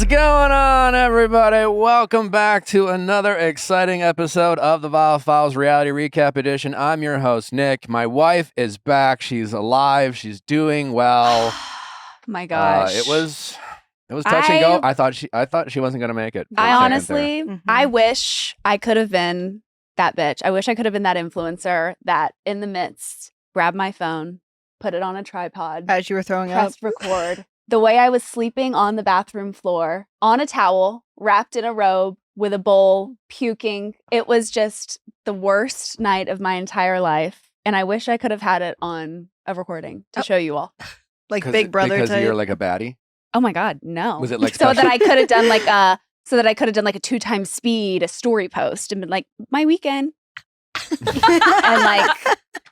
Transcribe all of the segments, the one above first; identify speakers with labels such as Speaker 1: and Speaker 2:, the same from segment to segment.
Speaker 1: What's going on, everybody? Welcome back to another exciting episode of the Viall Files Reality Recap Edition. I'm your host, Nick. My wife is back. She's alive. She's doing well.
Speaker 2: My gosh.
Speaker 1: It was touch and go. I thought she wasn't going to make it.
Speaker 2: I honestly, I wish I could have been that bitch. I wish I could have been that influencer that in the midst grabbed my phone, put it on a tripod
Speaker 3: as you were throwing up,
Speaker 2: pressed record. The way I was sleeping on the bathroom floor, on a towel, wrapped in a robe, with a bowl, puking. It was just the worst night of my entire life. And I wish I could have had it on a recording to show you all.
Speaker 3: Like Big Brother
Speaker 1: because
Speaker 3: type?
Speaker 1: You're like a baddie?
Speaker 2: Oh my God, no.
Speaker 1: Was it like
Speaker 2: so that I could have done like a 2x speed, a story post and been like, my weekend. And like,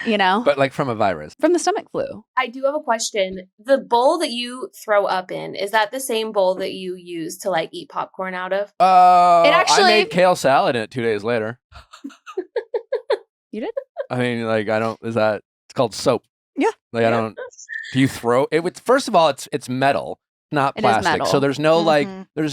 Speaker 2: you know.
Speaker 1: But like from a virus.
Speaker 2: From the stomach flu.
Speaker 4: I do have a question. The bowl that you throw up in, is that the same bowl that you use to like eat popcorn out of?
Speaker 1: I made kale salad in it 2 days later.
Speaker 2: You did?
Speaker 1: I mean, like, it's called soap.
Speaker 3: Yeah.
Speaker 1: Like, yeah. Do you throw it? First of all, it's metal, not plastic.
Speaker 2: It is metal.
Speaker 1: So there's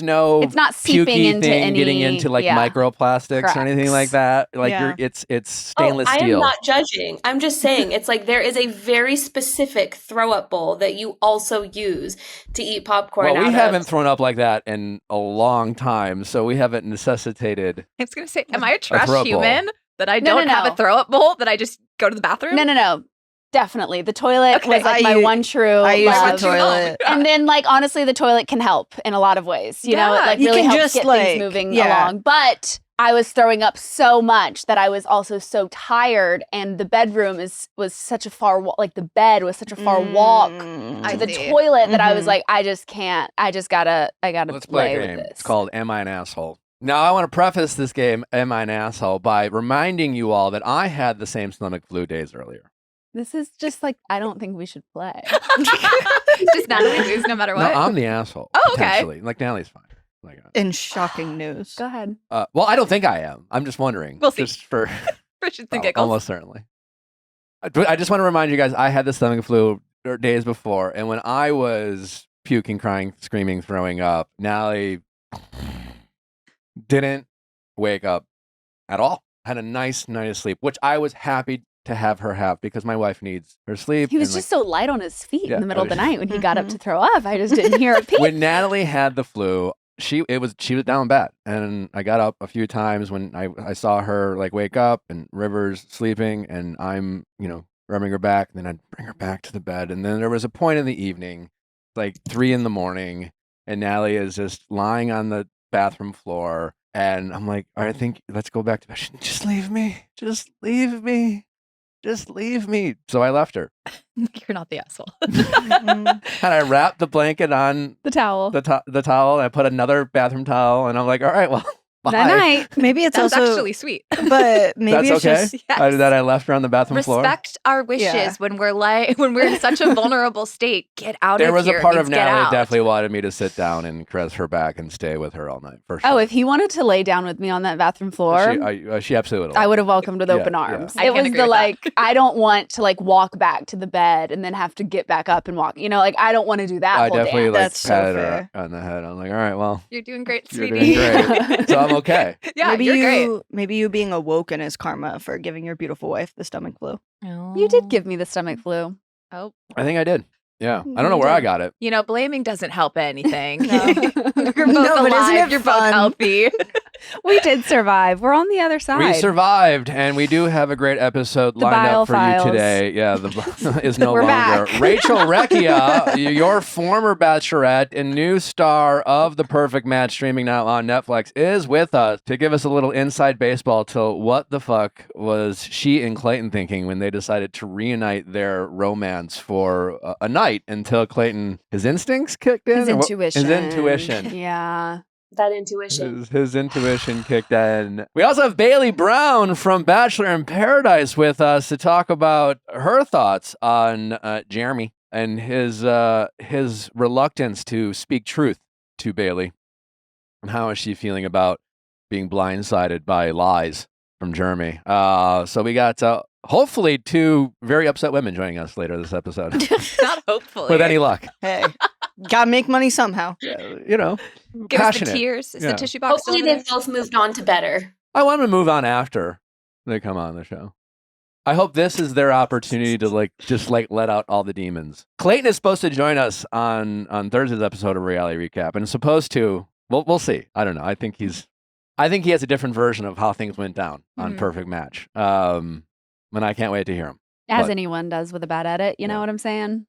Speaker 1: no
Speaker 2: it's not seeping into
Speaker 1: getting into like microplastics
Speaker 2: Correct.
Speaker 1: or anything like that. Like it's stainless steel.
Speaker 4: I am not judging. I'm just saying it's like there is a very specific throw up bowl that you also use to eat popcorn.
Speaker 1: Well, we haven't thrown up like that in a long time, so we haven't necessitated.
Speaker 5: I was gonna say, am I a trash human that I don't
Speaker 2: No.
Speaker 5: have a throw up bowl that I just go to the bathroom?
Speaker 2: No. Definitely. The toilet was like my one true
Speaker 3: I use
Speaker 2: love.
Speaker 3: the toilet.
Speaker 2: And then like honestly the toilet can help in a lot of ways. You know, it like
Speaker 3: you
Speaker 2: really
Speaker 3: can
Speaker 2: helps
Speaker 3: just,
Speaker 2: get
Speaker 3: like,
Speaker 2: things moving along. But I was throwing up so much that I was also so tired, and the bedroom was such a far like the bed was such a far walk to the toilet that I was like, I just can't. I gotta
Speaker 1: Let's play a game.
Speaker 2: with this.
Speaker 1: It's called Am I an Asshole? Now, I want to preface this game, Am I an Asshole, by reminding you all that I had the same stomach flu days earlier.
Speaker 2: This is just like, I don't think we should play.
Speaker 5: Just Natalie lose no matter what.
Speaker 1: No, I'm the asshole.
Speaker 5: Oh, okay.
Speaker 1: Potentially. Like, Natalie's fine. Like,
Speaker 3: In shocking news.
Speaker 2: Go ahead.
Speaker 1: well, I don't think I am. I'm just wondering.
Speaker 5: We'll see.
Speaker 1: Just for
Speaker 5: shits and giggles.
Speaker 1: almost certainly. I just want to remind you guys, I had the stomach flu days before, and when I was puking, crying, screaming, throwing up, Natalie didn't wake up at all. Had a nice night of sleep, which I was happy to have her have because my wife needs her sleep.
Speaker 2: He was just so light on his feet in the middle of the night when he got up to throw up. I just didn't hear a peep.
Speaker 1: When Natalie had the flu, she was down bad, and I got up a few times when I saw her like wake up and River's sleeping, and I'm rubbing her back, and then I'd bring her back to the bed, and then there was a point in the evening, like 3 a.m, and Natalie is just lying on the bathroom floor, and I'm like, all right, I think let's go back to bed. Just leave me. Just leave me. Just leave me. So I left her.
Speaker 5: You're not the asshole.
Speaker 1: And I wrapped the blanket on
Speaker 2: the towel.
Speaker 1: The towel. And I put another bathroom towel, and I'm like, all right, well, bye.
Speaker 2: Night.
Speaker 3: Maybe it's
Speaker 5: That's
Speaker 3: also
Speaker 5: actually sweet.
Speaker 3: But maybe
Speaker 1: That's
Speaker 3: it's
Speaker 1: okay.
Speaker 3: just
Speaker 5: Yes.
Speaker 1: That I left her on the bathroom floor.
Speaker 5: Respect our wishes when we're in such a vulnerable state. Get out
Speaker 1: There
Speaker 5: of
Speaker 1: was
Speaker 5: here.
Speaker 1: a part of
Speaker 5: Means get
Speaker 1: Natalie
Speaker 5: out.
Speaker 1: definitely wanted me to sit down and caress her back and stay with her all night. For sure.
Speaker 2: Oh, if he wanted to lay down with me on that bathroom floor,
Speaker 1: she absolutely would.
Speaker 2: I would have welcomed with open
Speaker 1: Yeah,
Speaker 2: arms.
Speaker 5: yeah. I
Speaker 2: It
Speaker 5: can't
Speaker 2: was
Speaker 5: agree
Speaker 2: the
Speaker 5: with
Speaker 2: like, I don't want to like walk back to the bed and then have to get back up and walk. Like I don't want to do that
Speaker 1: I
Speaker 2: whole
Speaker 1: definitely
Speaker 2: dance.
Speaker 1: like
Speaker 3: That's so
Speaker 1: patted
Speaker 3: fair.
Speaker 1: her on the head. I'm like, all right, well,
Speaker 5: You're doing great,
Speaker 1: you're
Speaker 5: sweetie.
Speaker 1: doing great. So I'm okay.
Speaker 5: Yeah,
Speaker 3: maybe
Speaker 5: you're great.
Speaker 3: Maybe you being awoken is karma for giving your beautiful wife the stomach flu.
Speaker 2: You did give me the stomach flu.
Speaker 5: Oh,
Speaker 1: I think I did. Yeah. I don't know where I got it.
Speaker 5: blaming doesn't help anything.
Speaker 3: No.
Speaker 5: You're both
Speaker 3: No, but isn't
Speaker 5: alive.
Speaker 3: it
Speaker 5: You're
Speaker 3: fun?
Speaker 5: both healthy.
Speaker 2: We did survive. We're on the other side.
Speaker 1: We survived, and we do have a great episode
Speaker 2: The
Speaker 1: lined
Speaker 2: Viall
Speaker 1: up for
Speaker 2: Files.
Speaker 1: you today. Yeah, the is no
Speaker 2: We're
Speaker 1: longer.
Speaker 2: back.
Speaker 1: Rachel Recchia, your former bachelorette and new star of The Perfect Match streaming now on Netflix, is with us to give us a little inside baseball to what the fuck was she and Clayton thinking when they decided to reunite their romance for a night until Clayton, his instincts kicked in?
Speaker 2: His
Speaker 1: Or what-
Speaker 2: intuition.
Speaker 1: His intuition.
Speaker 2: Yeah.
Speaker 4: That intuition.
Speaker 1: His intuition kicked in. We also have Bailey Brown from Bachelor in Paradise with us to talk about her thoughts on Jeremy and his reluctance to speak truth to Bailey. And how is she feeling about being blindsided by lies from Jeremy? So we got hopefully 2 very upset women joining us later this episode.
Speaker 5: Not hopefully.
Speaker 1: With any luck.
Speaker 3: Hey, Gotta make money somehow.
Speaker 1: You know,
Speaker 5: Give us the
Speaker 1: passionate.
Speaker 5: tears. Is
Speaker 1: Yeah.
Speaker 5: the tissue box still
Speaker 4: Hopefully
Speaker 5: over
Speaker 4: they
Speaker 5: there?
Speaker 4: both moved on to better.
Speaker 1: I want them to move on after they come on the show. I hope this is their opportunity to just let out all the demons. Clayton is supposed to join us on Thursday's episode of Reality Recap, and is supposed to. We'll see. I don't know. I think he has a different version of how things went down on
Speaker 5: Mhm.
Speaker 1: Perfect Match. And I can't wait to hear him.
Speaker 2: As
Speaker 1: But-
Speaker 2: anyone does with a bad edit. You know
Speaker 1: Yeah.
Speaker 2: what I'm saying?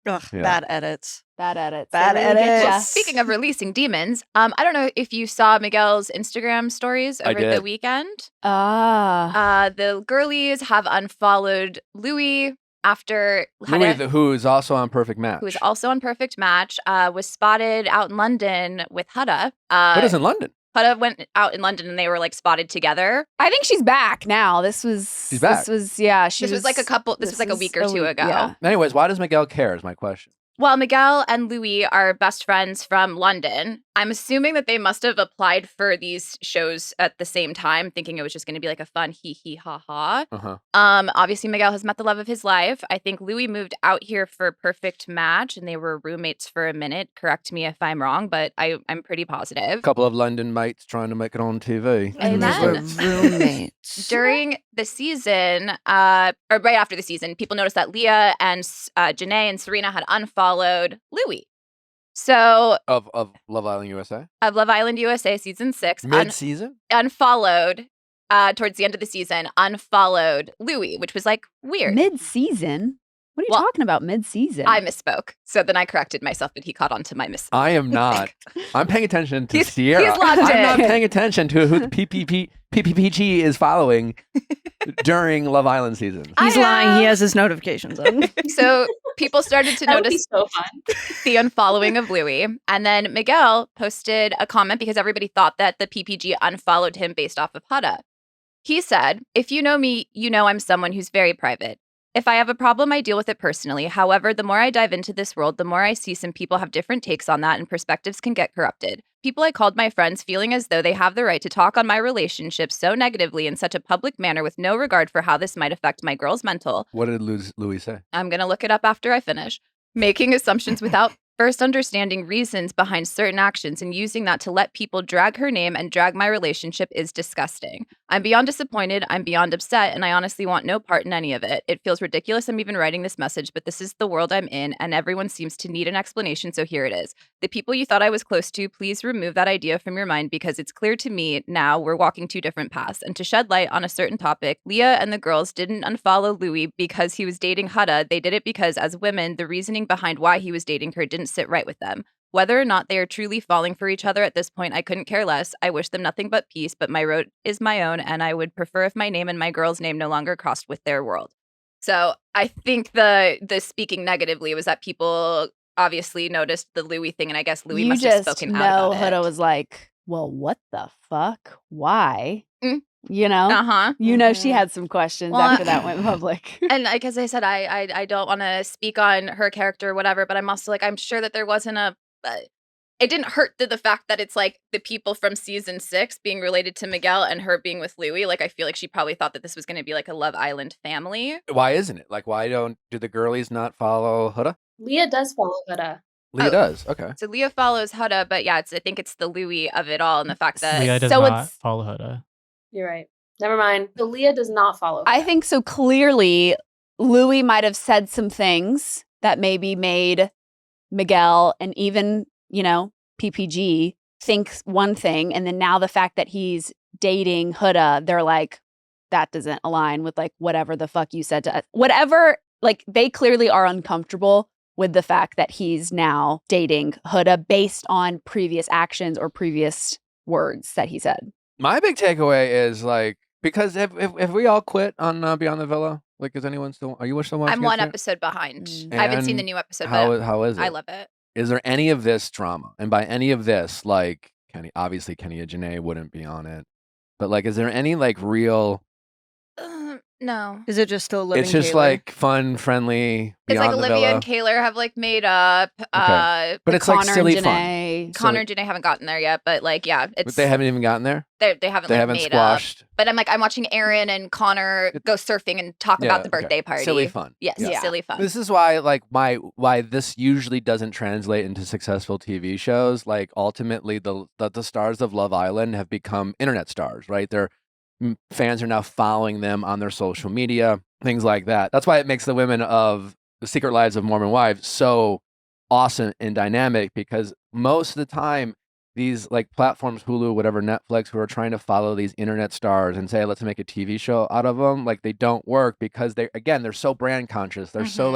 Speaker 3: Ugh,
Speaker 1: Yeah.
Speaker 3: bad edits.
Speaker 2: Bad edits.
Speaker 3: Bad
Speaker 2: They really get
Speaker 3: edits.
Speaker 2: ya.
Speaker 5: Well, speaking of releasing demons, I don't know if you saw Miguel's Instagram stories
Speaker 1: I
Speaker 5: over the
Speaker 1: did.
Speaker 5: weekend.
Speaker 2: Ah.
Speaker 5: The girlies have unfollowed Louis after
Speaker 1: Louis,
Speaker 5: Hutta,
Speaker 1: who is also on Perfect Match.
Speaker 5: who is also on Perfect Match, was spotted out in London with Hutta.
Speaker 1: What is in London?
Speaker 5: Hutta went out in London and they were like spotted together.
Speaker 2: I think she's back now. She's
Speaker 1: back.
Speaker 2: This was yeah. She
Speaker 5: This was like a couple. This was like a week or two ago.
Speaker 2: Yeah.
Speaker 1: Anyways, why does Miguel care? Is my question.
Speaker 5: Well, Miguel and Louis are best friends from London. I'm assuming that they must have applied for these shows at the same time, thinking it was just going to be like a fun hee hee ha ha.
Speaker 1: Uh-huh.
Speaker 5: Obviously, Miguel has met the love of his life. I think Louis moved out here for Perfect Match, and they were roommates for a minute. Correct me if I'm wrong, but I'm pretty positive.
Speaker 1: A couple of London mates trying to make it on TV.
Speaker 5: And then-
Speaker 3: roommates.
Speaker 5: During the season, or right after the season, people noticed that Leah and Janae and Serena had unfollowed Louis. So
Speaker 1: Of Love Island USA?
Speaker 5: of Love Island USA season 6,
Speaker 1: Mid-season?
Speaker 5: unfollowed towards the end of the season, unfollowed Louis, which was like weird.
Speaker 2: Mid-season. What are you
Speaker 5: Well,
Speaker 2: talking about? Mid-season.
Speaker 5: I misspoke. So then I corrected myself, but he caught on to my mistake.
Speaker 1: I am not. I'm paying attention to
Speaker 5: He's-
Speaker 1: Sierra.
Speaker 5: he's locked
Speaker 1: I'm not
Speaker 5: in.
Speaker 1: paying attention to who the PPPG is following during Love Island season.
Speaker 3: He's lying. He has his notifications on.
Speaker 5: So people started to
Speaker 4: That would be
Speaker 5: notice
Speaker 4: so fun.
Speaker 5: the unfollowing of Louis. And then Miguel posted a comment because everybody thought that the PPG unfollowed him based off of Hutta. He said, "If you know me, you know I'm someone who's very private. If I have a problem, I deal with it personally. However, the more I dive into this world, the more I see some people have different takes on that and perspectives can get corrupted. People I called my friends feeling as though they have the right to talk on my relationship so negatively in such a public manner with no regard for how this might affect my girl's mental.
Speaker 1: What did Louis say?
Speaker 5: I'm going to look it up after I finish. Making assumptions without first understanding reasons behind certain actions and using that to let people drag her name and drag my relationship is disgusting. I'm beyond disappointed, I'm beyond upset, and I honestly want no part in any of it. It feels ridiculous I'm even writing this message, but this is the world I'm in, and everyone seems to need an explanation, so here it is. The people you thought I was close to, please remove that idea from your mind because it's clear to me now we're walking two different paths. And to shed light on a certain topic, Leah and the girls didn't unfollow Louis because he was dating Hutta. They did it because, as women, the reasoning behind why he was dating her didn't sit right with them. Whether or not they are truly falling for each other at this point, I couldn't care less. I wish them nothing but peace, but my road is my own, and I would prefer if my name and my girl's name no longer crossed with their world." So I think the speaking negatively was that people obviously noticed the Louis thing, and I guess Louis
Speaker 2: you
Speaker 5: must have
Speaker 2: just
Speaker 5: spoken
Speaker 2: know
Speaker 5: out about
Speaker 2: Hutta
Speaker 5: it.
Speaker 2: was like, well, what the fuck? Why?
Speaker 5: Mm.
Speaker 2: You know?
Speaker 5: Uh-huh.
Speaker 2: You know she
Speaker 3: Mhm.
Speaker 2: had some questions
Speaker 5: Well,
Speaker 2: after that went public.
Speaker 5: And like as I said, I don't want to speak on her character or whatever, but I'm also like, I'm sure that there wasn't it didn't hurt the fact that it's like the people from season 6 being related to Miguel and her being with Louis. Like I feel like she probably thought that this was going to be like a Love Island family.
Speaker 1: Why isn't it? Like, why do the girlies not follow Hutta?
Speaker 4: Leah does follow Hutta.
Speaker 1: Leah
Speaker 5: Oh.
Speaker 1: does. Okay.
Speaker 5: So Leah follows Hutta, but yeah, I think it's the Louis of it all and the fact that
Speaker 6: Leah does
Speaker 2: So
Speaker 6: not
Speaker 2: it's-
Speaker 6: follow Hutta.
Speaker 4: You're right. Never mind. So Leah does not follow
Speaker 2: I
Speaker 4: Hutta.
Speaker 2: think so clearly Louis might have said some things that maybe made Miguel and even, PPG think one thing. And then now the fact that he's dating Hutta, they're like, that doesn't align with like whatever the fuck you said to us. Whatever, like they clearly are uncomfortable with the fact that he's now dating Hutta based on previous actions or previous words that he said.
Speaker 1: My big takeaway is like, because if we all quit on Beyond the Villa, like, is anyone still? Are you still watching?
Speaker 5: I'm one
Speaker 1: it?
Speaker 5: episode behind.
Speaker 2: Mm.
Speaker 5: I haven't seen the
Speaker 1: And
Speaker 5: new episode,
Speaker 1: How
Speaker 5: but
Speaker 1: how is it?
Speaker 5: I love it.
Speaker 1: Is there any of this drama? And by any of this, like Kenny and Janae wouldn't be on it. But like, is there any like real
Speaker 5: No.
Speaker 3: Is it just still living?
Speaker 1: It's just
Speaker 3: Kayla?
Speaker 1: like fun, friendly.
Speaker 5: It's like
Speaker 1: Beyond the
Speaker 5: Olivia
Speaker 1: Villa.
Speaker 5: and Kaylor have like made up.
Speaker 1: But it's like
Speaker 2: Connor
Speaker 1: silly
Speaker 2: and
Speaker 1: fun.
Speaker 2: Janae.
Speaker 5: Connor and Janae haven't gotten there yet, but like, yeah,
Speaker 1: But
Speaker 5: it's
Speaker 1: they haven't even gotten there.
Speaker 5: they haven't
Speaker 1: They
Speaker 5: like
Speaker 1: haven't
Speaker 5: made
Speaker 1: squashed.
Speaker 5: up. But I'm watching Aaron and Connor go surfing and talk
Speaker 1: Yeah,
Speaker 5: about the
Speaker 1: okay.
Speaker 5: birthday party.
Speaker 1: Silly fun.
Speaker 5: Yes,
Speaker 2: Yeah.
Speaker 5: silly fun.
Speaker 1: This is why, like, why this usually doesn't translate into successful TV shows. Like, ultimately, the stars of Love Island have become internet stars, right? Fans are now following them on their social media, things like that. That's why it makes the women of The Secret Lives of Mormon Wives so awesome and dynamic, because most of the time, these like platforms, Hulu, whatever, Netflix, who are trying to follow these internet stars and say, let's make a TV show out of them, like they don't work because they're so brand conscious. They're so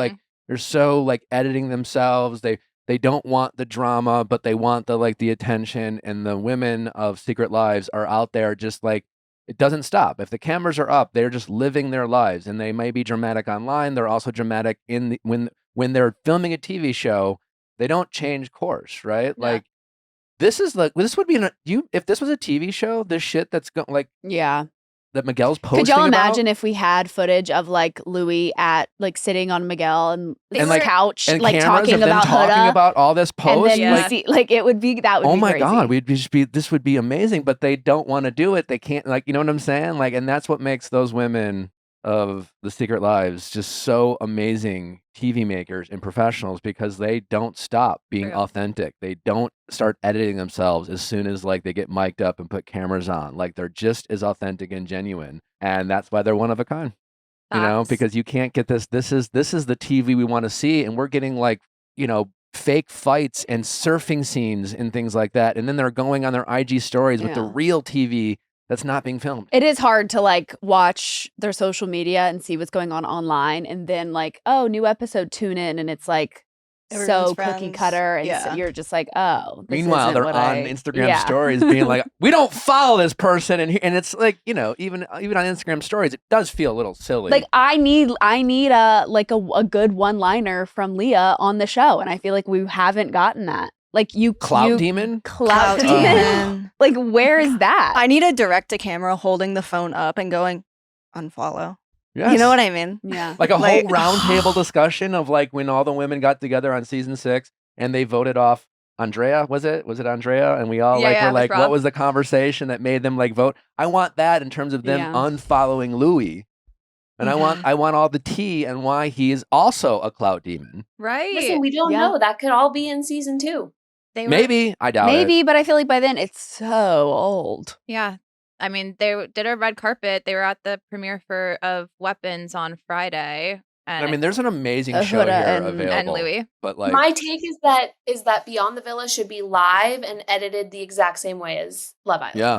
Speaker 1: editing themselves. They don't want the drama, but they want the attention. And the women of Secret Lives are out there just like, it doesn't stop. If the cameras are up, they're just living their lives, and they may be dramatic online. They're also dramatic when they're filming a TV show. They don't change course, right?
Speaker 5: Yeah.
Speaker 1: Like this would be if this was a TV show, this shit that's going
Speaker 2: Yeah.
Speaker 1: that Miguel's posting.
Speaker 2: Could y'all
Speaker 1: about,
Speaker 2: imagine if we had footage of like Louis at like sitting on Miguel and
Speaker 5: And,
Speaker 2: his
Speaker 5: like-
Speaker 2: couch,
Speaker 1: and
Speaker 2: like
Speaker 1: cameras
Speaker 2: talking
Speaker 1: of them
Speaker 2: about
Speaker 1: talking
Speaker 2: Huda,
Speaker 1: about all this
Speaker 2: and
Speaker 1: post?
Speaker 2: then
Speaker 5: Yeah.
Speaker 2: you see like it would be
Speaker 1: Oh my
Speaker 2: crazy.
Speaker 1: God, this would be amazing, but they don't want to do it. They can't, you know what I'm saying? Like, and that's what makes those women of The Secret Lives just so amazing TV makers and professionals, because they don't stop being
Speaker 5: True.
Speaker 1: authentic. They don't start editing themselves as soon as like they get mic'd up and put cameras on. Like they're just as authentic and genuine, and that's why they're one of a kind. You know,
Speaker 5: Facts.
Speaker 1: because you can't get this. This is the TV we want to see, and we're getting fake fights and surfing scenes and things like that, and then they're going on their IG stories with the
Speaker 2: Yeah.
Speaker 1: real TV that's not being filmed.
Speaker 2: It is hard to like watch their social media and see what's going on online, and then like, oh, new episode, tune in, and it's like
Speaker 3: Everyone's
Speaker 2: so cookie
Speaker 3: friends.
Speaker 2: cutter, and
Speaker 3: Yeah.
Speaker 2: so you're just like, oh. This
Speaker 1: Meanwhile,
Speaker 2: isn't
Speaker 1: they're
Speaker 2: what
Speaker 1: on
Speaker 2: I-
Speaker 1: Instagram
Speaker 2: Yeah.
Speaker 1: stories being like, "We don't follow this person," and it's like, even on Instagram stories, it does feel a little silly.
Speaker 2: Like I need a good one-liner from Leah on the show, and I feel like we haven't gotten that. Like
Speaker 1: Clout Demon.
Speaker 2: Clout
Speaker 3: Clout
Speaker 2: demon.
Speaker 3: demon.
Speaker 2: Like where is that?
Speaker 3: I need a direct to camera holding the phone up and going unfollow.
Speaker 1: Yes.
Speaker 3: You know what I mean?
Speaker 2: Yeah.
Speaker 1: Like a
Speaker 3: Like-
Speaker 1: whole roundtable discussion of like when all the women got together on season 6 and they voted off Andrea. Was it Andrea? And we all
Speaker 5: Yeah,
Speaker 1: were
Speaker 5: with
Speaker 1: like,
Speaker 5: Rob.
Speaker 1: what was the conversation that made them like vote? I want that in terms of them
Speaker 2: Yeah.
Speaker 1: unfollowing Louis. And I want all the tea and why he is also a clout demon.
Speaker 5: Right.
Speaker 4: Listen, we don't
Speaker 2: Yeah.
Speaker 4: know. That could all be in season 2.
Speaker 5: They were-
Speaker 1: Maybe. I doubt it.
Speaker 2: Maybe, but I feel like by then it's so old.
Speaker 5: Yeah. I mean, they did a red carpet. They were at the premiere of Weapons on Friday. And
Speaker 1: I mean, there's an amazing
Speaker 2: Huda
Speaker 1: show here
Speaker 2: and
Speaker 1: available.
Speaker 5: Louis.
Speaker 1: But like,
Speaker 4: My take is that Beyond the Villa should be live and edited the exact same way as Love Island.
Speaker 1: yeah,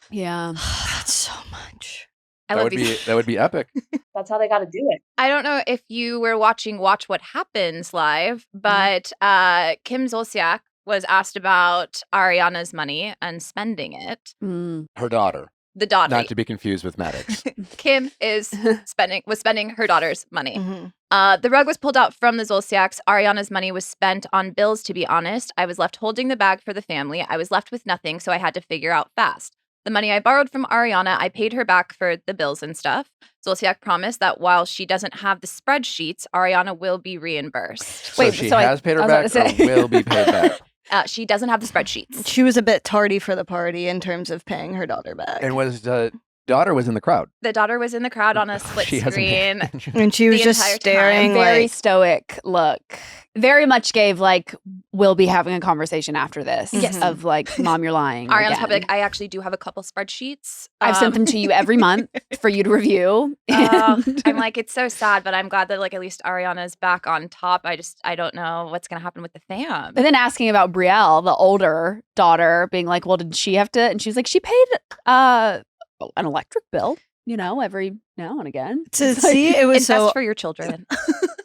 Speaker 2: Yeah.
Speaker 3: That's so much.
Speaker 5: I
Speaker 1: that
Speaker 5: love
Speaker 1: would
Speaker 5: these.
Speaker 1: be epic.
Speaker 4: That's how they got to do it.
Speaker 5: I don't know if you were watching Watch What Happens live, but Kim Zolciak was asked about Ariana's money and spending it.
Speaker 2: Mm.
Speaker 1: Her daughter,
Speaker 5: The daughter,
Speaker 1: not to be confused with Maddox.
Speaker 5: Kim, was spending her daughter's money.
Speaker 3: Mhm.
Speaker 5: The rug was pulled out from the Zolciaks. Ariana's money was spent on bills, to be honest. I was left holding the bag for the family. I was left with nothing, so I had to figure out fast. The money I borrowed from Ariana, I paid her back for the bills and stuff. Zolciak promised that while she doesn't have the spreadsheets, Ariana will be reimbursed.
Speaker 1: So
Speaker 2: Wait,
Speaker 1: she
Speaker 2: so
Speaker 1: has paid her
Speaker 2: I was
Speaker 1: back
Speaker 2: about to
Speaker 1: or
Speaker 2: say-
Speaker 1: will be paid back.
Speaker 5: She doesn't have the spreadsheets.
Speaker 3: She was a bit tardy for the party in terms of paying her daughter back.
Speaker 1: And was the daughter was in the crowd.
Speaker 5: The daughter was in the crowd on a split
Speaker 1: She hasn't
Speaker 5: screen.
Speaker 1: paid.
Speaker 3: And she was
Speaker 5: the
Speaker 3: just
Speaker 5: entire time.
Speaker 3: staring
Speaker 2: Very
Speaker 3: like
Speaker 2: stoic look. Very much gave like, we'll be having a conversation after this.
Speaker 3: Yes.
Speaker 2: Of like, Mom, you're lying.
Speaker 5: Ariana's
Speaker 2: again.
Speaker 5: probably like, I actually do have a couple spreadsheets.
Speaker 2: I've sent them to you every month for you to review. And-
Speaker 5: I'm like, it's so sad, but I'm glad that like at least Ariana's back on top. I don't know what's gonna happen with the fam.
Speaker 2: But then asking about Brielle, the older daughter, being like, well, did she have to? And she was like, she paid an electric bill, every now and again.
Speaker 3: to
Speaker 2: It's like-
Speaker 3: see it was
Speaker 5: Invest
Speaker 3: so
Speaker 5: for your children.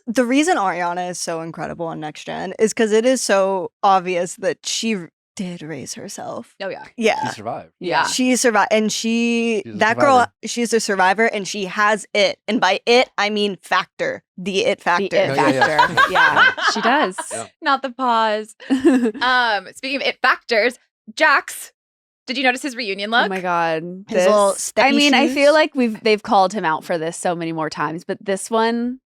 Speaker 3: the reason Ariana is so incredible on Next Gen is because it is so obvious that she did raise herself.
Speaker 5: Oh yeah.
Speaker 3: Yeah.
Speaker 1: She survived.
Speaker 5: Yeah.
Speaker 3: She survived, and
Speaker 1: She's a
Speaker 3: that girl,
Speaker 1: survivor.
Speaker 3: she's a survivor, and she has it. And by it, I mean factor, the it
Speaker 2: The
Speaker 3: factor.
Speaker 2: it
Speaker 1: Yeah, yeah,
Speaker 2: factor.
Speaker 1: yeah.
Speaker 2: Yeah, she does.
Speaker 1: Yeah.
Speaker 5: Not the pause. Speaking of it factors, Jax Did you notice his reunion look?
Speaker 2: Oh my god.
Speaker 3: His little
Speaker 2: I
Speaker 3: steppy
Speaker 2: mean, I
Speaker 3: shoes.
Speaker 2: feel like they've called him out for this so many more times, but this one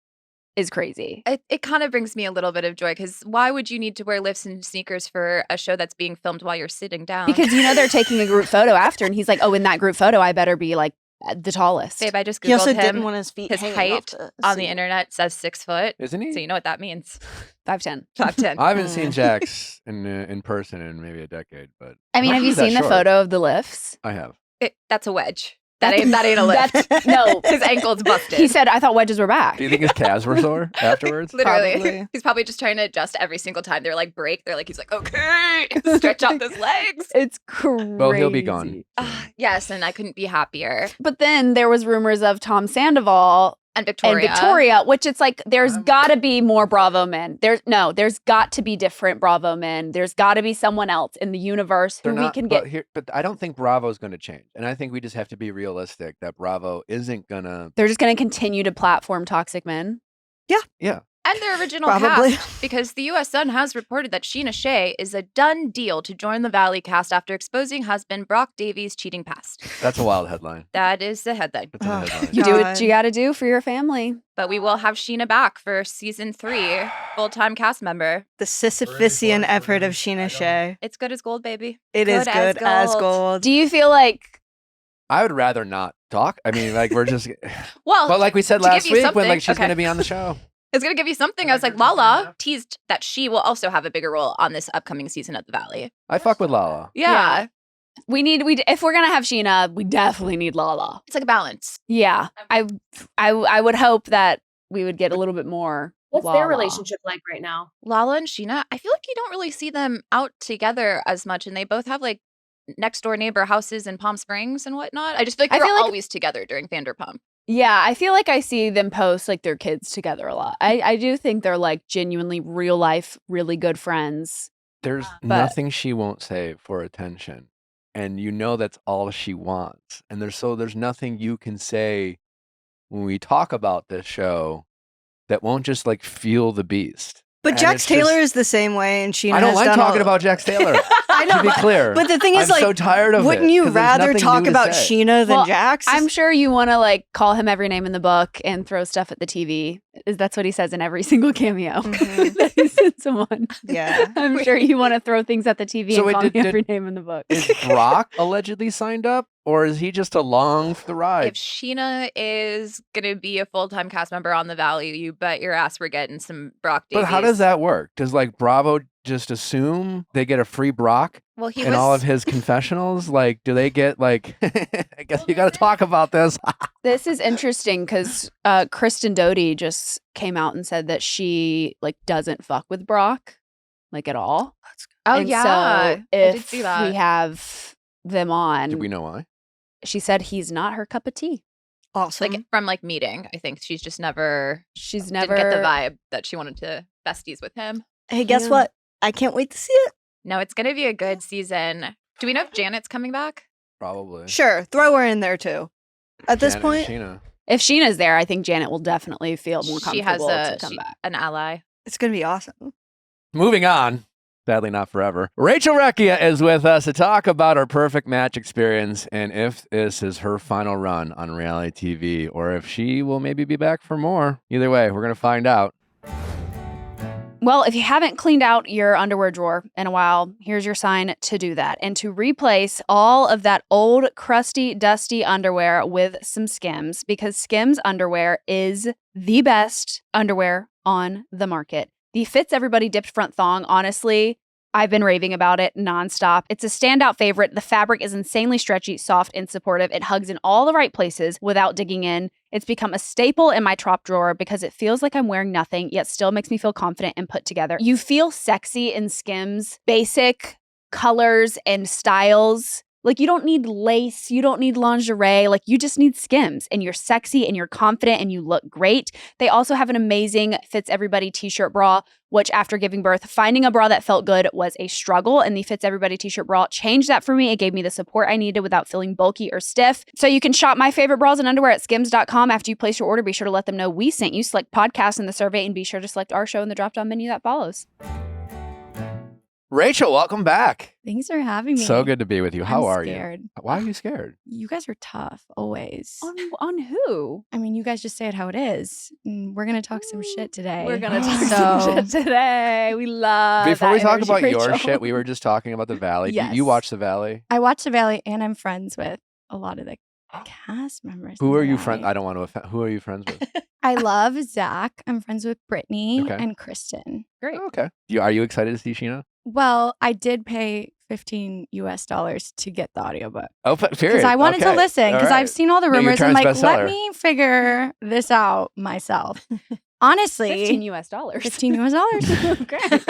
Speaker 2: is crazy.
Speaker 5: It kind of brings me a little bit of joy because why would you need to wear lifts and sneakers for a show that's being filmed while you're sitting down?
Speaker 2: Because they're taking a group photo after, and he's like, "Oh, in that group photo, I better be like the tallest."
Speaker 5: Babe, I just
Speaker 3: He also
Speaker 5: googled
Speaker 3: didn't
Speaker 5: him.
Speaker 3: want his feet
Speaker 5: His
Speaker 3: hanging
Speaker 5: height
Speaker 3: off
Speaker 5: on the
Speaker 3: seat.
Speaker 5: internet says 6 foot,
Speaker 1: Isn't he?
Speaker 5: so you know what that means.
Speaker 2: 5'10".
Speaker 5: 5'10".
Speaker 1: I haven't seen
Speaker 3: Mm.
Speaker 1: Jax in person in maybe a decade, but
Speaker 2: I mean,
Speaker 1: how
Speaker 2: have you
Speaker 1: is that
Speaker 2: seen the
Speaker 1: short?
Speaker 2: photo of the lifts?
Speaker 1: I have.
Speaker 5: That's a wedge. That ain't a lift.
Speaker 2: No,
Speaker 5: His ankle's busted.
Speaker 2: he said, "I thought wedges were back."
Speaker 1: Do you think his calves were sore afterwards?
Speaker 5: Literally.
Speaker 3: Probably.
Speaker 5: He's probably just trying to adjust every single time they're like break. He's like, okay, stretch out those legs.
Speaker 2: It's crazy.
Speaker 1: Well, he'll be gone.
Speaker 5: Yes, and I couldn't be happier.
Speaker 2: But then there was rumors of Tom Sandoval
Speaker 5: And Victoria.
Speaker 2: and Victoria, which it's like there's
Speaker 1: I'm-
Speaker 2: got to be more Bravo men. There's got to be different Bravo men. There's got to be someone else in the universe who
Speaker 1: They're
Speaker 2: we
Speaker 1: not,
Speaker 2: can
Speaker 1: but
Speaker 2: get.
Speaker 1: here, but I don't think Bravo's going to change, and I think we just have to be realistic that Bravo isn't gonna.
Speaker 2: They're just going to continue to platform toxic men.
Speaker 1: Yeah,
Speaker 5: And their original
Speaker 3: Probably.
Speaker 5: cast, because the U.S. Sun has reported that Sheena Shea is a done deal to join the Valley cast after exposing husband Brock Davies' cheating past.
Speaker 1: that's a wild headline.
Speaker 5: That is the headline.
Speaker 1: That's a
Speaker 3: Oh,
Speaker 1: headline.
Speaker 2: You do what
Speaker 3: God.
Speaker 2: you got to do for your family.
Speaker 5: But we will have Sheena back for season 3, full-time cast member.
Speaker 3: The Sisyphusian effort of Sheena Shea.
Speaker 5: It's good as gold, baby.
Speaker 3: It is good as gold.
Speaker 2: Do you feel like
Speaker 1: I would rather not talk. I mean, like we're just.
Speaker 5: Well,
Speaker 1: But like we said
Speaker 5: to give
Speaker 1: last
Speaker 5: you
Speaker 1: week, when
Speaker 5: something-
Speaker 1: like she's
Speaker 5: okay.
Speaker 1: going to be on the show.
Speaker 5: it's going to give you something. I was like, Lala teased that she will also have a bigger role on this upcoming season of The Valley.
Speaker 1: I fuck with Lala.
Speaker 5: Yeah.
Speaker 2: if we're going to have Sheena, we definitely need Lala.
Speaker 5: It's like a balance.
Speaker 2: Yeah. I would hope that we would get a little bit more.
Speaker 4: What's
Speaker 2: Lala.
Speaker 4: their relationship like right now?
Speaker 5: Lala and Sheena, I feel like you don't really see them out together as much, and they both have like next door neighbor houses in Palm Springs and whatnot. I just feel like
Speaker 2: I
Speaker 5: they're
Speaker 2: feel like-
Speaker 5: always together during Vanderpump.
Speaker 2: Yeah, I feel like I see them post like their kids together a lot. I do think they're like genuinely real life, really good friends.
Speaker 1: There's
Speaker 2: But-
Speaker 1: nothing she won't say for attention, and you know that's all she wants. And there's nothing you can say when we talk about this show that won't just like fuel the beast.
Speaker 3: But
Speaker 1: And
Speaker 3: Jax
Speaker 1: it's
Speaker 3: Taylor
Speaker 1: just-
Speaker 3: is the same way, and Sheena
Speaker 1: I don't
Speaker 3: has
Speaker 1: like
Speaker 3: done
Speaker 1: talking
Speaker 3: all-
Speaker 1: about Jax Taylor.
Speaker 3: I know,
Speaker 1: to be clear,
Speaker 3: but the thing is,
Speaker 1: I'm
Speaker 3: like,
Speaker 1: so tired of
Speaker 3: wouldn't
Speaker 1: it,
Speaker 3: you
Speaker 1: 'cause there's
Speaker 3: rather
Speaker 1: nothing
Speaker 3: talk
Speaker 1: new to
Speaker 3: about
Speaker 1: say.
Speaker 3: Sheena than
Speaker 2: Well,
Speaker 3: Jax?
Speaker 2: I'm sure you want to like call him every name in the book and throw stuff at the TV. That's what he says in every single cameo
Speaker 3: Mhm.
Speaker 2: that he sends someone.
Speaker 3: Yeah.
Speaker 2: I'm sure you want to throw things at the TV
Speaker 1: So
Speaker 2: and
Speaker 1: wait,
Speaker 2: call
Speaker 1: did-
Speaker 2: me
Speaker 1: did-
Speaker 2: every name in the book.
Speaker 1: Is Brock allegedly signed up, or is he just along for the
Speaker 5: If
Speaker 1: ride?
Speaker 5: Sheena is going to be a full-time cast member on The Valley, you bet your ass we're getting some Brock Davies.
Speaker 1: But how does that work? Does like Bravo just assume they get a free Brock
Speaker 5: Well, he
Speaker 1: in
Speaker 5: was
Speaker 1: all of his confessionals? Like, do they get like? I guess you got to talk about this.
Speaker 2: This is interesting because Kristen Doty just came out and said that she like doesn't fuck with Brock like at all.
Speaker 5: Oh
Speaker 2: And
Speaker 5: yeah,
Speaker 2: so
Speaker 5: I
Speaker 2: if
Speaker 5: did see that.
Speaker 2: we have them on,
Speaker 1: Do we know why?
Speaker 2: she said he's not her cup of tea.
Speaker 3: Awesome.
Speaker 5: Like from like meeting, I think she's just never
Speaker 2: She's never
Speaker 5: didn't get the vibe that she wanted to besties with him.
Speaker 3: hey, guess
Speaker 2: Yeah.
Speaker 3: what? I can't wait to see it.
Speaker 5: No, it's gonna be a good season. Do we know if Janet's coming back?
Speaker 1: Probably.
Speaker 3: Sure, throw her in there too. At this
Speaker 1: Janet
Speaker 3: point,
Speaker 1: and Sheena.
Speaker 2: If Sheena's there, I think Janet will definitely feel more
Speaker 5: She has
Speaker 2: comfortable to come
Speaker 5: she-
Speaker 2: back.
Speaker 5: an ally.
Speaker 3: it's gonna be awesome.
Speaker 1: Moving on. Sadly, not forever. Rachel Recchia is with us to talk about her perfect match experience and if this is her final run on reality TV or if she will maybe be back for more. Either way, we're going to find out.
Speaker 2: Well, if you haven't cleaned out your underwear drawer in a while, here's your sign to do that and to replace all of that old, crusty, dusty underwear with some Skims because Skims underwear is the best underwear on the market. The Fits Everybody Dipped Front Thong, honestly, I've been raving about it nonstop. It's a standout favorite. The fabric is insanely stretchy, soft, and supportive. It hugs in all the right places without digging in. It's become a staple in my top drawer because it feels like I'm wearing nothing, yet still makes me feel confident and put together. You feel sexy in Skims. Basic colors and styles. Like you don't need lace, you don't need lingerie, like you just need Skims and you're sexy and you're confident and you look great. They also have an amazing Fits Everybody t-shirt bra, which after giving birth, finding a bra that felt good was a struggle, and the Fits Everybody t-shirt bra changed that for me. It gave me the support I needed without feeling bulky or stiff. So you can shop my favorite bras and underwear at skims.com. After you place your order, be sure to let them know we sent you. Select podcast in the survey and be sure to select our show in the drop-down menu that follows.
Speaker 1: Rachel, welcome back.
Speaker 6: Thanks for having me.
Speaker 1: So good to be with you. How
Speaker 6: I'm
Speaker 1: are
Speaker 6: scared.
Speaker 1: you? Why are you scared?
Speaker 6: You guys are tough, always.
Speaker 2: On who?
Speaker 6: I mean, you guys just say it how it is. And we're going to talk some shit today.
Speaker 2: We're gonna talk some shit today. We love.
Speaker 1: Before
Speaker 2: that
Speaker 1: we talk
Speaker 2: energy,
Speaker 1: about your
Speaker 2: Rachel.
Speaker 1: shit, we were just talking about the Valley.
Speaker 6: Yes.
Speaker 1: You watch the Valley?
Speaker 6: I watch The Valley and I'm friends with a lot of the cast members.
Speaker 1: Who
Speaker 6: in
Speaker 1: are
Speaker 6: The
Speaker 1: you
Speaker 6: Valley.
Speaker 1: friends? I don't want to offend. Who are you friends with?
Speaker 6: I love Zach. I'm friends with Brittany
Speaker 1: Okay.
Speaker 6: and Kristen.
Speaker 2: Great.
Speaker 1: Oh, okay. Are you excited to see Sheena?
Speaker 6: Well, I did pay $15 to get the audiobook.
Speaker 1: Oh, period.
Speaker 6: Because I wanted to
Speaker 1: Okay.
Speaker 6: listen, because
Speaker 1: All
Speaker 6: I've
Speaker 1: right.
Speaker 6: seen all the
Speaker 1: No, you're
Speaker 6: rumors. I'm
Speaker 1: Times
Speaker 6: like,
Speaker 1: bestseller.
Speaker 6: let me figure this out myself. Honestly,
Speaker 2: $15.
Speaker 6: $15.
Speaker 2: Great.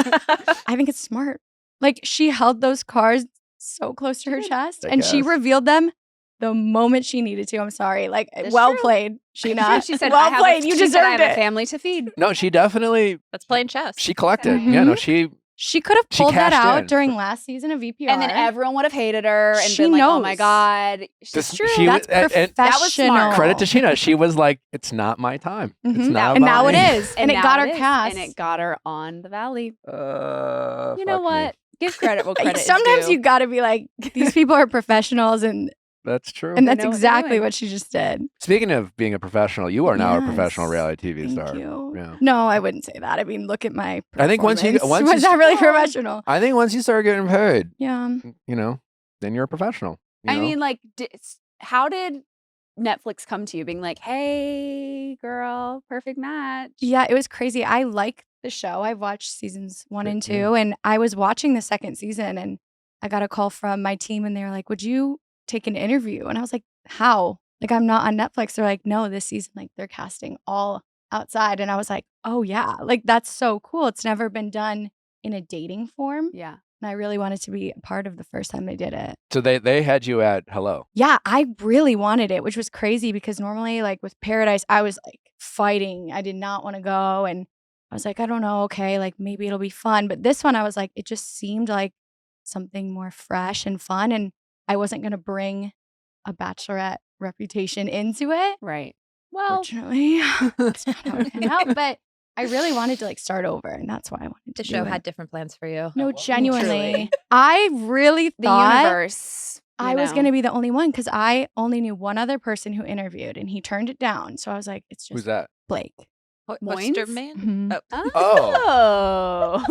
Speaker 6: I think it's smart. Like, she held those cards so close to her chest
Speaker 1: I
Speaker 6: and she
Speaker 1: guess.
Speaker 6: revealed them the moment she needed to. I'm sorry. Like,
Speaker 2: That's
Speaker 6: well
Speaker 2: true.
Speaker 6: played, Sheena.
Speaker 2: She said,
Speaker 6: well
Speaker 2: I have
Speaker 6: played. You
Speaker 2: she said, I
Speaker 6: deserved
Speaker 2: have a
Speaker 6: it.
Speaker 2: family to feed.
Speaker 1: No, she definitely.
Speaker 5: That's playing chess.
Speaker 1: She collected. Yeah, no,
Speaker 6: Mhm. She could have
Speaker 1: She
Speaker 6: pulled that
Speaker 1: cashed
Speaker 6: out
Speaker 1: in.
Speaker 6: during last season of VPR.
Speaker 2: And then everyone would have hated her and
Speaker 6: She
Speaker 2: been like, "Oh my
Speaker 6: knows.
Speaker 2: god, she's
Speaker 1: This-
Speaker 2: true."
Speaker 1: she
Speaker 6: That's
Speaker 1: was- and
Speaker 2: that was smart.
Speaker 6: professional.
Speaker 1: credit to Sheena. She was like, "It's not my time. It's
Speaker 6: Mhm.
Speaker 1: not."
Speaker 6: And
Speaker 1: about
Speaker 6: now it
Speaker 1: me."
Speaker 6: is. And it got her
Speaker 2: is,
Speaker 6: cast.
Speaker 2: and it got her on the Valley.
Speaker 1: You
Speaker 2: You know what? Give credit where credit is
Speaker 6: Sometimes
Speaker 2: due.
Speaker 6: you got to be like, these people are professionals, and
Speaker 1: That's true.
Speaker 6: and
Speaker 2: They
Speaker 6: that's
Speaker 2: know what they're
Speaker 6: exactly
Speaker 2: doing.
Speaker 6: what she just did.
Speaker 1: Speaking of being a professional, you are now a
Speaker 6: Yes.
Speaker 1: professional reality TV
Speaker 6: Thank
Speaker 1: star.
Speaker 6: you.
Speaker 1: Yeah.
Speaker 6: No, I wouldn't say that. I mean, look at my.
Speaker 1: I think once you-
Speaker 6: performance.
Speaker 1: once you
Speaker 6: was that really
Speaker 2: Oh.
Speaker 6: professional?
Speaker 1: I think once you start getting paid,
Speaker 6: Yeah.
Speaker 1: then you're a professional. you
Speaker 2: I
Speaker 1: know?
Speaker 2: mean, like, how did Netflix come to you, being like, "Hey, girl, perfect match"?
Speaker 6: Yeah, it was crazy. I like the show. I've watched seasons 1 and 2,
Speaker 1: Yeah.
Speaker 6: and I was watching the second season, and I got a call from my team, and they were like, "Would you take an interview?" And I was like, "How? Like, I'm not on Netflix." They're like, "No, this season, like, they're casting all outside." And I was like, "Oh yeah, like that's so cool. It's never been done in a dating form."
Speaker 2: Yeah.
Speaker 6: And I really wanted to be a part of the first time they did it.
Speaker 1: So they had you at hello.
Speaker 6: Yeah, I really wanted it, which was crazy because normally, like with Paradise, I was like fighting. I did not want to go. And I was like, I don't know. Okay, like maybe it'll be fun. But this one, I was like, it just seemed like something more fresh and fun. And I wasn't going to bring a Bachelorette reputation into it.
Speaker 2: Right. Well,
Speaker 6: Fortunately, that's not how it turned out. But I really wanted to like start over. And that's why I wanted to
Speaker 5: The
Speaker 6: do
Speaker 5: show
Speaker 6: it.
Speaker 5: had different plans for you.
Speaker 6: No, genuinely.
Speaker 2: Truly.
Speaker 6: I really
Speaker 2: the
Speaker 6: thought
Speaker 2: universe.
Speaker 6: I was going to be the only one because I only knew one other person who interviewed and he turned it down. So I was like, it's
Speaker 1: Who's
Speaker 6: just
Speaker 1: that?
Speaker 6: Blake.
Speaker 2: Moines?
Speaker 5: Oysterman?
Speaker 6: Mhm.
Speaker 5: Oh.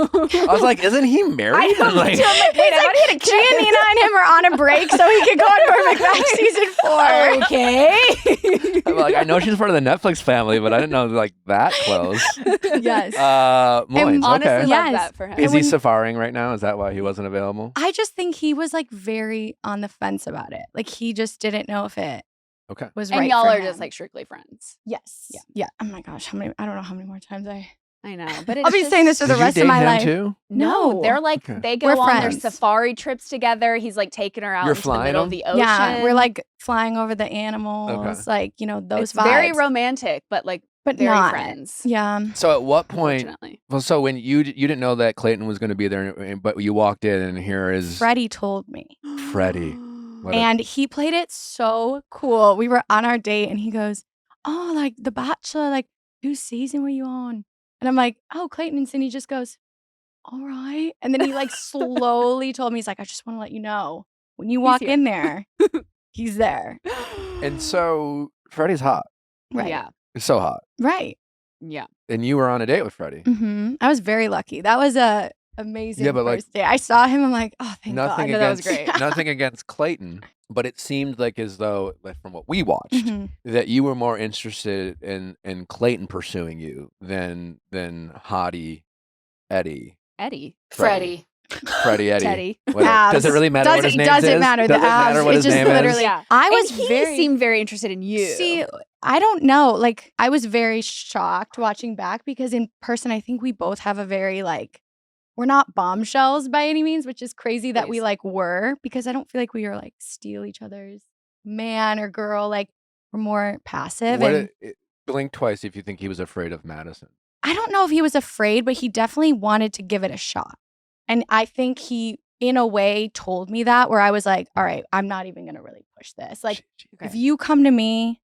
Speaker 2: Oh.
Speaker 1: I was like, isn't he married?
Speaker 2: I know,
Speaker 1: Like-
Speaker 2: too. I'm like, wait, I thought he had a
Speaker 6: She and Nina and him are on a break so he could go on Perfect Match season 4.
Speaker 2: Okay.
Speaker 1: I'm like, I know she's part of the Netflix family, but I didn't know like that close.
Speaker 6: Yes.
Speaker 1: Moines,
Speaker 2: Honestly,
Speaker 1: okay.
Speaker 2: love
Speaker 6: Yes.
Speaker 2: that for him.
Speaker 1: Is he
Speaker 6: when-
Speaker 1: safaring right now? Is that why he wasn't available?
Speaker 6: I just think he was like very on the fence about it. Like he just didn't know if it
Speaker 1: Okay.
Speaker 6: was
Speaker 2: And
Speaker 6: right.
Speaker 2: y'all
Speaker 6: for
Speaker 2: are
Speaker 6: him.
Speaker 2: just like strictly friends.
Speaker 6: yes.
Speaker 2: Yeah.
Speaker 6: Yeah. Oh my gosh. How many? I don't know how many more times
Speaker 2: I know, but it's
Speaker 6: I'll be saying this for the
Speaker 1: Did you
Speaker 6: rest
Speaker 1: date
Speaker 6: of my
Speaker 1: him
Speaker 6: life.
Speaker 1: too?
Speaker 2: No,
Speaker 6: No.
Speaker 2: they're like
Speaker 1: Okay.
Speaker 2: they go
Speaker 6: We're
Speaker 2: on their
Speaker 6: friends.
Speaker 2: safari trips together. He's like taking her out
Speaker 1: You're
Speaker 2: into the
Speaker 1: flying
Speaker 2: middle of
Speaker 1: them?
Speaker 2: the ocean.
Speaker 6: Yeah, we're like flying over the animals, like those
Speaker 2: it's
Speaker 6: vibes.
Speaker 2: very romantic, but like
Speaker 6: but
Speaker 2: very
Speaker 6: not
Speaker 2: friends.
Speaker 6: Yeah.
Speaker 1: So at what point?
Speaker 2: Unfortunately.
Speaker 1: Well, so when you didn't know that Clayton was going to be there, but you walked in and here is
Speaker 6: Freddie told me.
Speaker 1: Freddie. What a-
Speaker 6: And he played it so cool. We were on our date and he goes, "Oh, like The Bachelor, like whose season were you on?" And I'm like, "Oh, Clayton." And he just goes, "All right." And then he like slowly told me, he's like, "I just want to let you know when you walk
Speaker 2: here."
Speaker 6: in there, he's there."
Speaker 1: And so Freddie's hot.
Speaker 6: Right.
Speaker 2: Yeah.
Speaker 1: It's so hot.
Speaker 6: Right.
Speaker 2: Yeah.
Speaker 1: And you were on a date with Freddie.
Speaker 6: I was very lucky. That was a amazing
Speaker 1: Yeah, but, like,
Speaker 6: first day. I saw him. I'm like, oh, thank
Speaker 1: Nothing
Speaker 6: God.
Speaker 2: No, that was
Speaker 1: against
Speaker 2: great.
Speaker 1: nothing against Clayton, but it seemed like as though, like from what we watched,
Speaker 6: Mhm.
Speaker 1: that you were more interested in Clayton pursuing you than Hottie Eddie.
Speaker 2: Eddie.
Speaker 4: Freddie.
Speaker 1: Freddie Eddie.
Speaker 2: Teddy.
Speaker 1: Whatever. Does it really matter what his name is?
Speaker 6: Doesn't matter.
Speaker 1: Does
Speaker 6: The
Speaker 1: it matter
Speaker 6: abs,
Speaker 1: what
Speaker 6: it
Speaker 1: his
Speaker 6: just
Speaker 1: name
Speaker 6: literally.
Speaker 1: is?
Speaker 2: Yeah.
Speaker 6: I was
Speaker 2: and he
Speaker 6: very
Speaker 2: seemed very interested in you.
Speaker 6: See, I don't know. Like, I was very shocked watching back because in person, I think we both have a very like, we're not bombshells by any means, which is crazy that we
Speaker 2: Please.
Speaker 6: like were because I don't feel like we are like steal each other's man or girl. Like, we're more passive. And
Speaker 1: Blink twice if you think he was afraid of Madison.
Speaker 6: I don't know if he was afraid, but he definitely wanted to give it a shot. And I think he, in a way, told me that where I was like, all right, I'm not even going to really push this. Like,
Speaker 2: Okay.
Speaker 6: if you come to me,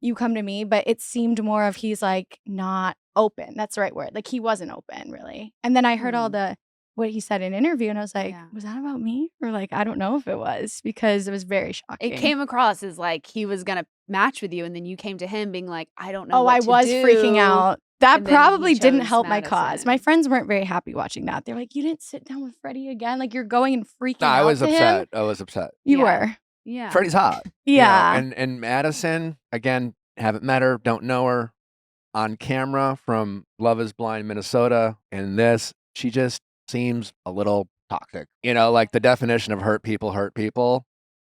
Speaker 6: you come to me. But it seemed more of he's like not open. That's the right word. Like he wasn't open really. And then I heard all the what he said in an interview. And I was like,
Speaker 2: Yeah.
Speaker 6: was that about me? Or like, I don't know if it was, because it was very shocking.
Speaker 2: It came across as like he was gonna match with you, and then you came to him being like, I don't know.
Speaker 6: Oh,
Speaker 2: what
Speaker 6: I
Speaker 2: to
Speaker 6: was
Speaker 2: do.
Speaker 6: freaking out. That
Speaker 2: And then
Speaker 6: probably
Speaker 2: he
Speaker 6: didn't
Speaker 2: chose
Speaker 6: help my cause.
Speaker 2: Madison.
Speaker 6: My friends weren't very happy watching that. They're like, you didn't sit down with Freddie again? Like, you're going and freaking
Speaker 1: No,
Speaker 6: out
Speaker 1: I was
Speaker 6: to him?
Speaker 1: upset. I was upset.
Speaker 6: You
Speaker 2: Yeah.
Speaker 6: were.
Speaker 2: Yeah.
Speaker 1: Freddie's hot. you know,
Speaker 6: Yeah.
Speaker 1: and Madison, again, haven't met her, don't know her. On camera from Love is Blind, Minnesota, and this, she just seems a little toxic. You know, like the definition of hurt people.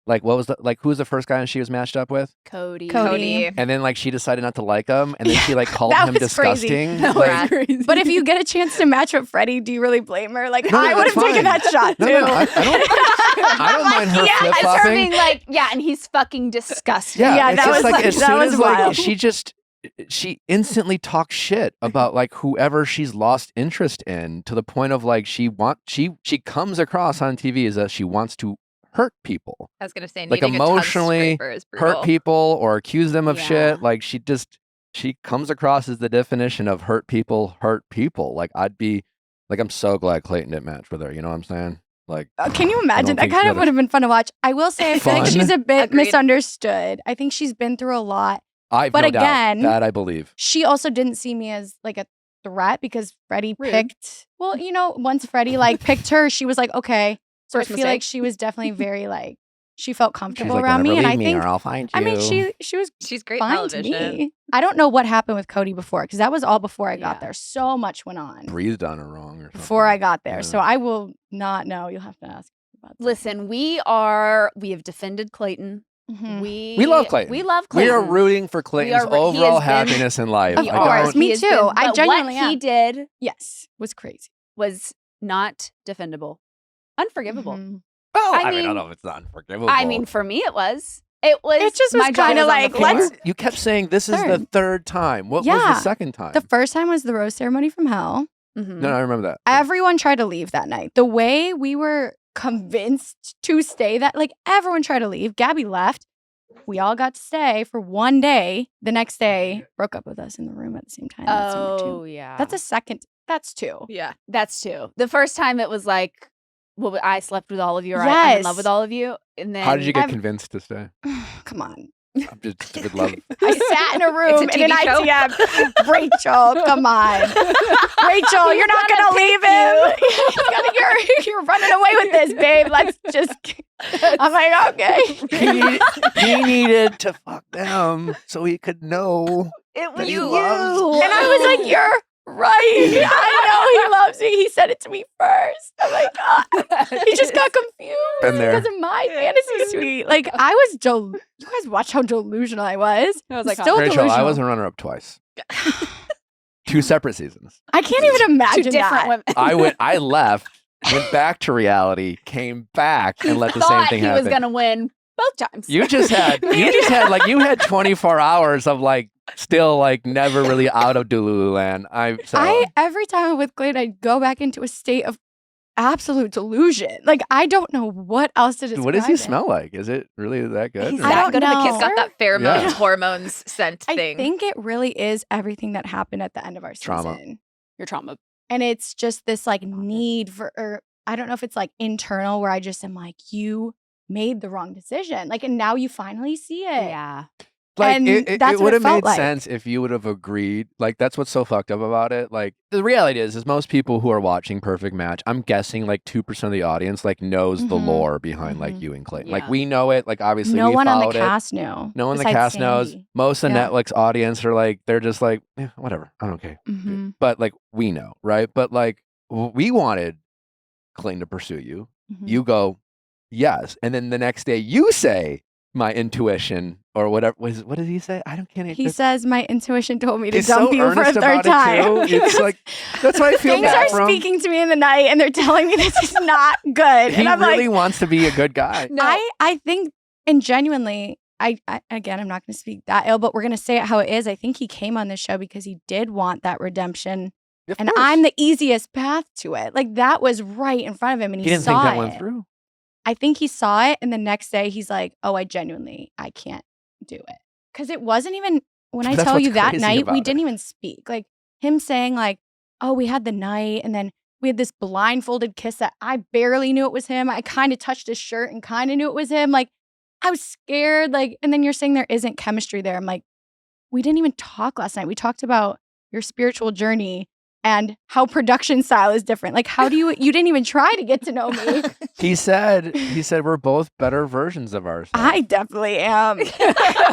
Speaker 1: Like, what was who was the first guy she was matched up with?
Speaker 2: Cody.
Speaker 6: Cody.
Speaker 1: And then, like, she decided not to like him, and then she, like, called
Speaker 6: That
Speaker 1: him
Speaker 6: was crazy.
Speaker 1: disgusting.
Speaker 2: That
Speaker 1: Like,
Speaker 2: was crazy.
Speaker 6: But if you get a chance to match with Freddie, do you really blame her? Like,
Speaker 1: No,
Speaker 6: I would
Speaker 1: that's
Speaker 6: have taken
Speaker 1: fine.
Speaker 6: that shot, too.
Speaker 1: No, I don't mind her
Speaker 2: yeah, it's her
Speaker 1: flip-flopping.
Speaker 2: being like, yeah, and he's fucking disgusting.
Speaker 6: Yeah,
Speaker 1: it's
Speaker 6: that
Speaker 1: just
Speaker 6: was
Speaker 1: like, as
Speaker 6: that
Speaker 1: soon
Speaker 6: was
Speaker 1: as, like,
Speaker 6: wild.
Speaker 1: she instantly talks shit about, like, whoever she's lost interest in, to the point of, like, she comes across on TV as that she wants to hurt people,
Speaker 5: I was gonna say,
Speaker 1: like,
Speaker 5: needing a tongue
Speaker 1: emotionally
Speaker 5: scraper is brutal.
Speaker 1: hurt people or accuse them of
Speaker 2: Yeah.
Speaker 1: shit. Like, she comes across as the definition of hurt people. Like, I'm so glad Clayton didn't match with her. You know what I'm saying? Like,
Speaker 6: Can you imagine? That
Speaker 1: think
Speaker 6: kind
Speaker 1: she
Speaker 6: of
Speaker 1: had a-
Speaker 6: would have been fun to watch. I will say, I feel like
Speaker 1: Fun?
Speaker 6: she's a bit
Speaker 5: Agreed.
Speaker 6: misunderstood. I think she's been through a lot.
Speaker 1: I've
Speaker 6: But
Speaker 1: no doubt
Speaker 6: again-
Speaker 1: that I believe.
Speaker 6: She also didn't see me as like a threat because Freddie
Speaker 2: Rude.
Speaker 6: picked. Well, you know, once Freddie like picked her, she was like, okay. So
Speaker 2: First
Speaker 6: I feel like
Speaker 2: mistake.
Speaker 6: she was definitely very like, she felt
Speaker 1: She's
Speaker 6: comfortable
Speaker 1: like,
Speaker 6: around
Speaker 1: "Never
Speaker 6: me. And I
Speaker 1: leave me
Speaker 6: think,
Speaker 1: or I'll find you.
Speaker 6: I mean, she was
Speaker 5: She's great
Speaker 6: fine to
Speaker 5: television.
Speaker 6: me. I don't know what happened with Cody before, because that was all before I got
Speaker 2: Yeah.
Speaker 6: there. So much went on
Speaker 1: breathed on her wrong or something.
Speaker 6: before I got there.
Speaker 1: Yeah.
Speaker 6: So I will not know. You'll have to ask about that.
Speaker 2: Listen, we have defended Clayton.
Speaker 6: Mhm.
Speaker 1: We love Clayton.
Speaker 2: We love
Speaker 1: We
Speaker 2: Clayton.
Speaker 1: are rooting for Clayton's
Speaker 2: he has
Speaker 1: overall
Speaker 2: been-
Speaker 1: happiness in life.
Speaker 6: Of
Speaker 2: We
Speaker 1: I
Speaker 6: course.
Speaker 1: don't-
Speaker 6: Me
Speaker 2: He has
Speaker 6: too.
Speaker 2: been-
Speaker 6: I
Speaker 2: but
Speaker 6: genuinely
Speaker 2: what he
Speaker 6: am.
Speaker 2: did
Speaker 6: Yes, was crazy.
Speaker 2: was not defendable, unforgivable.
Speaker 6: Mhm.
Speaker 1: Well,
Speaker 2: I
Speaker 1: I don't
Speaker 2: mean-
Speaker 1: know if it's unforgivable.
Speaker 2: I mean, for me, it was. It was.
Speaker 6: It just was
Speaker 2: my jaw
Speaker 6: kinda
Speaker 2: on the
Speaker 6: like,
Speaker 2: floor.
Speaker 6: let's-
Speaker 1: You kept saying this is the
Speaker 6: Third.
Speaker 1: third time. What was
Speaker 6: Yeah.
Speaker 1: the second time?
Speaker 6: The first time was the rose ceremony from hell.
Speaker 2: Mhm.
Speaker 1: No, I remember that.
Speaker 6: Everyone tried to leave that night. The way we were convinced to stay, that like everyone tried to leave. Gabby left. We all got to stay for one day. The next day, broke up with us in the room at the same time. That's number
Speaker 2: Oh
Speaker 6: two.
Speaker 2: yeah,
Speaker 6: That's a second. That's two.
Speaker 5: Yeah.
Speaker 2: that's two. The first time it was like, well, I slept with all of you, or I'm in
Speaker 6: Yes.
Speaker 2: love with all of you, and then
Speaker 1: How did you get
Speaker 6: I've-
Speaker 1: convinced to stay?
Speaker 6: Come on.
Speaker 1: I'm just would love.
Speaker 6: I sat in a room in
Speaker 5: TV
Speaker 6: an
Speaker 5: show.
Speaker 6: ITM. Rachel, come on. Rachel, you're not
Speaker 2: gonna
Speaker 6: going to leave him. You're running away with this, babe. Let's just. I'm like, okay.
Speaker 1: he needed to fuck them so he could know.
Speaker 2: it was
Speaker 1: That he
Speaker 2: you.
Speaker 1: loves-
Speaker 6: And I was like, you're right. I know he loves me. He said it to me first. I'm like, God. He just got confused
Speaker 1: Been there.
Speaker 6: because of my fantasy suite. Like, I was, you guys watch how delusional I was.
Speaker 2: I was like,
Speaker 6: still
Speaker 1: Rachel,
Speaker 6: delusional.
Speaker 1: I was a runner-up twice. 2 separate seasons.
Speaker 6: I can't even imagine
Speaker 2: Two different
Speaker 6: that.
Speaker 2: women.
Speaker 1: I left, went back to reality, came back, and let the same
Speaker 2: Thought
Speaker 1: thing
Speaker 2: he
Speaker 1: happen.
Speaker 2: was gonna win both times.
Speaker 1: You had 24 hours of like still like never really out of Delulu land.
Speaker 6: Every time I'm with Clayton, I go back into a state of absolute delusion. Like, I don't know what else to describe.
Speaker 1: What does he
Speaker 6: it.
Speaker 1: smell like? Is it really that good?
Speaker 2: He's
Speaker 1: or-
Speaker 6: I
Speaker 2: that
Speaker 6: don't
Speaker 2: good of a
Speaker 6: know.
Speaker 5: It's
Speaker 2: kisser.
Speaker 5: got that pheromones,
Speaker 1: Yeah.
Speaker 5: hormones scent
Speaker 6: I
Speaker 5: thing.
Speaker 6: think it really is everything that happened at the end of our
Speaker 1: Trauma.
Speaker 6: season.
Speaker 2: Your trauma.
Speaker 6: And it's just this like need for, or I don't know if it's like internal where I just am like, you made the wrong decision. Like, and now you finally see it.
Speaker 2: Yeah.
Speaker 1: Like
Speaker 6: And
Speaker 1: it
Speaker 6: that's what
Speaker 1: would
Speaker 6: it
Speaker 1: have
Speaker 6: felt
Speaker 1: made
Speaker 6: like.
Speaker 1: sense if you would have agreed. Like that's what's so fucked up about it. Like the reality is most people who are watching Perfect Match, I'm guessing like 2% of the audience like knows the
Speaker 6: Mhm.
Speaker 1: lore behind like
Speaker 6: Mhm.
Speaker 1: you and Clayton.
Speaker 2: Yeah.
Speaker 1: Like we know it. Like obviously
Speaker 6: No
Speaker 1: we
Speaker 6: one on
Speaker 1: followed
Speaker 6: the
Speaker 1: it.
Speaker 6: cast knew.
Speaker 1: No one in the
Speaker 6: besides
Speaker 1: cast knows.
Speaker 6: Sandy.
Speaker 1: Most of the
Speaker 6: Yeah.
Speaker 1: Netflix audience are like they're just like whatever. I don't care.
Speaker 6: Mhm.
Speaker 1: But like we know, right? But like we wanted Clayton to pursue you.
Speaker 6: Mhm.
Speaker 1: You go yes, and then the next day you say my intuition or whatever. What did he say? I don't can't.
Speaker 6: He says, my intuition told me to
Speaker 1: He's
Speaker 6: dump
Speaker 1: so
Speaker 6: you for a
Speaker 1: earnest
Speaker 6: third
Speaker 1: about it,
Speaker 6: time.
Speaker 1: too. It's like that's why I feel
Speaker 6: Things
Speaker 1: bad
Speaker 6: are
Speaker 1: for him.
Speaker 6: speaking to me in the night and they're telling me this is not good.
Speaker 1: He
Speaker 6: and I'm
Speaker 1: really
Speaker 6: like,
Speaker 1: wants to be a good guy.
Speaker 2: No.
Speaker 6: I think, and genuinely, I again, I'm not going to speak that ill, but we're going to say it how it is. I think he came on this show because he did want that redemption.
Speaker 1: Of
Speaker 6: And
Speaker 1: course.
Speaker 6: I'm the easiest path to it. Like, that was right in front of him, and
Speaker 1: He
Speaker 6: he
Speaker 1: didn't
Speaker 6: saw
Speaker 1: think that
Speaker 6: it.
Speaker 1: went through.
Speaker 6: I think he saw it, and the next day he's like, "Oh, I can't do it." Because it wasn't even when I
Speaker 1: That's
Speaker 6: tell
Speaker 1: what's
Speaker 6: you that
Speaker 1: crazy
Speaker 6: night, we
Speaker 1: about
Speaker 6: didn't
Speaker 1: it.
Speaker 6: even speak. Like him saying, like, "Oh, we had the night," and then we had this blindfolded kiss that I barely knew it was him. I kind of touched his shirt and kind of knew it was him. Like, I was scared. Like, and then you're saying there isn't chemistry there. I'm like, we didn't even talk last night. We talked about your spiritual journey and how production style is different. Like, how do you didn't even try to get to know me.
Speaker 1: He said we're both better versions of ourselves.
Speaker 6: I definitely am.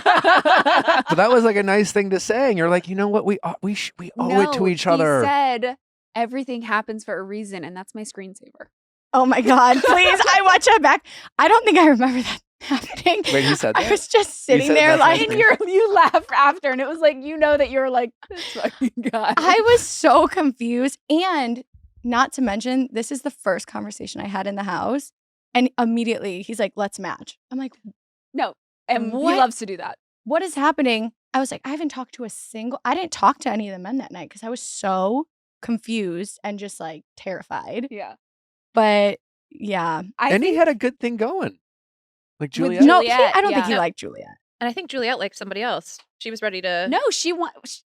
Speaker 1: But that was like a nice thing to say. And you're like, you know what? We owe it to each other.
Speaker 2: He said everything happens for a reason, and that's my screensaver.
Speaker 6: Oh my God, please. I watch it back. I don't think I remember that happening.
Speaker 1: Wait, he said that?
Speaker 6: I was just sitting
Speaker 1: said
Speaker 6: there
Speaker 1: that
Speaker 6: like,
Speaker 1: first.
Speaker 2: You laughed after, and it was like, you know that you're like, this fucking guy.
Speaker 6: I was so confused. And not to mention, this is the first conversation I had in the house. And immediately he's like, let's match. I'm like,
Speaker 2: no, and
Speaker 6: What?
Speaker 2: he loves to do that.
Speaker 6: what is happening? I was like, I didn't talk to any of the men that night because I was so confused and just like terrified.
Speaker 2: Yeah,
Speaker 6: But yeah.
Speaker 1: And he had a good thing going. Like Juliet.
Speaker 6: No,
Speaker 2: Juliet,
Speaker 6: I don't think he
Speaker 5: yeah.
Speaker 6: liked Juliet.
Speaker 5: And I think Juliet liked somebody else. She was ready to.
Speaker 2: no,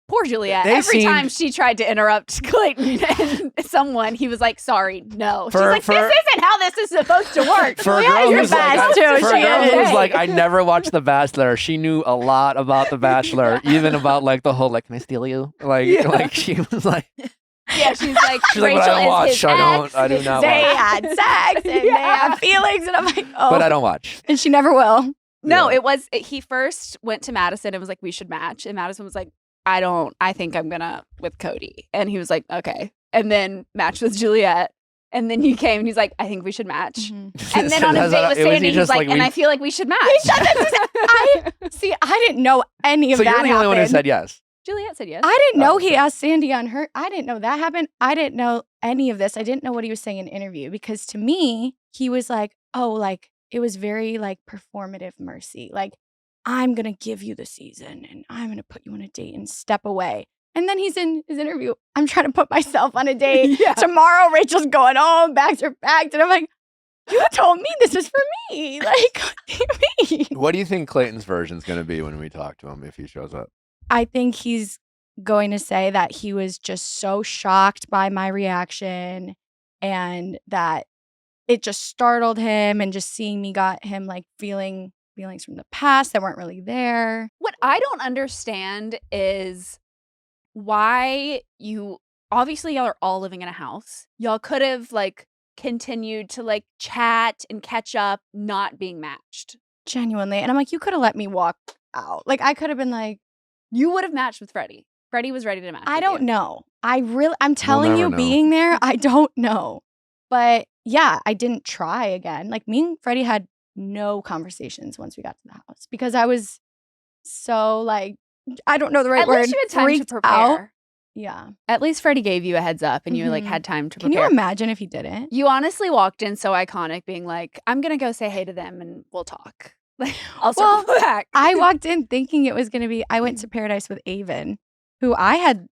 Speaker 2: poor Juliet.
Speaker 1: They
Speaker 2: Every time
Speaker 1: seemed-
Speaker 2: she tried to interrupt Clayton and someone, he was like, "Sorry, no." She's
Speaker 1: For-
Speaker 2: like,
Speaker 1: for-
Speaker 2: "This isn't how this is supposed to work."
Speaker 1: For a
Speaker 6: Juliet
Speaker 1: girl
Speaker 6: is
Speaker 1: who's
Speaker 6: the
Speaker 1: like,
Speaker 6: best, too.
Speaker 1: for a
Speaker 6: She
Speaker 1: girl
Speaker 6: is.
Speaker 1: who's like, I never watched The Bachelor. She knew a lot about The Bachelor, even about like the whole like, can I steal you? Like,
Speaker 2: Yeah.
Speaker 1: like she was like,
Speaker 2: Yeah, she's like,
Speaker 1: she's like,
Speaker 2: Rachel
Speaker 1: but I don't
Speaker 2: is
Speaker 1: watch.
Speaker 2: his
Speaker 1: I do
Speaker 2: ex.
Speaker 1: not
Speaker 6: They
Speaker 1: watch.
Speaker 6: had sex and they had feelings. And I'm like, oh.
Speaker 1: But I don't watch.
Speaker 6: And she never will.
Speaker 2: No,
Speaker 1: Yeah.
Speaker 2: he first went to Madison and was like, we should match. And Madison was like, I think I'm gonna with Cody. And he was like, okay. And then matched with Juliet. And then he came and he's like, I think we should match.
Speaker 6: Mm-hmm.
Speaker 2: And then on his date with Sandy, he's like, and I feel like we should match.
Speaker 6: See, I didn't know any of
Speaker 1: So
Speaker 6: that
Speaker 1: you're the only one who
Speaker 6: happened.
Speaker 1: said yes.
Speaker 2: Juliet said yes.
Speaker 6: I didn't know
Speaker 1: Oh,
Speaker 6: he
Speaker 1: okay.
Speaker 6: asked Sandy on her. I didn't know that happened. I didn't know any of this. I didn't know what he was saying in an interview because to me, he was like, oh, like it was very like performative mercy. Like, I'm going to give you the season and I'm going to put you on a date and step away. And then he's in his interview. I'm trying to put myself on a date.
Speaker 2: Yeah.
Speaker 6: Tomorrow, Rachel's going home, bags are packed. And I'm like, you told me this was for me. Like, what do you mean?
Speaker 1: What do you think Clayton's version is going to be when we talk to him if he shows up?
Speaker 6: I think he's going to say that he was just so shocked by my reaction and that it just startled him and just seeing me got him like feelings from the past that weren't really there.
Speaker 2: What I don't understand is why obviously y'all are all living in a house. Y'all could have like continued to like chat and catch up, not being matched.
Speaker 6: Genuinely. And I'm like, you could have let me walk out. Like I could have been like,
Speaker 2: You would have matched with Freddie. Freddie was ready to match.
Speaker 6: I
Speaker 2: with
Speaker 6: don't
Speaker 2: you.
Speaker 6: know. I'm telling you,
Speaker 1: never know.
Speaker 6: being there, I don't know. But yeah, I didn't try again. Like me and Freddie had no conversations once we got to the house because I was so like, I don't know the right
Speaker 2: At
Speaker 6: word.
Speaker 2: least you had time to
Speaker 6: freaked
Speaker 2: prepare.
Speaker 6: out. Yeah.
Speaker 2: At least Freddie gave you a heads up and you like
Speaker 6: Mhm.
Speaker 2: had time to
Speaker 6: Can
Speaker 2: prepare.
Speaker 6: you imagine if he didn't?
Speaker 2: You honestly walked in so iconic, being like, I'm gonna go say hey to them and we'll talk. Like, I'll circle back.
Speaker 6: I walked in thinking it was going to be, I went to Paradise with Avon, who I had,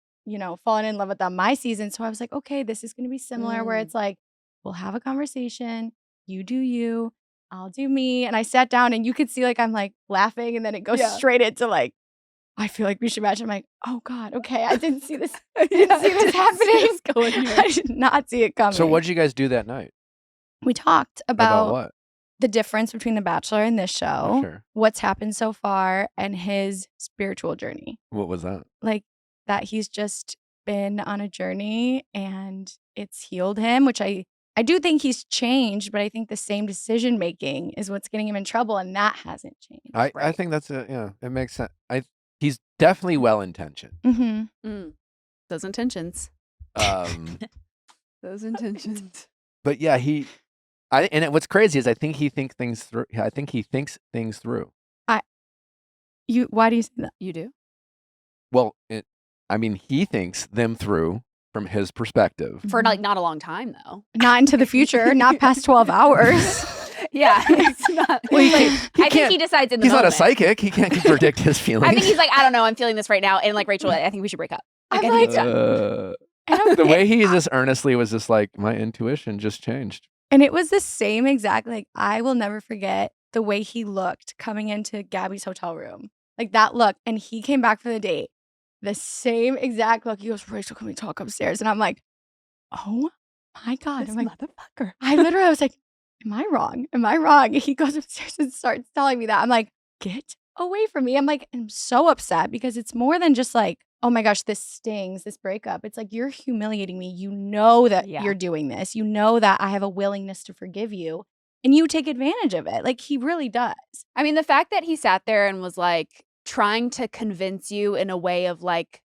Speaker 6: fallen in love with on my season. So I was like, okay, this is going to be similar where
Speaker 2: Mm.
Speaker 6: it's like, we'll have a conversation. You do you, I'll do me. And I sat down and you could see like, I'm like laughing and then it goes
Speaker 2: Yeah.
Speaker 6: straight into like, I feel like we should match. I'm like, oh God, okay. I didn't see this. I didn't see this happening. I did not see it coming.
Speaker 1: So what'd you guys do that night?
Speaker 6: We talked
Speaker 1: About what?
Speaker 6: the difference between The Bachelor and this show,
Speaker 1: Oh, sure.
Speaker 6: what's happened so far, and his spiritual journey.
Speaker 1: What was that?
Speaker 6: Like that he's just been on a journey and it's healed him, which I do think he's changed, but I think the same decision making is what's getting him in trouble, and that hasn't changed.
Speaker 1: I think that's it makes sense. He's definitely well intentioned.
Speaker 6: Mm-hmm.
Speaker 2: Those intentions. Those intentions.
Speaker 1: But yeah, what's crazy is I think he thinks things through. I think he thinks things through.
Speaker 6: Why do you say that?
Speaker 2: You do?
Speaker 1: Well, he thinks them through from his perspective.
Speaker 2: For like not a long time though.
Speaker 6: Not into the future, not past 12 hours.
Speaker 2: Yeah. It's not.
Speaker 1: Well, he
Speaker 2: like,
Speaker 1: can't- he
Speaker 2: I think
Speaker 1: can't-
Speaker 2: he decides in the
Speaker 1: He's not a
Speaker 2: moment.
Speaker 1: psychic. He can't predict his feelings.
Speaker 2: I think he's like, I don't know, I'm feeling this right now. And like Rachel, I think we should break up. Like,
Speaker 6: I'm
Speaker 2: I think
Speaker 6: like-
Speaker 2: it's done.
Speaker 6: And I'm
Speaker 1: The way he just earnestly was just like, my intuition just changed.
Speaker 6: And it was the same exact, like, I will never forget the way he looked coming into Gabby's hotel room. Like that look. And he came back for the date. The same exact look. He goes, Rachel, can we talk upstairs? And I'm like, oh my God.
Speaker 2: This
Speaker 6: I'm like,
Speaker 2: motherfucker.
Speaker 6: I literally was like, am I wrong? Am I wrong? He goes upstairs and starts telling me that. I'm like, get away from me. I'm like, I'm so upset because it's more than just like, oh my gosh, this stings, this breakup. It's like, you're humiliating me. You know that
Speaker 2: Yeah.
Speaker 6: you're doing this. You know that I have a willingness to forgive you and you take advantage of it. Like he really does.
Speaker 2: I mean, the fact that he sat there and was like trying to convince you in a way of like,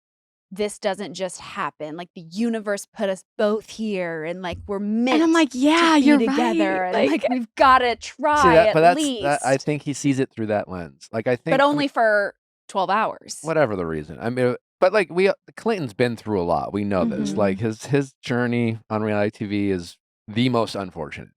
Speaker 2: this doesn't just happen. Like the universe put us both here and like we're meant
Speaker 6: And I'm like, yeah,
Speaker 2: to be
Speaker 6: you're
Speaker 2: together.
Speaker 6: right.
Speaker 2: And like we've got to try at least.
Speaker 1: I think he sees it through that lens. Like I think,
Speaker 2: but only for 12 hours.
Speaker 1: whatever the reason. I mean, but like Clinton's been through a lot. We know this.
Speaker 2: Mhm.
Speaker 1: Like his journey on reality TV is the most unfortunate.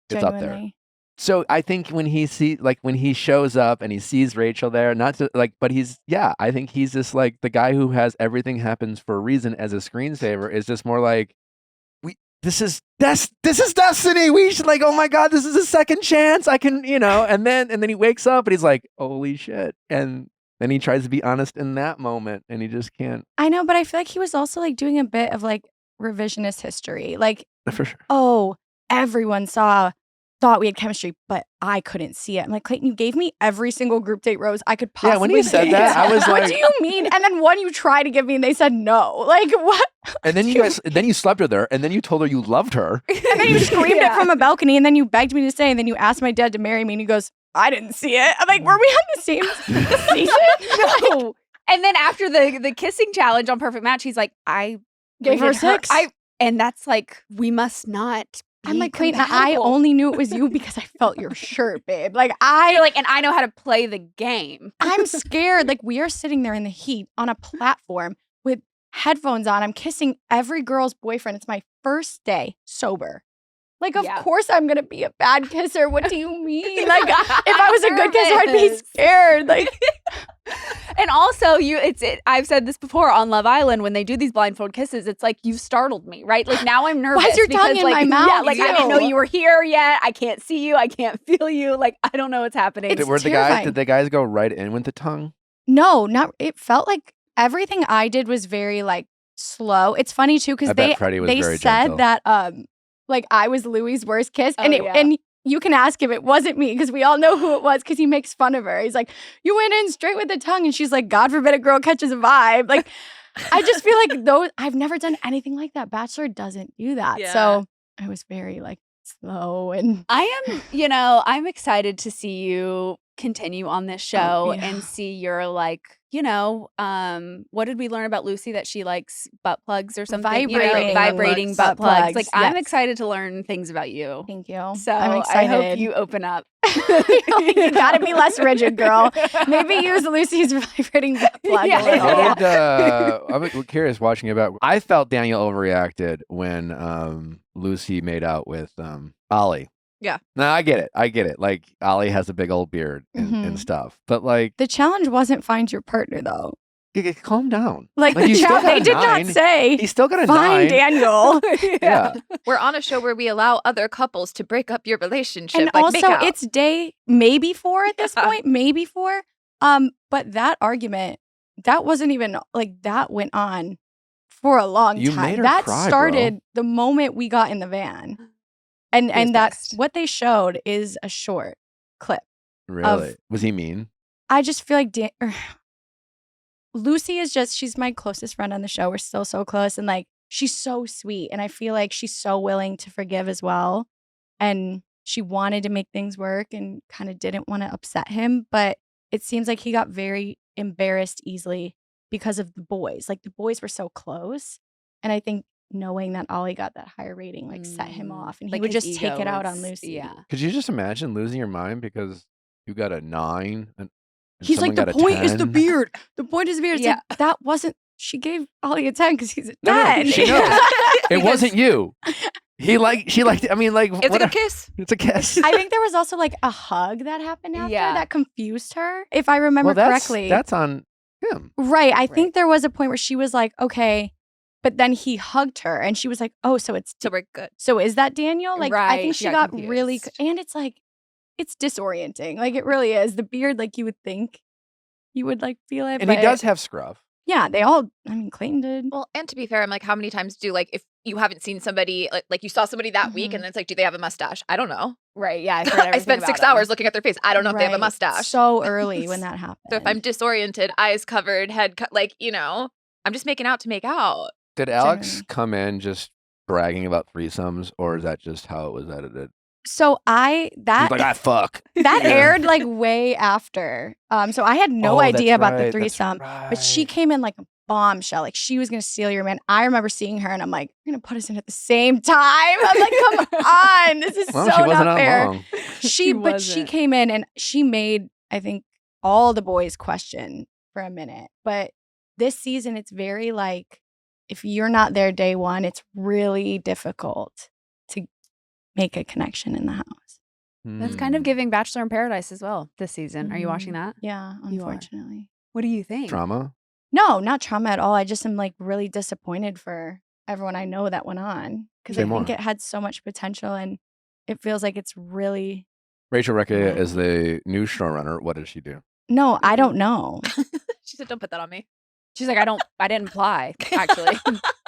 Speaker 1: It's up there.
Speaker 6: Genuinely.
Speaker 1: So I think when he shows up and he sees Rachel there, not to like, but I think he's just like the guy who has everything happens for a reason as a screensaver is just more like, this is destiny. We should like, oh my God, this is a second chance. I can, and then he wakes up and he's like, holy shit. And then he tries to be honest in that moment and he just can't.
Speaker 6: I know, but I feel like he was also like doing a bit of like revisionist history. Like,
Speaker 1: For sure.
Speaker 6: oh, everyone thought we had chemistry, but I couldn't see it. I'm like, Clayton, you gave me every single group date rose I could possibly
Speaker 1: Yeah, when he said
Speaker 6: get.
Speaker 1: that, I was
Speaker 6: what
Speaker 1: like,
Speaker 6: do you mean? And then one you tried to give me and they said no. Like, what?
Speaker 1: and then then you slept with her and then you told her you loved her.
Speaker 6: And then you screamed it from a balcony and then you begged me to stay and then you asked my dad to marry me and he goes, I didn't see it. I'm like, were we on the same season?
Speaker 2: No. And then after the kissing challenge on Perfect Match, he's like, I
Speaker 6: Gave her
Speaker 2: rated
Speaker 6: 6.
Speaker 2: And that's like, we must not.
Speaker 6: I'm
Speaker 2: be
Speaker 6: like, Clayton, I
Speaker 2: compatible.
Speaker 6: only knew it was you because I felt your shirt, babe. Like,
Speaker 2: You're like, and I know how to play the game.
Speaker 6: I'm scared. Like, we are sitting there in the heat on a platform with headphones on. I'm kissing every girl's boyfriend. It's my first day sober. Like, of
Speaker 2: Yeah.
Speaker 6: course I'm going to be a bad kisser. What do you mean? Like, if I was a good kisser, I'd be scared. Like,
Speaker 2: And also, I've said this before on Love Island when they do these blindfold kisses. It's like you've startled me, right? Like now I'm nervous.
Speaker 6: Why is your tongue in my mouth?
Speaker 2: Yeah, like I didn't know
Speaker 6: Ew.
Speaker 2: you were here yet. I can't see you. I can't feel you. Like I don't know what's happening.
Speaker 6: It's
Speaker 1: Did
Speaker 6: terrifying.
Speaker 1: the guys go right in with the tongue?
Speaker 6: no, it felt like everything I did was very, like, slow. It's funny, too, because
Speaker 1: I bet Freddie was
Speaker 6: they
Speaker 1: very
Speaker 6: said
Speaker 1: gentle.
Speaker 6: that, like, I was Louis' worst kiss.
Speaker 2: Oh,
Speaker 6: And
Speaker 2: yeah.
Speaker 6: and you can ask if it wasn't me because we all know who it was because he makes fun of her. He's like, you went in straight with the tongue. And she's like, God forbid a girl catches a vibe. Like, I just feel like I've never done anything like that. Bachelor doesn't do that.
Speaker 4: Yeah.
Speaker 6: So I was very, like, slow and
Speaker 2: I am, I'm excited to see you continue on this show
Speaker 6: yeah.
Speaker 2: and see your like, what did we learn about Lucy that she likes butt plugs or something? Vibrating butt plugs. Like I'm
Speaker 6: yes.
Speaker 2: excited to learn things about you.
Speaker 6: Thank you.
Speaker 2: So
Speaker 6: I'm
Speaker 2: I
Speaker 6: excited.
Speaker 2: hope you open up.
Speaker 6: You gotta be less rigid, girl. Maybe use Lucy's vibrating butt plug
Speaker 2: Yeah.
Speaker 6: a little.
Speaker 1: What did, I'm curious watching about. I felt Daniel overreacted when Lucy made out with Ollie.
Speaker 5: Yeah.
Speaker 1: No, I get it. Like Ollie has a big old beard and stuff, but like,
Speaker 6: The challenge wasn't find your partner, though.
Speaker 1: calm down.
Speaker 6: Like,
Speaker 1: Like, you still got
Speaker 6: they
Speaker 1: a
Speaker 6: did
Speaker 1: 9.
Speaker 6: not say
Speaker 1: He's still got a
Speaker 6: find
Speaker 1: 9.
Speaker 6: Daniel.
Speaker 1: Yeah.
Speaker 5: We're on a show where we allow other couples to break up your relationship.
Speaker 6: And
Speaker 5: like, make
Speaker 6: also,
Speaker 5: out.
Speaker 6: it's day maybe 4 at this
Speaker 5: Yeah.
Speaker 6: point, maybe 4. But that argument, that wasn't even like that went on for a long
Speaker 1: You
Speaker 6: time.
Speaker 1: made her
Speaker 6: That
Speaker 1: cry,
Speaker 6: started the moment we got in the van, and
Speaker 2: was
Speaker 6: that's
Speaker 2: pissed.
Speaker 6: what they showed is a short clip.
Speaker 1: Really? Was he mean?
Speaker 6: I just feel like Lucy is she's my closest friend on the show. We're still so close. And like, she's so sweet. And I feel like she's so willing to forgive as well. And she wanted to make things work and kind of didn't want to upset him. But it seems like he got very embarrassed easily because of the boys. Like the boys were so close. And I think knowing that Ollie got that higher rating like set him off. And he
Speaker 2: Like,
Speaker 6: would
Speaker 2: his
Speaker 6: just take
Speaker 2: ego
Speaker 6: it out
Speaker 2: was-
Speaker 6: on Lucy.
Speaker 2: Yeah.
Speaker 1: Could you just imagine losing your mind because you got a 9? And
Speaker 6: He's like,
Speaker 1: someone
Speaker 6: the
Speaker 1: got a
Speaker 6: point is the
Speaker 1: 10?
Speaker 6: beard. The point is the beard. It's
Speaker 2: Yeah.
Speaker 6: like, that wasn't, she gave Ollie a 10 because he's a
Speaker 1: No,
Speaker 6: 10.
Speaker 1: she knows. It wasn't you. She liked. I mean, like,
Speaker 5: it's a
Speaker 1: what
Speaker 5: good kiss.
Speaker 1: It's a kiss.
Speaker 6: I think there was also like a hug that happened after
Speaker 2: Yeah.
Speaker 6: that confused her, if I remember
Speaker 1: well,
Speaker 6: correctly.
Speaker 1: that's on him.
Speaker 6: right. I
Speaker 2: Right.
Speaker 6: think there was a point where she was like, okay, but then he hugged her and she was like, oh, so
Speaker 5: So we're good.
Speaker 6: so is that Daniel? Like, I
Speaker 2: Right,
Speaker 6: think
Speaker 2: she
Speaker 6: she
Speaker 2: got
Speaker 6: got really,
Speaker 2: confused.
Speaker 6: and it's like, it's disorienting. Like, it really is. The beard, like, you would think you would like feel it.
Speaker 1: And
Speaker 6: but
Speaker 1: he does have scruff.
Speaker 6: Yeah, they all. I mean, Clayton did.
Speaker 5: Well, and to be fair, I'm like, how many times do like if you haven't seen somebody like you saw somebody that week and then it's like, do they have a mustache? I don't know.
Speaker 2: Right. Yeah. I've heard
Speaker 5: I
Speaker 2: everything
Speaker 5: spent
Speaker 2: about
Speaker 5: 6
Speaker 2: them.
Speaker 5: hours looking at their face. I don't know if they have a
Speaker 6: Right.
Speaker 5: mustache.
Speaker 6: So early when that happened.
Speaker 5: So if I'm disoriented, eyes covered, head cut, like, I'm just making out to make out.
Speaker 1: Did Alex
Speaker 6: Generally.
Speaker 1: come in just bragging about threesomes, or is that just how it was edited?
Speaker 6: So
Speaker 1: He's like, I fuck.
Speaker 6: that
Speaker 1: Yeah.
Speaker 6: aired like way after. So I had no
Speaker 1: Oh, that's
Speaker 6: idea about
Speaker 1: right,
Speaker 6: the
Speaker 1: that's
Speaker 6: threesome, but she
Speaker 1: right.
Speaker 6: came in like a bombshell. Like she was gonna steal your man. I remember seeing her and I'm like, you're gonna put us in at the same time. I'm like, come on, this is
Speaker 1: Well,
Speaker 6: so
Speaker 1: she wasn't
Speaker 6: not
Speaker 1: out
Speaker 6: fair.
Speaker 1: long.
Speaker 6: She
Speaker 2: wasn't.
Speaker 6: came in and she made, I think, all the boys question for a minute. But this season, it's very like, if you're not there day one, it's really difficult to make a connection in the house.
Speaker 2: That's kind of
Speaker 1: Hmm.
Speaker 2: giving Bachelor in Paradise as well this season. Are you watching that?
Speaker 6: Yeah,
Speaker 2: You are.
Speaker 6: unfortunately.
Speaker 2: What do you think?
Speaker 1: Trauma.
Speaker 6: No, not trauma at all. I just am like really disappointed for everyone I know that went on because
Speaker 1: Say
Speaker 6: I think
Speaker 1: more.
Speaker 6: it had so much potential and it feels like it's really
Speaker 1: Rachel Recchia is
Speaker 6: Wow.
Speaker 1: the new showrunner. What does she do?
Speaker 6: no, I don't know.
Speaker 5: She said, don't put that on me.
Speaker 2: She's like, I didn't apply actually.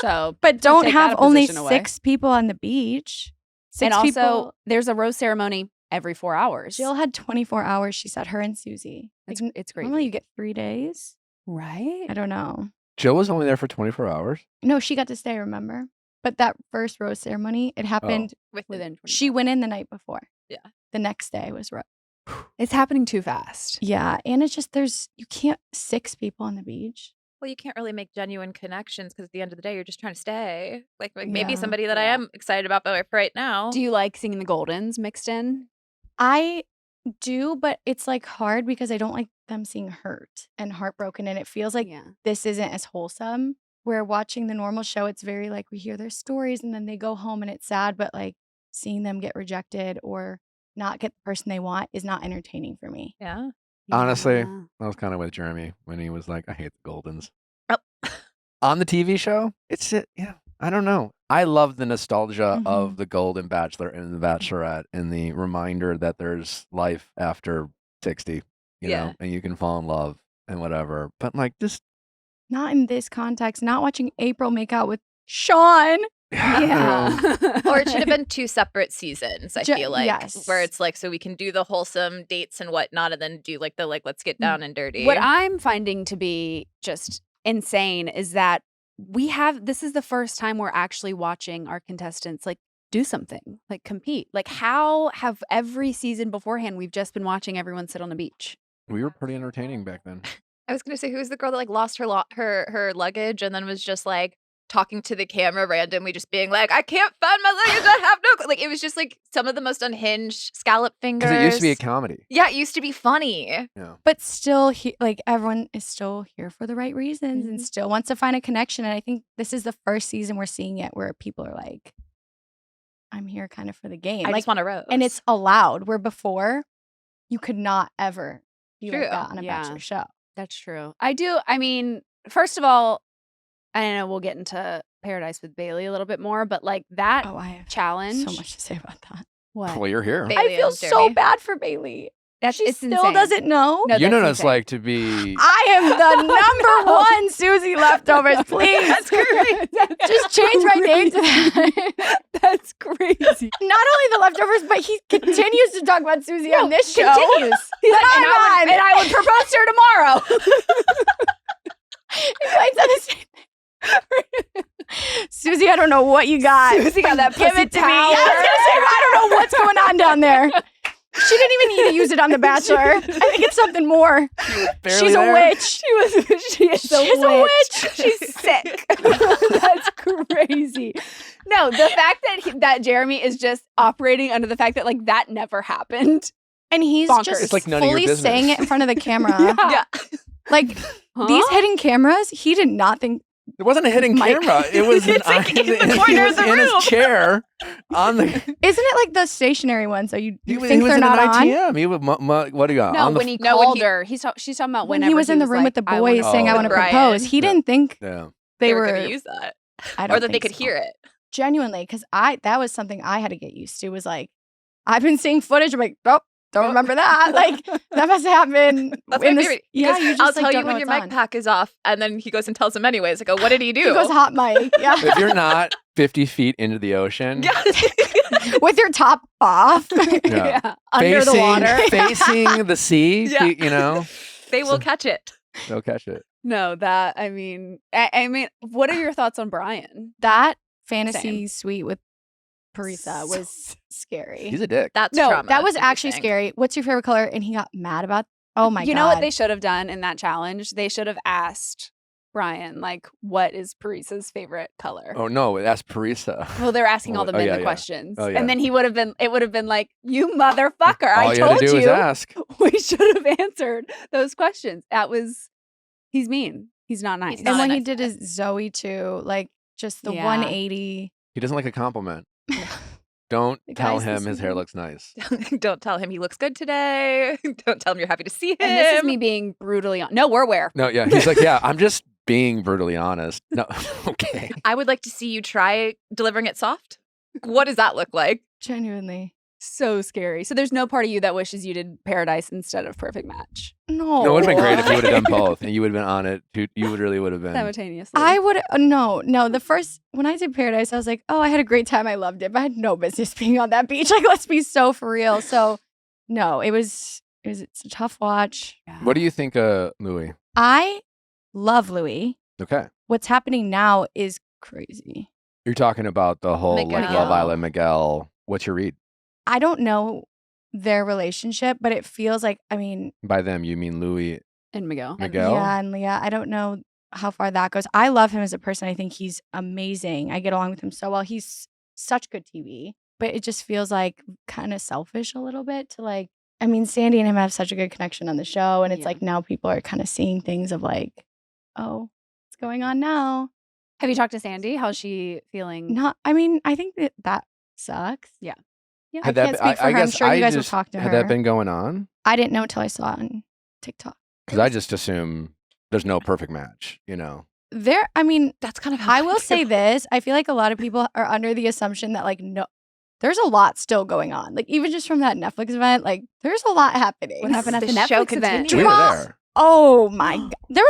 Speaker 2: So,
Speaker 6: But don't
Speaker 2: take that
Speaker 6: have only
Speaker 2: position away.
Speaker 6: 6 people on the beach. 6
Speaker 2: and also
Speaker 6: people.
Speaker 2: there's a rose ceremony every 4 hours.
Speaker 6: Jill had 24 hours. She said her and Susie.
Speaker 2: It's
Speaker 6: Like,
Speaker 2: it's crazy,
Speaker 6: normally you get 3 days.
Speaker 2: right?
Speaker 6: I don't know.
Speaker 1: Jill was only there for 24 hours.
Speaker 6: No, she got to stay. Remember? But that first rose ceremony, it happened.
Speaker 2: Within 24
Speaker 6: She went in the night before.
Speaker 5: Yeah.
Speaker 6: The next day was rose.
Speaker 2: It's happening too fast.
Speaker 6: Yeah, and it's just you can't 6 people on the beach.
Speaker 5: Well, you can't really make genuine connections because at the end of the day, you're just trying to stay. Like maybe
Speaker 6: Yeah.
Speaker 5: somebody that I
Speaker 2: Yeah.
Speaker 5: am excited about, but right now.
Speaker 2: Do you like seeing the Goldens mixed in?
Speaker 6: I do, but it's like hard because I don't like them seeing hurt and heartbroken, and it feels like
Speaker 2: Yeah.
Speaker 6: this isn't as wholesome. Where watching the normal show, it's very like we hear their stories and then they go home and it's sad, but like seeing them get rejected or not get the person they want is not entertaining for me.
Speaker 5: Yeah.
Speaker 1: Honestly,
Speaker 2: Yeah.
Speaker 1: I was kind of with Jeremy when he was like, I hate the Goldens.
Speaker 5: Oh.
Speaker 1: On the TV show, I don't know. I love the nostalgia of
Speaker 6: Mhm.
Speaker 1: the Golden Bachelor and the Bachelorette and the reminder that there's life after 60,
Speaker 5: Yeah.
Speaker 1: and you can fall in love and whatever. But like, just
Speaker 6: Not in this context. Not watching April make out with Sean.
Speaker 2: Yeah.
Speaker 5: Or it should have been 2 separate seasons, I
Speaker 6: Ju-
Speaker 5: feel like.
Speaker 6: yes.
Speaker 5: Where it's like, so we can do the wholesome dates and whatnot and then do like the let's get down and dirty.
Speaker 2: What I'm finding to be just insane is that this is the first time we're actually watching our contestants like do something, like compete. Like how have every season beforehand we've just been watching everyone sit on a beach?
Speaker 1: we were pretty entertaining back then.
Speaker 5: I was going to say, who's the girl that like lost her luggage and then was just like talking to the camera randomly, just being like, I can't find my luggage. I have no, like, it was just like some of the most unhinged scallop fingers.
Speaker 1: Because it used to be a comedy.
Speaker 5: Yeah, it used to be funny.
Speaker 1: Yeah.
Speaker 6: But still, like everyone is still here for the right reasons and still wants to find a connection. And I think this is the first season we're seeing it where people are like, I'm here kind of for the game.
Speaker 5: I
Speaker 6: like,
Speaker 5: just want a rose.
Speaker 6: and it's allowed. Where before, you could not ever be
Speaker 5: True.
Speaker 6: like that on a
Speaker 2: Yeah.
Speaker 6: Bachelor show.
Speaker 2: That's true. I mean, first of all, I know we'll get into Paradise with Bailey a little bit more, but like that
Speaker 6: Oh, I have
Speaker 2: challenge.
Speaker 6: so much to say about that.
Speaker 2: What?
Speaker 1: Well, you're here.
Speaker 5: Bailey
Speaker 6: I feel
Speaker 5: and
Speaker 6: so
Speaker 5: Jeremy.
Speaker 6: bad for Bailey. She
Speaker 2: It's
Speaker 6: still
Speaker 2: insane.
Speaker 6: doesn't know.
Speaker 2: No,
Speaker 1: You know what
Speaker 2: that's
Speaker 1: it's like to be.
Speaker 6: I am the number one Susie leftovers. Please,
Speaker 2: That's great.
Speaker 6: just change my name to that.
Speaker 2: That's crazy.
Speaker 6: Not only the leftovers, but he continues to talk about Susie on this show.
Speaker 2: Continues. He's like,
Speaker 6: I'm on.
Speaker 2: and I would propose to her tomorrow.
Speaker 6: I said the same thing. Susie, I don't know what you got.
Speaker 2: Susie got that
Speaker 6: Give
Speaker 2: pussy
Speaker 6: it to me.
Speaker 2: power.
Speaker 6: Yeah, I was gonna say, I don't know what's going on down there. She didn't even need to use it on The Bachelor. I think it's something more.
Speaker 1: barely
Speaker 6: She's
Speaker 1: there.
Speaker 6: a witch.
Speaker 2: She is
Speaker 6: She's a witch.
Speaker 2: She's sick. That's crazy. No, the fact that Jeremy is just operating under the fact that like that never happened.
Speaker 6: And he's
Speaker 2: Bonkers.
Speaker 6: just
Speaker 1: It's like none of your
Speaker 6: fully
Speaker 1: business.
Speaker 6: saying it in front of the camera.
Speaker 2: Yeah.
Speaker 6: Like
Speaker 2: Huh?
Speaker 6: these hidden cameras, he did not think.
Speaker 1: It wasn't a hidden
Speaker 6: Mike-
Speaker 1: camera. It was
Speaker 5: It's like in the corner of the
Speaker 1: in
Speaker 5: room.
Speaker 1: his chair on the.
Speaker 6: Isn't it like the stationary one? So you
Speaker 1: He was
Speaker 6: think they're
Speaker 1: in
Speaker 6: not
Speaker 1: an
Speaker 6: on?
Speaker 1: ITM. He was what do you got?
Speaker 2: No,
Speaker 1: on the
Speaker 2: when he
Speaker 5: No, when
Speaker 2: called
Speaker 5: he-
Speaker 2: her, she's talking about
Speaker 6: When
Speaker 2: whenever
Speaker 6: he was in the room
Speaker 2: like,
Speaker 6: with the
Speaker 2: I wanna
Speaker 6: boys saying, "I
Speaker 1: Oh,
Speaker 6: want to
Speaker 5: Brian.
Speaker 6: propose," he
Speaker 1: Yeah.
Speaker 6: didn't think
Speaker 1: yeah.
Speaker 6: they
Speaker 5: were
Speaker 6: were.
Speaker 5: going to use that.
Speaker 6: I don't
Speaker 5: Or that they
Speaker 6: think
Speaker 5: could
Speaker 6: so.
Speaker 5: hear it.
Speaker 6: Genuinely, because that was something I had to get used to. Was like, I've been seeing footage. I'm like, oh, don't remember that. Like that must happen.
Speaker 5: That's
Speaker 6: in
Speaker 5: my
Speaker 6: this-
Speaker 5: favorite.
Speaker 6: Yeah,
Speaker 5: because
Speaker 6: you just
Speaker 5: I'll
Speaker 6: like,
Speaker 5: tell you
Speaker 6: don't know
Speaker 5: when your
Speaker 6: what's
Speaker 5: mic
Speaker 6: on.
Speaker 5: pack is off, and then he goes and tells him anyways. I go, what did he do?
Speaker 6: He goes hot mic. Yeah.
Speaker 1: If you're not 50 feet into the ocean,
Speaker 6: With your top off.
Speaker 1: Yeah.
Speaker 2: Under the water.
Speaker 1: facing the sea,
Speaker 5: Yeah.
Speaker 1: you know,
Speaker 5: they will catch it.
Speaker 1: they'll catch it.
Speaker 2: No, that I mean, what are your thoughts on Brian?
Speaker 6: That fantasy
Speaker 2: Same.
Speaker 6: suite with Parisa was scary.
Speaker 1: He's a dick.
Speaker 5: That's
Speaker 2: No,
Speaker 5: trauma.
Speaker 6: That was
Speaker 5: what do you
Speaker 6: actually
Speaker 5: think?
Speaker 6: scary. What's your favorite color? And he got mad about. Oh my god!
Speaker 2: You know what they should have done in that challenge? They should have asked Brian, like, what is Parisa's favorite color?
Speaker 1: Oh no, that's Parisa.
Speaker 2: Well, they're asking all the
Speaker 1: Oh,
Speaker 2: men
Speaker 1: yeah,
Speaker 2: the
Speaker 1: yeah.
Speaker 2: questions.
Speaker 1: Oh, yeah.
Speaker 2: And then it would have been like, you motherfucker,
Speaker 1: All
Speaker 2: I
Speaker 1: you had
Speaker 2: told
Speaker 1: to do is
Speaker 2: you
Speaker 1: ask.
Speaker 2: we should have answered those questions. He's mean. He's not nice.
Speaker 5: He's
Speaker 6: And
Speaker 5: not a
Speaker 6: when he
Speaker 5: nice
Speaker 6: did
Speaker 5: guy.
Speaker 6: his Zoe too, like just the
Speaker 2: Yeah.
Speaker 6: 180.
Speaker 1: He doesn't like a compliment. Don't
Speaker 6: The
Speaker 1: tell
Speaker 6: guys
Speaker 1: him his hair
Speaker 6: listen.
Speaker 1: looks nice.
Speaker 5: Don't tell him he looks good today. Don't tell him you're happy to see him.
Speaker 2: And this is me being brutally honest. No, we're aware.
Speaker 1: No, yeah, he's like, yeah, I'm just being brutally honest. No, okay.
Speaker 5: I would like to see you try delivering it soft. What does that look like?
Speaker 6: Genuinely.
Speaker 2: So scary. So there's no part of you that wishes you did Paradise instead of Perfect Match
Speaker 6: No.
Speaker 1: No, it would have been great if you would have done both and you would have been on it. You really would have been.
Speaker 2: simultaneously.
Speaker 6: I would no. The first when I did Paradise, I was like, oh, I had a great time. I loved it, but I had no business being on that beach. Like, let's be so for real. So, no, it's a tough watch.
Speaker 1: What do you think of Louis?
Speaker 6: I love Louis.
Speaker 1: Okay.
Speaker 6: What's happening now is crazy.
Speaker 1: You're talking about the whole like
Speaker 5: Miguel.
Speaker 1: Love Island Miguel. What's your read?
Speaker 6: I don't know their relationship, but it feels like, I mean,
Speaker 1: By them, you mean Louis
Speaker 2: and Miguel.
Speaker 1: Miguel?
Speaker 6: yeah, and Leah. I don't know how far that goes. I love him as a person. I think he's amazing. I get along with him so well. He's such good TV, but it just feels like kind of selfish a little bit to like, I mean, Sandy and him have such a good connection on the show. And it's
Speaker 2: Yeah.
Speaker 6: like now people are kind of seeing things of like, oh, what's going on now?
Speaker 2: Have you talked to Sandy? How's she feeling?
Speaker 6: Not, I mean, I think that sucks.
Speaker 2: Yeah.
Speaker 6: I can't speak for her. I'm sure you guys will talk to her.
Speaker 1: Had that been going on?
Speaker 6: I didn't know until I saw it on TikTok.
Speaker 1: Because I just assume there's no perfect match, you know?
Speaker 6: There, I mean,
Speaker 5: That's kind of how
Speaker 6: I will say
Speaker 5: feel.
Speaker 6: this. I feel like a lot of people are under the assumption that like, no, there's a lot still going on. Like even just from that Netflix event, like there's a lot happening.
Speaker 2: What happened at the
Speaker 5: show
Speaker 2: Netflix event?
Speaker 5: continues.
Speaker 1: We were there.
Speaker 6: Oh my God. There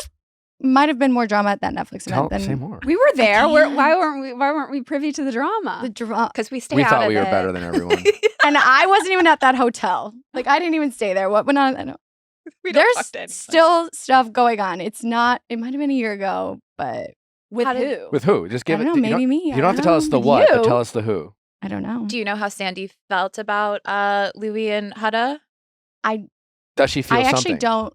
Speaker 6: might have been more drama at that Netflix
Speaker 1: Tell,
Speaker 6: event
Speaker 1: say
Speaker 6: than
Speaker 1: more.
Speaker 2: We were there.
Speaker 6: can't.
Speaker 2: Why weren't we privy to the drama?
Speaker 6: the drama.
Speaker 5: Because we stay
Speaker 1: We
Speaker 5: out
Speaker 1: thought
Speaker 5: of
Speaker 1: we were
Speaker 5: it.
Speaker 1: better than everyone.
Speaker 6: And I wasn't even at that hotel. Like I didn't even stay there. What went on? I don't.
Speaker 5: We don't
Speaker 6: There's
Speaker 5: talk to anyone.
Speaker 6: still stuff going on. It's not. It might have been a year ago, but
Speaker 2: With
Speaker 5: How
Speaker 2: who?
Speaker 5: did-
Speaker 1: With who? Just give
Speaker 6: I
Speaker 1: it.
Speaker 6: don't know.
Speaker 1: you don't-
Speaker 6: Maybe me.
Speaker 1: You don't have to tell us the what, but tell us the who.
Speaker 6: I don't know.
Speaker 5: Do you know how Sandy felt about Louis and Hada?
Speaker 1: Does she feel
Speaker 6: I actually
Speaker 1: something?
Speaker 6: don't.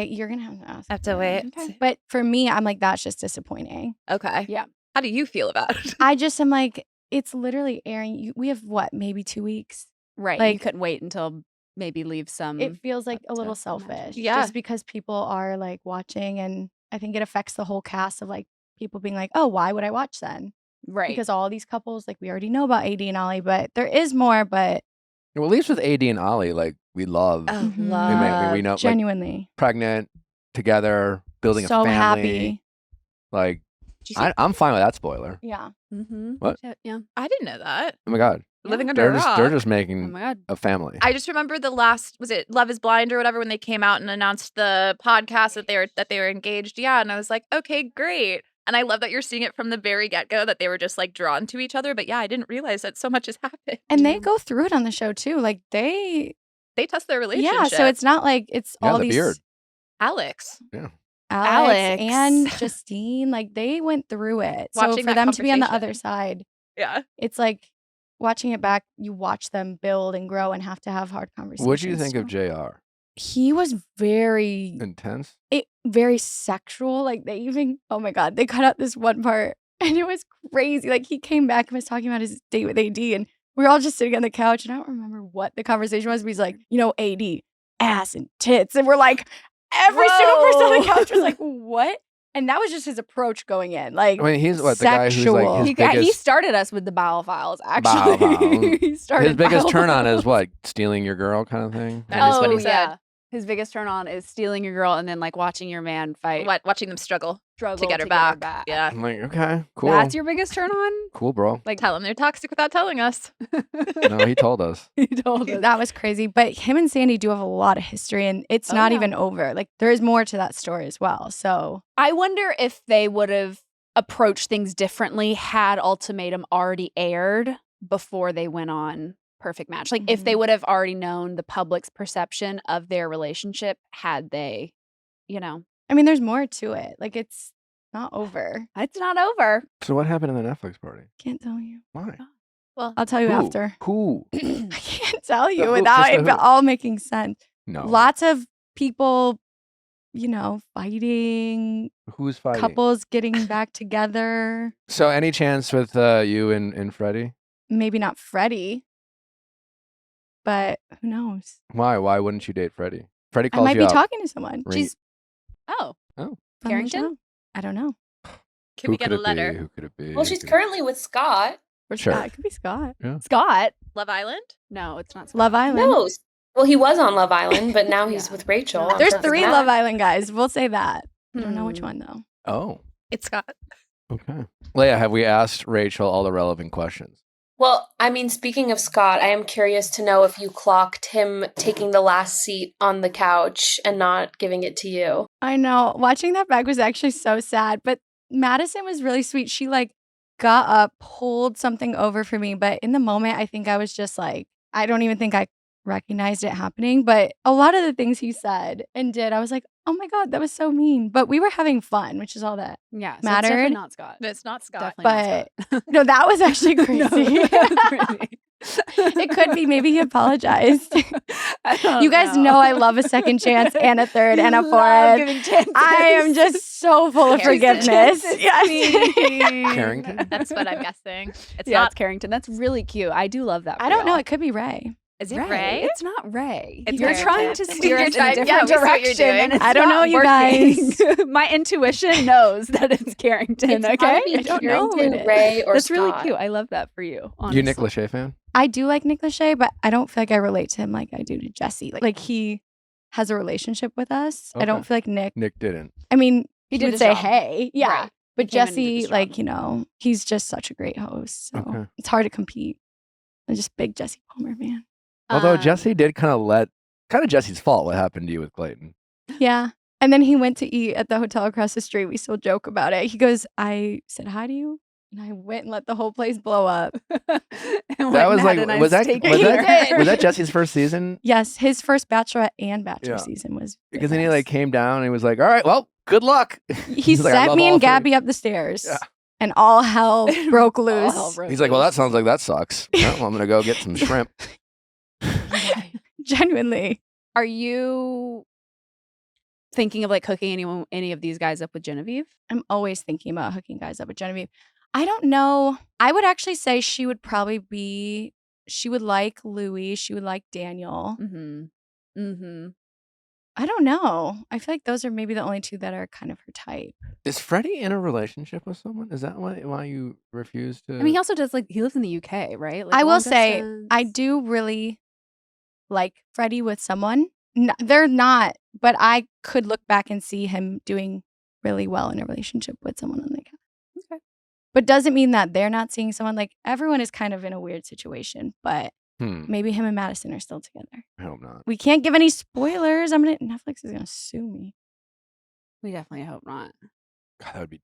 Speaker 6: You're gonna have to ask.
Speaker 5: I have to
Speaker 6: her.
Speaker 5: wait.
Speaker 2: Okay.
Speaker 6: But for me, I'm like that's just disappointing.
Speaker 5: Okay.
Speaker 2: Yeah.
Speaker 5: How do you feel about it?
Speaker 6: I just am like it's literally airing. We have what, maybe 2 weeks.
Speaker 2: Right. you
Speaker 6: Like-
Speaker 2: couldn't wait until maybe leave some.
Speaker 6: It feels like a
Speaker 2: up
Speaker 6: little
Speaker 2: to
Speaker 6: selfish.
Speaker 2: imagine.
Speaker 5: Yeah.
Speaker 6: Just because people are like watching, and I think it affects the whole cast of like people being like, oh, why would I watch then?
Speaker 2: right.
Speaker 6: Because all these couples, like we already know about AD and Ollie, but there is more. But
Speaker 1: Well, at least with AD and Ollie, like we love
Speaker 5: Oh,
Speaker 6: Mhm.
Speaker 5: love.
Speaker 1: we know like
Speaker 6: genuinely,
Speaker 1: pregnant together, building
Speaker 6: so
Speaker 1: a family.
Speaker 6: happy.
Speaker 1: Like
Speaker 5: Did you see-
Speaker 1: I'm fine with that spoiler.
Speaker 6: Yeah.
Speaker 2: Mm-hmm.
Speaker 1: What?
Speaker 2: Yeah.
Speaker 5: I didn't know that.
Speaker 1: Oh my god,
Speaker 5: Living under
Speaker 1: they're
Speaker 5: a
Speaker 1: just
Speaker 5: rock.
Speaker 1: they're just
Speaker 2: Oh
Speaker 1: making
Speaker 2: my god.
Speaker 1: a family.
Speaker 5: I just remember the last, was it Love is Blind or whatever, when they came out and announced the podcast that they were engaged. Yeah, and I was like, okay, great. And I love that you're seeing it from the very get-go that they were just like drawn to each other. But yeah, I didn't realize that so much has happened.
Speaker 6: And they go through it on the show too. Like they,
Speaker 5: They test their relationship.
Speaker 6: yeah. So it's not like it's
Speaker 1: Yeah,
Speaker 6: all
Speaker 1: the
Speaker 6: these
Speaker 1: beard.
Speaker 5: Alex.
Speaker 6: Alex
Speaker 2: Alex.
Speaker 6: and Justine, like they went through it. So
Speaker 5: Watching
Speaker 6: for
Speaker 5: that
Speaker 6: them to be on the other
Speaker 5: conversation.
Speaker 6: side,
Speaker 5: Yeah.
Speaker 6: it's like watching it back. You watch them build and grow and have to have hard conversations.
Speaker 1: What do you think of
Speaker 6: so-
Speaker 1: Jr?
Speaker 6: He was very,
Speaker 1: Intense.
Speaker 6: very sexual. Like they even, oh my god, they cut out this one part and it was crazy. Like he came back and was talking about his date with AD, and we were all just sitting on the couch, and I don't remember what the conversation was. But he's like, AD, ass and tits, and we're like, every single person on the
Speaker 2: Whoa.
Speaker 6: couch was like, what? And that was just his approach going in. Like,
Speaker 1: I mean, he's what the guy who's
Speaker 6: Sexual.
Speaker 1: like his
Speaker 2: He
Speaker 1: biggest
Speaker 2: started us with the Viall files,
Speaker 1: Viall
Speaker 2: actually.
Speaker 1: files.
Speaker 2: He started
Speaker 1: his biggest
Speaker 2: Viall
Speaker 1: turn on
Speaker 2: files.
Speaker 1: is what, stealing your girl kind of thing.
Speaker 5: That is what he
Speaker 2: Oh,
Speaker 5: said.
Speaker 2: yeah. His biggest turn on is stealing your girl and then like watching your man fight.
Speaker 5: Watching them struggle
Speaker 2: Struggle
Speaker 5: to get her back. Yeah.
Speaker 1: I'm like, okay, cool.
Speaker 2: That's your biggest turn on?
Speaker 1: Cool, bro.
Speaker 2: Like
Speaker 5: Tell them they're toxic without telling us.
Speaker 1: No, he told us.
Speaker 2: he told us.
Speaker 6: That was crazy. But him and Sandy do have a lot of history, and it's not even over. Like, there is more to that story as well. So
Speaker 2: I wonder if they would have approached things differently had Ultimatum already aired before they went on Perfect Match. Like, if they would have already known the public's perception of their relationship had they, you know.
Speaker 6: I mean, there's more to it. Like, it's not over.
Speaker 2: It's not over.
Speaker 1: So what happened in the Netflix party?
Speaker 6: Can't tell you.
Speaker 1: Why?
Speaker 5: Well,
Speaker 6: I'll tell you
Speaker 1: Who?
Speaker 6: after.
Speaker 1: Who?
Speaker 6: I can't tell you
Speaker 1: who?
Speaker 6: without
Speaker 1: Just
Speaker 6: it
Speaker 1: the who.
Speaker 6: all making sense.
Speaker 1: No.
Speaker 6: Lots of people, you know, fighting,
Speaker 1: Who's fighting?
Speaker 6: couples getting back together.
Speaker 1: So any chance with you and Freddie?
Speaker 6: Maybe not Freddie, but who knows?
Speaker 1: Why? Why wouldn't you date Freddie? Freddie
Speaker 6: I
Speaker 1: calls
Speaker 6: might
Speaker 1: you
Speaker 6: be
Speaker 1: up.
Speaker 6: talking to someone.
Speaker 1: Ring-
Speaker 2: She's oh.
Speaker 6: From the
Speaker 2: Carrington?
Speaker 6: show. I don't know.
Speaker 5: can we get a letter?
Speaker 1: Who could it be?
Speaker 4: Well, she's currently with Scott.
Speaker 6: Or
Speaker 1: Sure.
Speaker 6: Scott. It could be Scott.
Speaker 2: Scott.
Speaker 5: Love Island?
Speaker 2: No, it's not Scott.
Speaker 6: Love Island.
Speaker 4: No. Well, he was on Love Island, but now he's
Speaker 2: Yeah.
Speaker 4: with Rachel. on
Speaker 6: There's
Speaker 4: Perfect
Speaker 6: 3
Speaker 4: Match.
Speaker 6: Love Island guys. We'll say that. I don't know which
Speaker 2: Hmm.
Speaker 6: one though.
Speaker 1: Oh,
Speaker 5: It's Scott.
Speaker 1: okay. Leia, have we asked Rachel all the relevant questions?
Speaker 4: Well, I mean, speaking of Scott, I am curious to know if you clocked him taking the last seat on the couch and not giving it to you.
Speaker 6: I know. Watching that back was actually so sad. But Madison was really sweet. She like got up, pulled something over for me. But in the moment, I think I was just like, I don't even think I recognized it happening. But a lot of the things he said and did, I was like, oh my God, that was so mean. But we were having fun, which is all that.
Speaker 2: Yeah, so it's
Speaker 6: Mattered.
Speaker 2: definitely not Scott.
Speaker 5: It's not Scott.
Speaker 2: Definitely
Speaker 6: But
Speaker 2: not Scott.
Speaker 6: no, that was actually crazy.
Speaker 2: No, that's crazy.
Speaker 6: It could be. Maybe he apologized.
Speaker 2: I don't
Speaker 6: You guys know I love a second chance and a third and a
Speaker 2: Love
Speaker 6: fourth.
Speaker 2: giving chances.
Speaker 6: I am just so full of
Speaker 5: Carrington.
Speaker 6: forgiveness.
Speaker 2: Chances
Speaker 6: Yes.
Speaker 2: queen.
Speaker 1: Carrington?
Speaker 5: That's what I'm guessing. It's
Speaker 2: Yeah,
Speaker 5: not.
Speaker 2: it's Carrington. That's really cute. I do love that.
Speaker 6: I
Speaker 2: for
Speaker 6: don't know.
Speaker 2: y'all.
Speaker 6: It could be Ray.
Speaker 5: Is it Ray?
Speaker 2: It's not Ray.
Speaker 5: It's
Speaker 2: You're
Speaker 5: Carrington.
Speaker 2: trying to steer
Speaker 5: You're
Speaker 2: us in a
Speaker 5: trying-
Speaker 2: different
Speaker 5: yeah, we see what you're
Speaker 2: direction.
Speaker 5: doing.
Speaker 2: And it's
Speaker 6: I don't
Speaker 2: not
Speaker 6: know, you
Speaker 2: working. My intuition knows that it's Carrington.
Speaker 4: It's
Speaker 2: Okay,
Speaker 4: gotta be
Speaker 6: I don't know who it
Speaker 4: Carrington,
Speaker 6: is.
Speaker 4: Ray, or
Speaker 2: that's really
Speaker 4: Scott.
Speaker 2: cute. I love that for you. Honestly.
Speaker 1: You Nick Lachey fan?
Speaker 6: I do like Nick Lachey, but I don't feel like I relate to him like I do to Jesse. Like he has a relationship with us. I
Speaker 1: Okay.
Speaker 6: don't feel like Nick.
Speaker 1: Nick didn't.
Speaker 6: I mean,
Speaker 2: He
Speaker 6: he
Speaker 2: did
Speaker 6: would
Speaker 2: his
Speaker 6: say
Speaker 2: job.
Speaker 6: hey. Yeah.
Speaker 2: Right.
Speaker 6: But
Speaker 2: He came in and did
Speaker 6: Jesse,
Speaker 2: his
Speaker 6: like,
Speaker 2: job.
Speaker 6: you know, he's just such a great host. So
Speaker 1: Okay.
Speaker 6: it's hard to compete. I'm just big Jesse Palmer, man.
Speaker 1: Although
Speaker 2: Um,
Speaker 1: Jesse did kind of Jesse's fault what happened to you with Clayton.
Speaker 6: Yeah. And then he went to eat at the hotel across the street. We still joke about it. He goes, I said hi to you. And I went and let the whole place blow up.
Speaker 1: That was like, was that Jesse's first season?
Speaker 6: Yes, his first Bachelorette and Bachelor
Speaker 1: Yeah.
Speaker 6: season was.
Speaker 1: Because then he like came down and he was like, all right, well, good luck.
Speaker 6: He
Speaker 1: He's like, I
Speaker 6: sent
Speaker 1: love
Speaker 6: me
Speaker 1: all
Speaker 6: and
Speaker 1: three.
Speaker 6: Gabby up the stairs.
Speaker 1: Yeah.
Speaker 6: And all hell broke loose.
Speaker 1: He's like, well, that sounds like that sucks. Well, I'm going to go get some shrimp.
Speaker 6: Genuinely.
Speaker 2: Are you thinking of like hooking any of these guys up with Genevieve?
Speaker 6: I'm always thinking about hooking guys up with Genevieve. I don't know. I would actually say she would like Louis. She would like Daniel.
Speaker 2: Mm-hmm. Mm-hmm.
Speaker 6: I don't know. I feel like those are maybe the only 2 that are kind of her type.
Speaker 1: Is Freddie in a relationship with someone? Is that why you refuse to?
Speaker 2: I mean, he also does he lives in the UK, right? Like,
Speaker 6: I will
Speaker 2: long
Speaker 6: say, I
Speaker 2: distance.
Speaker 6: do really like Freddie with someone. They're not, but I could look back and see him doing really well in a relationship with someone on the cast.
Speaker 2: Okay.
Speaker 6: But doesn't mean that they're not seeing someone. Like, everyone is kind of in a weird situation, but maybe him and Madison are still together.
Speaker 1: I hope not.
Speaker 6: We can't give any spoilers. Netflix is gonna sue me.
Speaker 2: We definitely hope not.
Speaker 1: God, that would be.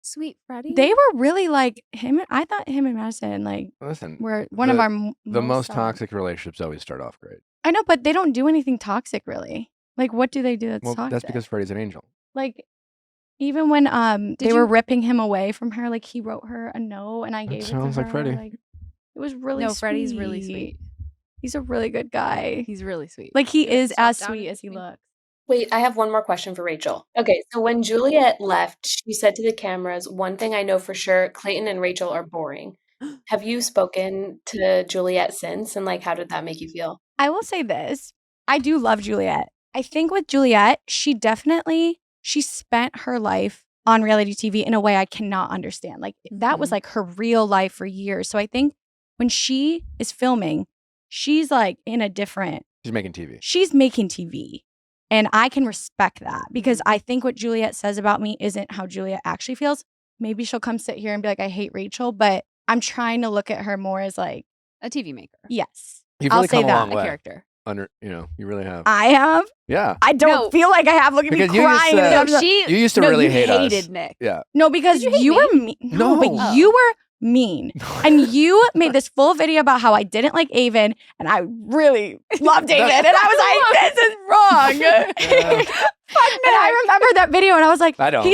Speaker 2: Sweet Freddie.
Speaker 6: They were really like him. I thought him and Madison
Speaker 1: Listen,
Speaker 6: were one of our
Speaker 1: the most
Speaker 6: solid-
Speaker 1: toxic relationships always start off great.
Speaker 6: I know, but they don't do anything toxic, really. Like, what do they do that's
Speaker 1: Well,
Speaker 6: toxic?
Speaker 1: that's because Freddie's an angel.
Speaker 6: Like, even when they
Speaker 2: you-
Speaker 6: were ripping him away from her, like he wrote her a note and I
Speaker 1: That
Speaker 6: gave it to
Speaker 1: sounds
Speaker 6: her.
Speaker 1: like Freddie.
Speaker 6: Like, it was really
Speaker 2: no,
Speaker 6: sweet.
Speaker 2: Freddie's really sweet.
Speaker 6: He's a really good guy.
Speaker 2: He's really sweet.
Speaker 6: Like, he is
Speaker 5: Stop
Speaker 6: as
Speaker 5: down
Speaker 6: sweet
Speaker 5: and
Speaker 6: as he
Speaker 5: me.
Speaker 6: looks.
Speaker 4: Wait, I have one more question for Rachel. Okay, so when Juliet left, she said to the cameras, one thing I know for sure, Clayton and Rachel are boring. Have you spoken to Juliet since? And like, how did that make you feel?
Speaker 6: I will say this. I do love Juliet. I think with Juliet, she spent her life on reality TV in a way I cannot understand. Like, that was
Speaker 2: Mhm.
Speaker 6: like her real life for years. So I think when she is filming, she's like in a different
Speaker 1: She's making TV.
Speaker 6: She's making TV. And I can respect that because I think what Juliet says about me isn't how Juliet actually feels. Maybe she'll come sit here and be like, I hate Rachel, but I'm trying to look at her more as like
Speaker 2: A TV maker.
Speaker 6: yes.
Speaker 1: You've
Speaker 6: I'll
Speaker 1: really
Speaker 6: say
Speaker 1: come a
Speaker 6: that.
Speaker 1: long
Speaker 2: A
Speaker 1: way.
Speaker 2: character.
Speaker 1: You really have.
Speaker 6: I have.
Speaker 1: Yeah.
Speaker 6: I don't
Speaker 2: No.
Speaker 6: feel like I have. Look at me
Speaker 1: Because you used
Speaker 6: crying.
Speaker 1: to-
Speaker 6: and
Speaker 1: No,
Speaker 6: I'm like-
Speaker 1: You used to
Speaker 2: No,
Speaker 1: really
Speaker 2: you
Speaker 1: hate
Speaker 2: hated
Speaker 1: us.
Speaker 2: Nick.
Speaker 1: Yeah.
Speaker 6: No, because
Speaker 2: Did you hate
Speaker 6: you were
Speaker 2: me?
Speaker 6: mean.
Speaker 1: No.
Speaker 6: No, but
Speaker 2: Oh.
Speaker 6: you were mean. And you made this full video about how I didn't like Avon and I really loved Avon. And I was like, this is wrong. And I remember that video and I was like,
Speaker 1: I don't.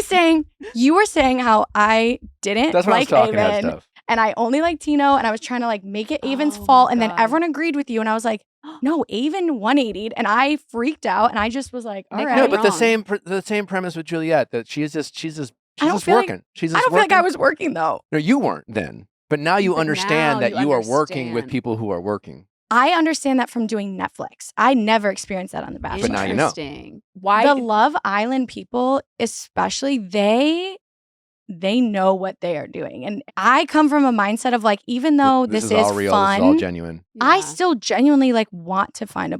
Speaker 6: you were saying how I didn't
Speaker 1: That's when I was
Speaker 6: like
Speaker 1: talking that
Speaker 6: Avon
Speaker 1: stuff.
Speaker 6: and I only like Tino and I was trying to like make it Avon's
Speaker 2: Oh my
Speaker 6: fault. And then
Speaker 2: God.
Speaker 6: everyone agreed with you. And I was like, no, Avon 180'd. And I freaked out and I just was like, all
Speaker 2: Nick,
Speaker 6: right.
Speaker 1: No, but the
Speaker 2: wrong.
Speaker 1: same premise with Juliet that she's just
Speaker 6: I don't feel like-
Speaker 1: working. She's
Speaker 6: I
Speaker 1: just
Speaker 6: don't feel like
Speaker 1: working.
Speaker 6: I was working though.
Speaker 1: No, you weren't then. But now you
Speaker 2: But
Speaker 1: understand
Speaker 2: now
Speaker 1: that
Speaker 2: you
Speaker 1: you are working with
Speaker 2: understand.
Speaker 1: people who are working.
Speaker 6: I understand that from doing Netflix. I never experienced that on The Bachelor.
Speaker 1: But now you know.
Speaker 2: Interesting. Why?
Speaker 6: The Love Island people, especially, they know what they are doing. And I come from a mindset of like, even though this
Speaker 1: is
Speaker 6: is
Speaker 1: all real.
Speaker 6: fun,
Speaker 1: This is all genuine.
Speaker 6: I
Speaker 2: Yeah.
Speaker 6: still genuinely like want to find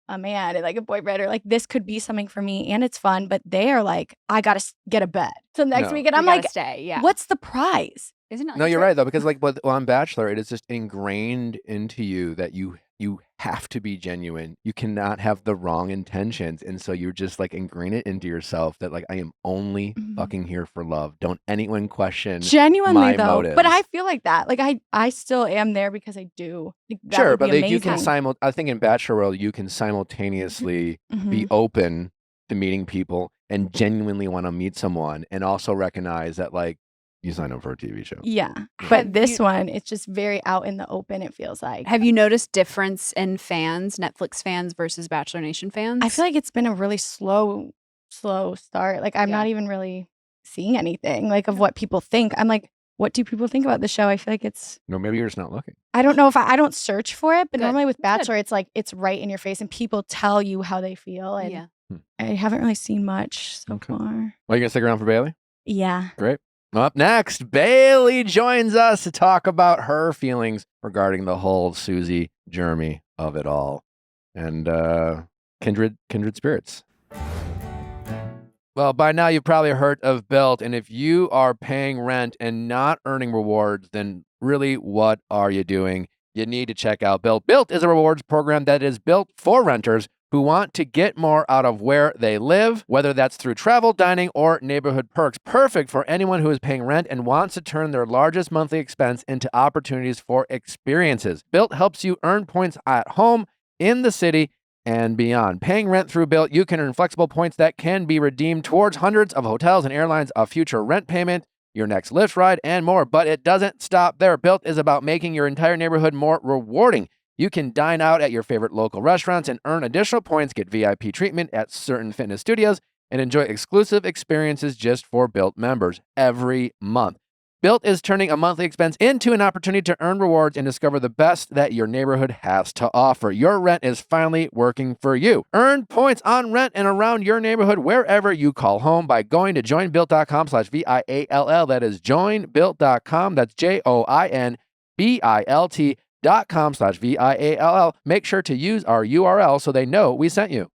Speaker 6: a man and like a boyfriend or like this could be something for me and it's fun. But they are like, I gotta get a bed till next
Speaker 1: No.
Speaker 6: week, and
Speaker 2: We
Speaker 6: I'm
Speaker 2: gotta
Speaker 6: like,
Speaker 2: stay. Yeah.
Speaker 6: what's the prize?
Speaker 2: Isn't it?
Speaker 1: No, you're right though, because like on Bachelor, it is just ingrained into you that you have to be genuine. You cannot have the wrong intentions, and so you're just like ingrain it into yourself that like I am only
Speaker 6: Mhm.
Speaker 1: fucking here for love. Don't anyone question.
Speaker 6: Genuinely
Speaker 1: my
Speaker 6: though,
Speaker 1: motives.
Speaker 6: but I feel like that. Like I still am there because I do. Like, that
Speaker 1: Sure,
Speaker 6: would
Speaker 1: but
Speaker 6: be
Speaker 1: like, you can
Speaker 6: amazing.
Speaker 1: I think in Bachelor world you can simultaneously
Speaker 6: Mhm.
Speaker 1: be open to meeting people and genuinely want to meet someone, and also recognize that like you signed up for a TV show.
Speaker 6: Yeah,
Speaker 2: Have
Speaker 6: but this
Speaker 2: you-
Speaker 6: one, it's just very out in the open. It feels like.
Speaker 2: Have you noticed difference in fans, Netflix fans versus Bachelor Nation fans?
Speaker 6: I feel like it's been a really slow start. Like I'm
Speaker 2: Yeah.
Speaker 6: not even really seeing anything like of what people think. I'm like, what do people think about the show? I feel like it's.
Speaker 1: No, maybe you're just not looking.
Speaker 6: I don't know if I don't search for it, but
Speaker 2: Good.
Speaker 6: normally with
Speaker 2: That's good.
Speaker 6: Bachelor, it's like it's right in your face and people tell you how they feel. And
Speaker 2: Yeah.
Speaker 6: I haven't really seen much so
Speaker 1: Okay.
Speaker 6: far.
Speaker 1: Well, you gonna stick around for Bailey?
Speaker 6: Yeah.
Speaker 1: Great. Up next, Bailey joins us to talk about her feelings regarding the whole Susie Jeremy of it all, and kindred spirits. Well, by now you've probably heard of Built, and if you are paying rent and not earning rewards, then really what are you doing? You need to check out Built. Built is a rewards program that is built for renters who want to get more out of where they live, whether that's through travel, dining, or neighborhood perks. Perfect for anyone who is paying rent and wants to turn their largest monthly expense into opportunities for experiences. Built helps you earn points at home, in the city, and beyond. Paying rent through Built, you can earn flexible points that can be redeemed towards hundreds of hotels and airlines, a future rent payment, your next Lyft ride, and more. But it doesn't stop there. Built is about making your entire neighborhood more rewarding. You can dine out at your favorite local restaurants and earn additional points, get VIP treatment at certain fitness studios, and enjoy exclusive experiences just for Built members every month. Built is turning a monthly expense into an opportunity to earn rewards and discover the best that your neighborhood has to offer. Your rent is finally working for you. Earn points on rent and around your neighborhood wherever you call home by going to joinbuilt.com/VIALL. That is joinbuilt.com. That's joinbilt.com/VIALL. Make sure to use our URL so they know we sent you.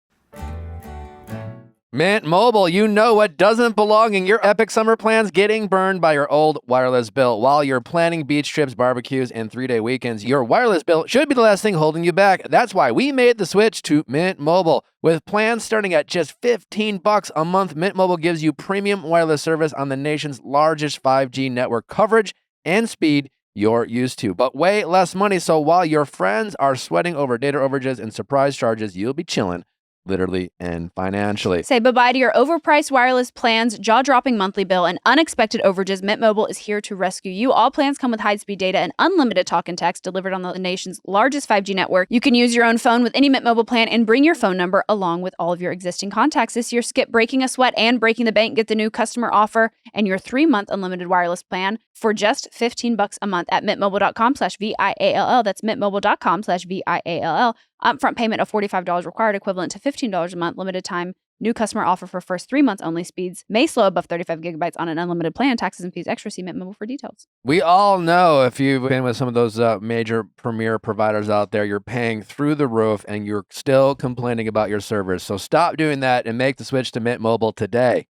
Speaker 1: Mint Mobile, you know what doesn't belong in your epic summer plans, getting burned by your old wireless bill. While you're planning beach trips, barbecues, and 3-day weekends, your wireless bill should be the last thing holding you back. That's why we made the switch to Mint Mobile. With plans starting at just $15 a month, Mint Mobile gives you premium wireless service on the nation's largest 5G network, coverage and speed you're used to, but way less money. So while your friends are sweating over data overages and surprise charges, you'll be chilling, literally and financially.
Speaker 2: Say bye-bye to your overpriced wireless plans, jaw-dropping monthly bill, and unexpected overages. Mint Mobile is here to rescue you. All plans come with high-speed data and unlimited talk and text delivered on the nation's largest 5G network. You can use your own phone with any Mint Mobile plan and bring your phone number along with all of your existing contacts. This year, skip breaking a sweat and breaking the bank. Get the new customer offer and your 3-month unlimited wireless plan for just $15 a month at mintmobile.com/VIALL. That's mintmobile.com/VIALL. Upfront payment of $45 required, equivalent to $15 a month. Limited time New customer offer for first 3 months only. Speeds may slow above 35 gigabytes on an unlimited plan. Taxes and fees extra. See Mint Mobile for details.
Speaker 1: We all know if you've been with some of those major premier providers out there, you're paying through the roof and you're still complaining about your servers. So stop doing that and make the switch to Mint Mobile today.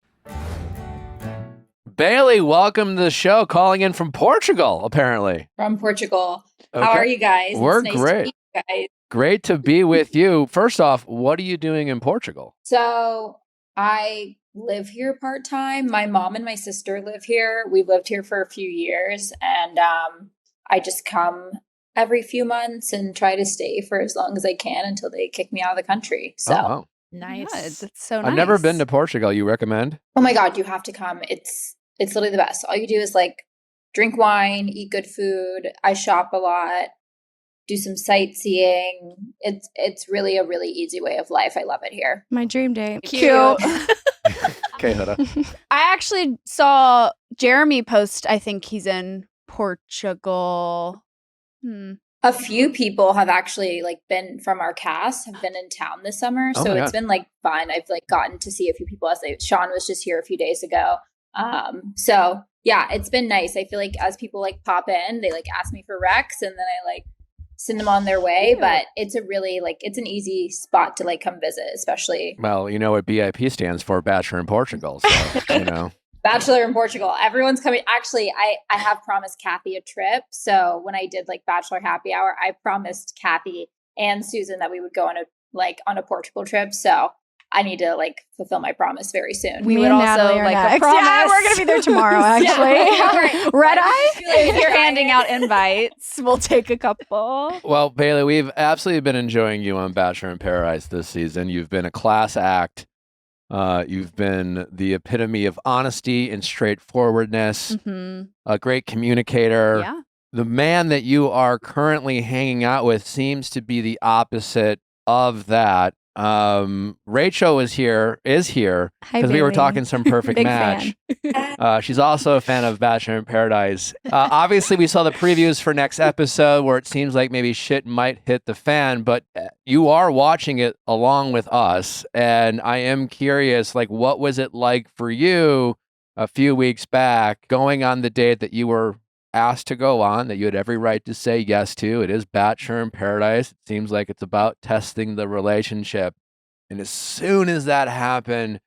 Speaker 1: Bailey, welcome to the show, calling in from Portugal, apparently.
Speaker 7: From Portugal.
Speaker 1: Okay.
Speaker 7: How are you guys?
Speaker 1: We're
Speaker 7: It's nice
Speaker 1: great.
Speaker 7: To meet you guys.
Speaker 1: Great to be with you. First off, what are you doing in Portugal?
Speaker 7: So I live here part-time. My mom and my sister live here. We've lived here for a few years, and I just come every few months and try to stay for as long as I can until they kick me out of the country. So,
Speaker 1: Oh, wow.
Speaker 5: Nice.
Speaker 2: Yeah, that's so nice.
Speaker 1: I've never been to Portugal. You recommend?
Speaker 7: oh my God, you have to come. It's literally the best. All you do is like drink wine, eat good food. I shop a lot, do some sightseeing. It's really a really easy way of life. I love it here.
Speaker 6: My dream day.
Speaker 5: Cute.
Speaker 1: Okay, Huda.
Speaker 2: I actually saw Jeremy post, I think he's in Portugal.
Speaker 7: A few people have actually like been from our cast have been in town this summer,
Speaker 1: Oh
Speaker 7: so
Speaker 1: my
Speaker 7: it's
Speaker 1: God.
Speaker 7: been like fun. I've like gotten to see a few people Sean was just here a few days ago. So yeah, it's been nice. I feel like as people like pop in, they like ask me for recs and then I like send them on their way.
Speaker 2: Cute.
Speaker 7: But it's a really like it's an easy spot to like come visit, especially
Speaker 1: Well, you know what BIP stands for, Bachelor in Portugal. So, you know.
Speaker 7: Bachelor in Portugal. Everyone's coming. Actually, I have promised Kathy a trip. So when I did like Bachelor happy hour, I promised Kathy and Susan that we would go on a Portugal trip. So I need to like fulfill my promise very soon.
Speaker 2: We
Speaker 6: Me
Speaker 2: would
Speaker 6: and
Speaker 2: also
Speaker 6: Natalie are
Speaker 2: like a
Speaker 6: next.
Speaker 2: promise.
Speaker 6: Yeah, we're gonna be there tomorrow. Actually,
Speaker 7: right.
Speaker 6: red
Speaker 7: I
Speaker 6: eye.
Speaker 7: just feel like
Speaker 2: If you're
Speaker 7: trying.
Speaker 2: handing out invites, we'll take a couple.
Speaker 1: Well, Bailey, we've absolutely been enjoying you on Bachelor in Paradise this season. You've been a class act. You've been the epitome of honesty and straightforwardness, a great communicator.
Speaker 2: Yeah.
Speaker 1: The man that you are currently hanging out with seems to be the opposite of that. Rachel is here
Speaker 6: Hi,
Speaker 1: because we were
Speaker 6: Bailey.
Speaker 1: talking some perfect
Speaker 6: Big
Speaker 1: match.
Speaker 6: fan.
Speaker 1: She's also a fan of Bachelor in Paradise. Obviously, we saw the previews for next episode where it seems like maybe shit might hit the fan, but you are watching it along with us. And I am curious, like, what was it like for you a few weeks back going on the date that you were asked to go on, that you had every right to say yes to? It is Bachelor in Paradise. It seems like it's about testing the relationship. And as soon as that happened,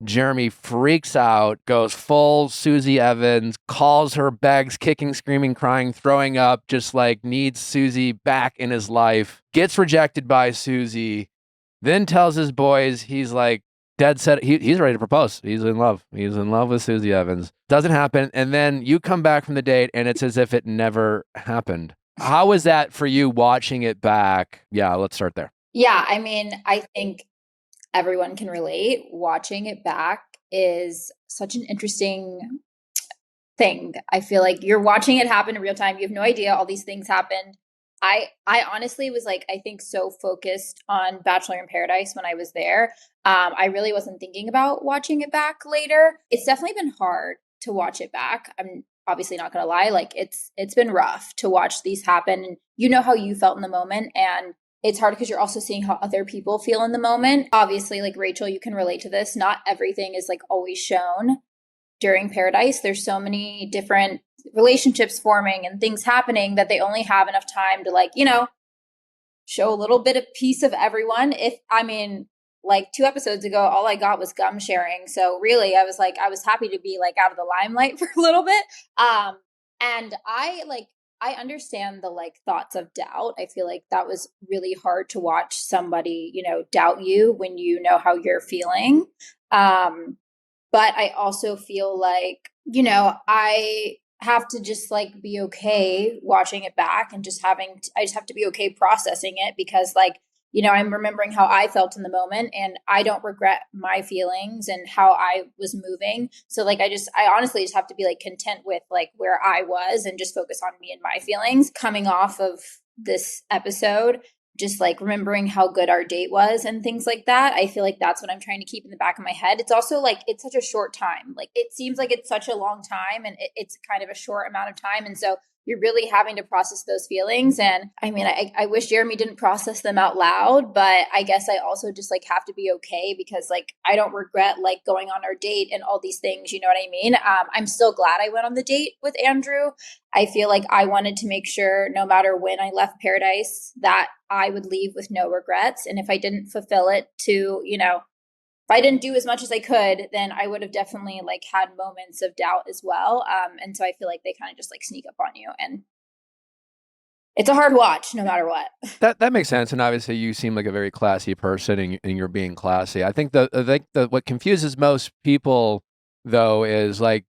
Speaker 1: Jeremy freaks out, goes full Susie Evans, calls her, begs, kicking, screaming, crying, throwing up, just like needs Susie back in his life, gets rejected by Susie, then tells his boys he's like dead set. He's ready to propose. He's in love. He's in love with Susie Evans. Doesn't happen. And then you come back from the date and it's as if it never happened. How was that for you watching it back? Yeah, let's start there.
Speaker 7: Yeah, I mean, I think everyone can relate. Watching it back is such an interesting thing. I feel like you're watching it happen in real time. You have no idea all these things happened. I honestly was like, I think so focused on Bachelor in Paradise when I was there. I really wasn't thinking about watching it back later. It's definitely been hard to watch it back. I'm obviously not gonna lie, like it's been rough to watch these happen. And you know how you felt in the moment, and it's hard because you're also seeing how other people feel in the moment. Obviously, like Rachel, you can relate to this. Not everything is like always shown during Paradise. There's so many different relationships forming and things happening that they only have enough time to like, show a little bit of piece of everyone. Like 2 episodes ago, all I got was gum sharing. So really, I was happy to be like out of the limelight for a little bit. And I understand the like thoughts of doubt. I feel like that was really hard to watch somebody, doubt you when you know how you're feeling. But I also feel like, I have to just like be okay watching it back and I just have to be okay processing it because like, I'm remembering how I felt in the moment and I don't regret my feelings and how I was moving. So like, I honestly just have to be like content with like where I was and just focus on me and my feelings coming off of this episode, just like remembering how good our date was and things like that. I feel like that's what I'm trying to keep in the back of my head. It's also like, it's such a short time. Like it seems like it's such a long time and it's kind of a short amount of time. And so you're really having to process those feelings. And I mean, I wish Jeremy didn't process them out loud, but I guess I also just like have to be okay because like I don't regret like going on our date and all these things. You know what I mean? I'm still glad I went on the date with Andrew. I feel like I wanted to make sure no matter when I left Paradise that I would leave with no regrets. And if I didn't fulfill it to, you know, if I didn't do as much as I could, then I would have definitely like had moments of doubt as well. And so I feel like they kind of just like sneak up on you, and it's a hard watch no matter what.
Speaker 1: That makes sense, and obviously you seem like a very classy person, and you're being classy. I think the what confuses most people though is like,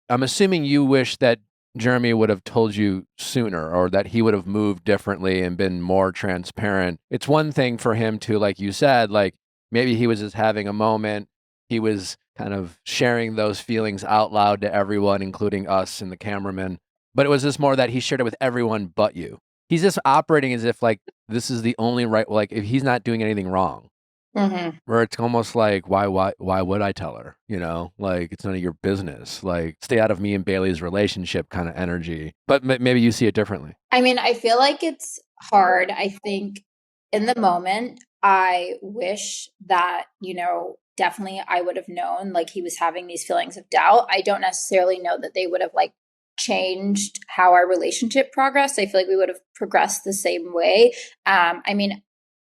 Speaker 1: I'm assuming you wish that Jeremy would have told you sooner, or that he would have moved differently and been more transparent. It's one thing for him to, like you said, like maybe he was just having a moment. He was kind of sharing those feelings out loud to everyone, including us and the cameraman. But it was just more that he shared it with everyone but you. He's just operating as if like this is the only right, like if he's not doing anything wrong.
Speaker 7: Mm-hmm.
Speaker 1: Where it's almost like, why would I tell her? You know, like it's none of your business. Like stay out of me and Bailey's relationship kind of energy. But maybe you see it differently.
Speaker 7: I mean, I feel like it's hard. I think in the moment, I wish that, you know, definitely I would have known like he was having these feelings of doubt. I don't necessarily know that they would have like changed how our relationship progressed. I feel like we would have progressed the same way. I mean,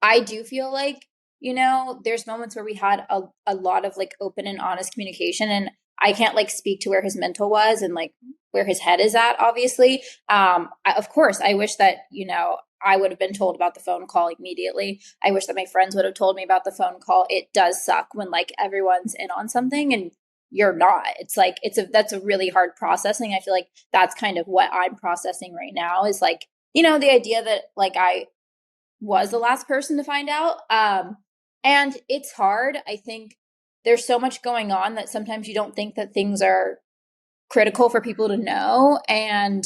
Speaker 7: I do feel like, you know, there's moments where we had a lot of like open and honest communication, and I can't like speak to where his mental was and like where his head is at, obviously. Of course, I wish that, you know, I would have been told about the phone call immediately. I wish that my friends would have told me about the phone call. It does suck when like everyone's in on something and you're not. It's like, that's a really hard processing. I feel like that's kind of what I'm processing right now is like, you know, the idea that like I was the last person to find out. And it's hard. I think there's so much going on that sometimes you don't think that things are critical for people to know. And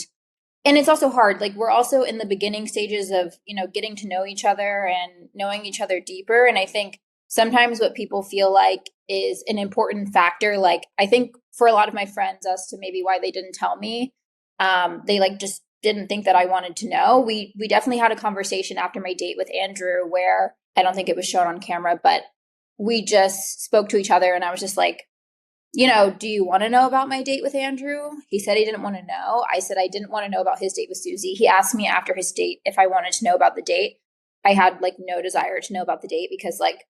Speaker 7: it's also hard. Like we're also in the beginning stages of, you know, getting to know each other and knowing each other deeper. And I think sometimes what people feel like is an important factor, like I think for a lot of my friends as to maybe why they didn't tell me, they like just didn't think that I wanted to know. We definitely had a conversation after my date with Andrew where I don't think it was shown on camera, but we just spoke to each other and I was just like, you know, do you want to know about my date with Andrew? He said he didn't want to know. I said I didn't want to know about his date with Susie. He asked me after his date if I wanted to know about the date. I had like no desire to know about the date because like,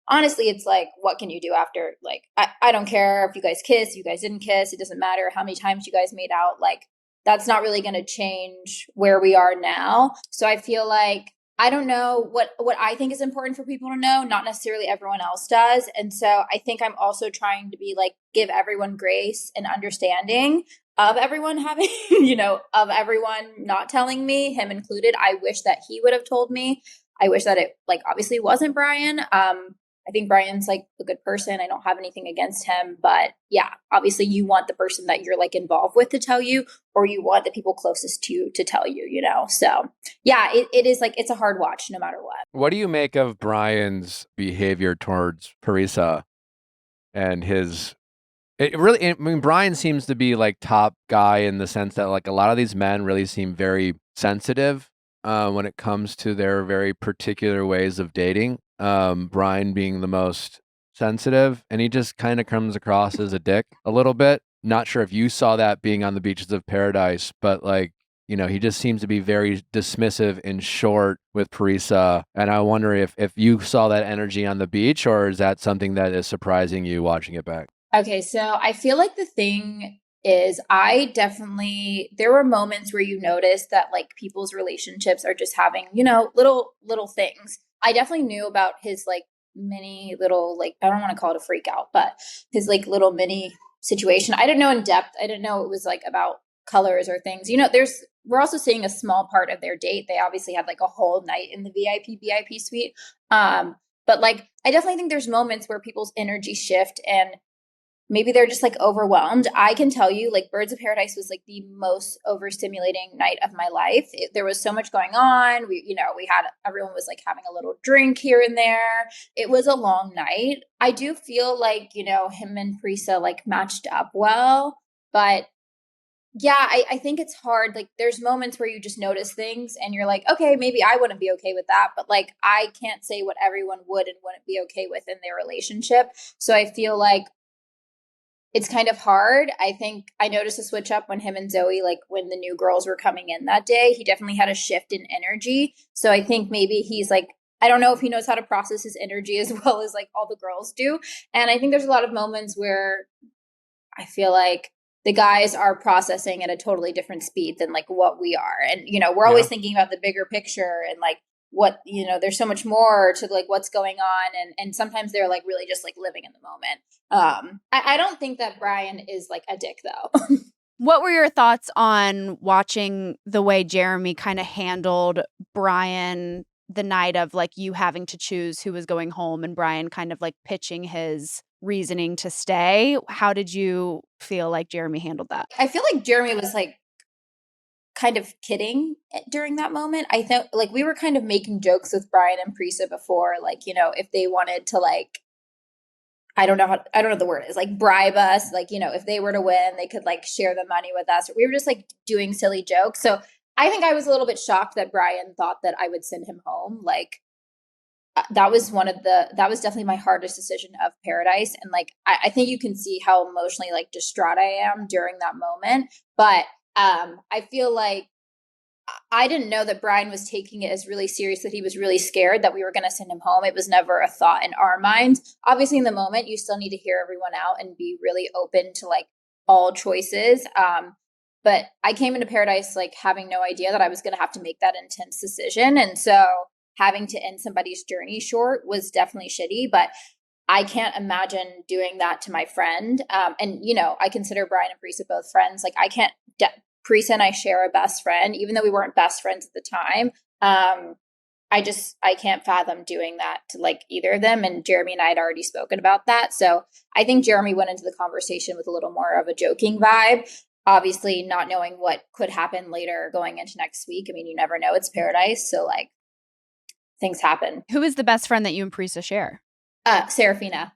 Speaker 7: honestly, it's like, what can you do after? Like, I don't care if you guys kiss, you guys didn't kiss. It doesn't matter how many times you guys made out. Like, that's not really going to change where we are now. So I feel like I don't know what I think is important for people to know, not necessarily everyone else does. And so I think I'm also trying to be like, give everyone grace and understanding of everyone having, you know, of everyone not telling me, him included. I wish that he would have told me. I wish that it like obviously wasn't Brian. I think Brian's like a good person. I don't have anything against him, but yeah, obviously you want the person that you're like involved with to tell you, or you want the people closest to you to tell you, you know? So yeah, it is like, it's a hard watch no matter what.
Speaker 1: What do you make of Brian's behavior towards Parisa and his, it really, I mean, Brian seems to be like top guy in the sense that like a lot of these men really seem very sensitive when it comes to their very particular ways of dating. Brian being the most sensitive, and he just kind of comes across as a dick a little bit. Not sure if you saw that being on the beaches of Paradise, but like, you know, he just seems to be very dismissive and short with Parisa. And I wonder if you saw that energy on the beach, or is that something that is surprising you watching it back?
Speaker 7: Okay, so I feel like the thing is there were moments where you notice that like people's relationships are just having, you know, little things. I definitely knew about his like mini little, like, I don't want to call it a freak out, but his like little mini situation. I didn't know in depth. I didn't know it was like about colors or things. You know, we're also seeing a small part of their date. They obviously had like a whole night in the VIP suite. But like, I definitely think there's moments where people's energy shift and maybe they're just like overwhelmed. I can tell you, like, Birds of Paradise was like the most overstimulating night of my life. There was so much going on. Everyone was like having a little drink here and there. It was a long night. I do feel like, you know, him and Parisa like matched up well, but Yeah, I think it's hard. Like there's moments where you just notice things and you're like, okay, maybe I wouldn't be okay with that. But like I can't say what everyone would and wouldn't be okay with in their relationship. So I feel like it's kind of hard. I think I noticed a switch up when him and Zoe, like when the new girls were coming in that day, he definitely had a shift in energy. So I think maybe he's like, I don't know if he knows how to process his energy as well as like all the girls do. And I think there's a lot of moments where I feel like the guys are processing at a totally different speed than like what we are. And, you know, we're always
Speaker 1: Yeah.
Speaker 7: thinking about the bigger picture and like what, you know, there's so much more to like what's going on. And sometimes they're like really just like living in the moment. I don't think that Brian is like a dick though.
Speaker 2: What were your thoughts on watching the way Jeremy kind of handled Brian the night of like you having to choose who was going home and Brian kind of like pitching his reasoning to stay? How did you feel like Jeremy handled that?
Speaker 7: I feel like Jeremy was like kind of kidding during that moment. I think like we were kind of making jokes with Brian and Prisa before, like, you know, if they wanted to like, I don't know what the word is, like bribe us, like, you know, if they were to win, they could like share the money with us. We were just like doing silly jokes. So I think I was a little bit shocked that Brian thought that I would send him home. Like that was definitely my hardest decision of Paradise. And like, I think you can see how emotionally like distraught I am during that moment. But I feel like I didn't know that Brian was taking it as really serious, that he was really scared that we were going to send him home. It was never a thought in our minds. Obviously, in the moment, you still need to hear everyone out and be really open to like all choices. But I came into Paradise like having no idea that I was going to have to make that intense decision. And so having to end somebody's journey short was definitely shitty. But I can't imagine doing that to my friend. And, you know, I consider Brian and Parisa both friends. Like I can't Parisa and I share a best friend, even though we weren't best friends at the time. I can't fathom doing that to like either of them. And Jeremy and I had already spoken about that. So I think Jeremy went into the conversation with a little more of a joking vibe, obviously not knowing what could happen later going into next week. I mean, you never know. It's Paradise. So like things happen.
Speaker 2: Who is the best friend that you and Parisa share?
Speaker 7: Serafina.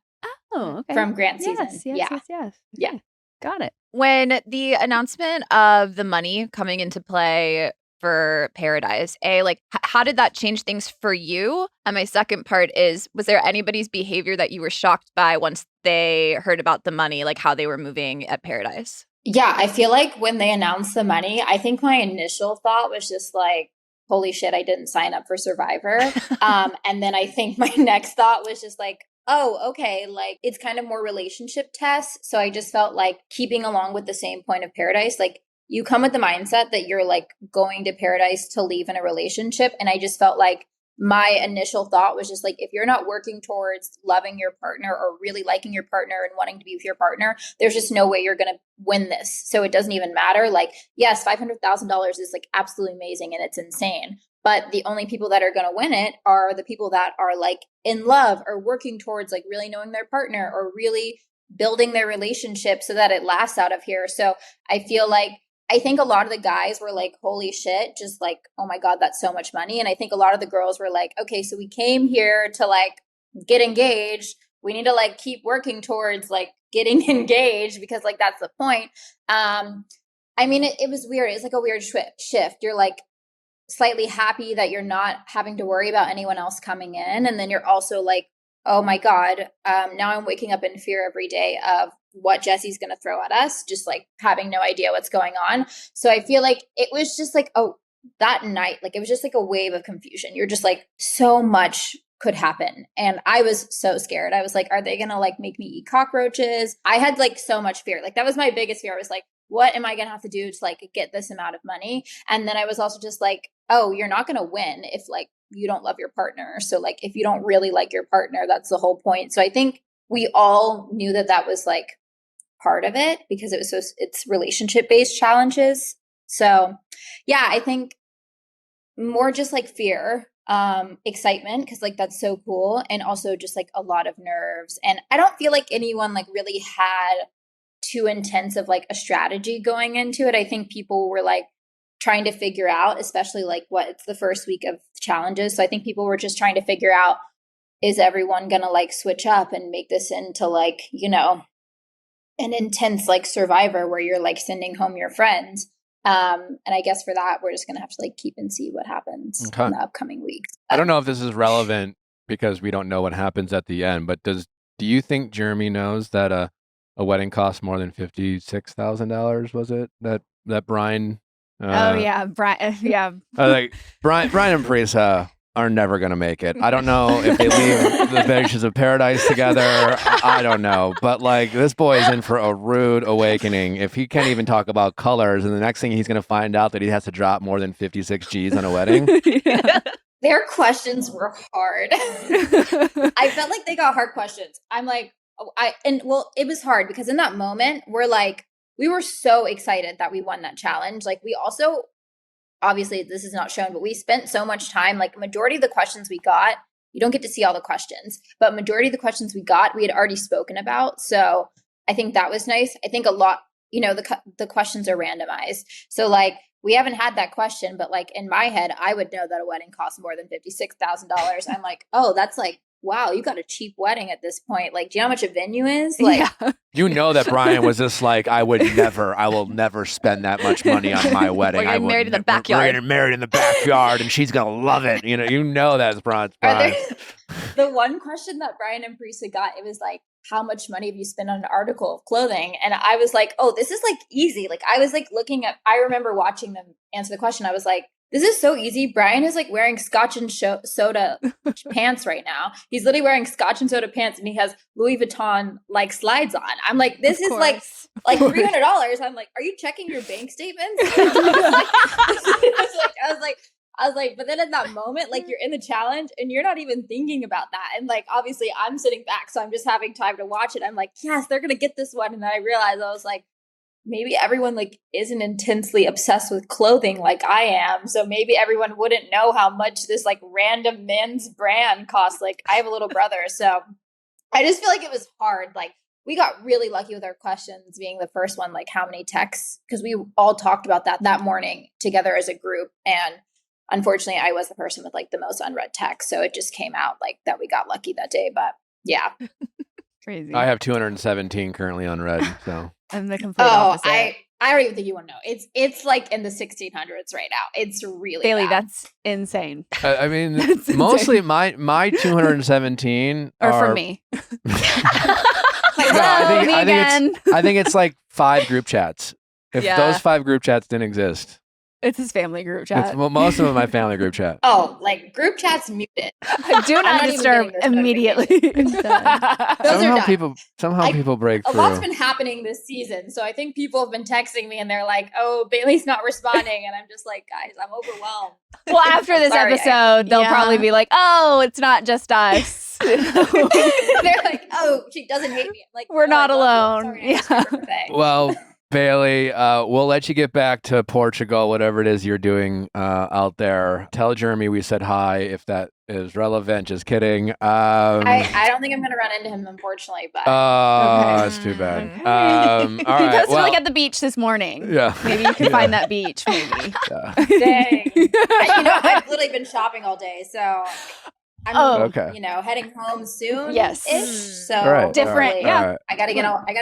Speaker 2: Oh, okay.
Speaker 7: From Grant season.
Speaker 2: Yes.
Speaker 7: Yeah.
Speaker 2: Okay. Got it.
Speaker 5: When the announcement of the money coming into play for Paradise, like how did that change things for you? And my second part is, was there anybody's behavior that you were shocked by once they heard about the money, like how they were moving at Paradise?
Speaker 7: Yeah, I feel like when they announced the money, I think my initial thought was just like, holy shit, I didn't sign up for Survivor. And then I think my next thought was just like, oh, okay, like it's kind of more relationship tests. So I just felt like keeping along with the same point of Paradise, like you come with the mindset that you're like going to Paradise to leave in a relationship. And I just felt like my initial thought was just like, if you're not working towards loving your partner or really liking your partner and wanting to be with your partner, there's just no way you're going to win this. So it doesn't even matter. Like, yes, $500,000 is like absolutely amazing and it's insane. But the only people that are going to win it are the people that are like in love or working towards like really knowing their partner or really building their relationship so that it lasts out of here. So I feel like I think a lot of the guys were like, holy shit, just like, oh my God, that's so much money. And I think a lot of the girls were like, okay, so we came here to like get engaged. We need to like keep working towards like getting engaged because like that's the point. I mean, it was weird. It's like a weird shift. You're like slightly happy that you're not having to worry about anyone else coming in. And then you're also like, oh my God, now I'm waking up in fear every day of what Jesse's going to throw at us, just like having no idea what's going on. So I feel like it was just like, oh, that night, like it was just like a wave of confusion. You're just like, so much could happen. And I was so scared. I was like, are they going to like make me eat cockroaches? I had like so much fear. Like that was my biggest fear. I was like, what am I going to have to do to like get this amount of money? And then I was also just like, oh, you're not going to win if like you don't love your partner. So like if you don't really like your partner, that's the whole point. So I think we all knew that that was like part of it because it was it's relationship based challenges. So yeah, I think more just like fear, excitement, because like that's so cool, and also just like a lot of nerves. And I don't feel like anyone like really had too intense of like a strategy going into it. I think people were like trying to figure out, especially like it's the first week of challenges. So I think people were just trying to figure out, is everyone gonna like switch up and make this into like, you know, an intense like Survivor where you're like sending home your friends. And I guess for that, we're just going to have to like keep and see what happens in the upcoming weeks.
Speaker 1: I don't know if this is relevant because we don't know what happens at the end, but do you think Jeremy knows that a wedding costs more than $56,000? Was it that Brian?
Speaker 2: Oh yeah, Brian. Yeah,
Speaker 1: Like Brian and Parisa are never gonna make it. I don't know if they leave the Vacations of Paradise together. I don't know, but like this boy is in for a rude awakening if he can't even talk about colors, and the next thing he's gonna find out that he has to drop more than 56 G's on a wedding.
Speaker 7: Their questions were hard. I felt like they got hard questions. I'm like, it was hard because in that moment we were so excited that we won that challenge. Like we also, obviously this is not shown, but we spent so much time, like majority of the questions we got, you don't get to see all the questions, but majority of the questions we got, we had already spoken about. So I think that was nice. I think a lot, the questions are randomized. So like, we haven't had that question, but like in my head, I would know that a wedding costs more than $56,000. I'm like, oh, that's like, wow, you got a cheap wedding at this point. Like, do you know how much a venue is? Like,
Speaker 2: yeah.
Speaker 1: You know that Brian was just like, I will never spend that much money on my wedding.
Speaker 5: We're getting married in the backyard.
Speaker 1: We're getting married in the backyard, and she's gonna love it. You know that's Brian.
Speaker 7: The one question that Brian and Parisa got, it was like, how much money have you spent on an article of clothing? And I was like, oh, this is like easy. Like I was like I remember watching them answer the question. I was like, this is so easy. Brian is like wearing scotch and soda pants right now. He's literally wearing scotch and soda pants and he has Louis Vuitton like slides on. I'm like, this is like $300. I'm like, are you checking your bank statements? I was like, but then at that moment, like you're in the challenge and you're not even thinking about that. And like, obviously I'm sitting back, so I'm just having time to watch it. I'm like, yes, they're going to get this one. And then I realized I was like, maybe everyone like isn't intensely obsessed with clothing like I am. So maybe everyone wouldn't know how much this like random men's brand costs. Like I have a little brother. So I just feel like it was hard. Like we got really lucky with our questions being the first one, like how many texts, because we all talked about that morning together as a group. And unfortunately, I was the person with like the most unread text. So it just came out like that we got lucky that day. But yeah.
Speaker 2: Crazy.
Speaker 1: I have 217 currently unread. So
Speaker 2: I'm the complete opposite.
Speaker 7: I don't even think you want to know. It's like in the 1600s right now. It's really
Speaker 2: Bailey,
Speaker 7: bad.
Speaker 2: that's insane.
Speaker 1: I mean, mostly my 217
Speaker 2: Or
Speaker 1: are
Speaker 2: for me.
Speaker 1: I think it's like 5 group chats. If those 5 group chats didn't exist.
Speaker 2: It's his family group chat.
Speaker 1: Most of them my family group chat.
Speaker 7: Oh, like group chats muted.
Speaker 2: Do not disturb immediately.
Speaker 1: Somehow people break
Speaker 7: A
Speaker 1: through.
Speaker 7: lot's been happening this season. So I think people have been texting me and they're like, oh, Bailey's not responding. And I'm just like, guys, I'm overwhelmed.
Speaker 2: Well, after this episode, they'll probably be like, oh, it's not just us.
Speaker 7: They're like, oh, she doesn't hate me. I'm like,
Speaker 2: we're not alone.
Speaker 7: Sorry,
Speaker 1: Well, Bailey, we'll let you get back to Portugal, whatever it is you're doing out there. Tell Jeremy we said hi if that is relevant. Just kidding.
Speaker 7: I don't think I'm going to run into him, unfortunately. But
Speaker 1: that's too bad.
Speaker 2: Okay.
Speaker 1: All
Speaker 2: He
Speaker 1: right.
Speaker 2: posted
Speaker 1: Well,
Speaker 2: like at the beach this morning.
Speaker 1: yeah.
Speaker 2: Maybe you can find that beach. Maybe.
Speaker 1: Yeah.
Speaker 7: dang. I've literally been shopping all day. So I'm,
Speaker 1: Okay.
Speaker 7: heading home soon.
Speaker 2: Yes.
Speaker 7: Ish. So
Speaker 1: All right.
Speaker 2: Different.
Speaker 7: hopefully,
Speaker 2: Yeah.
Speaker 1: All right.
Speaker 7: I gotta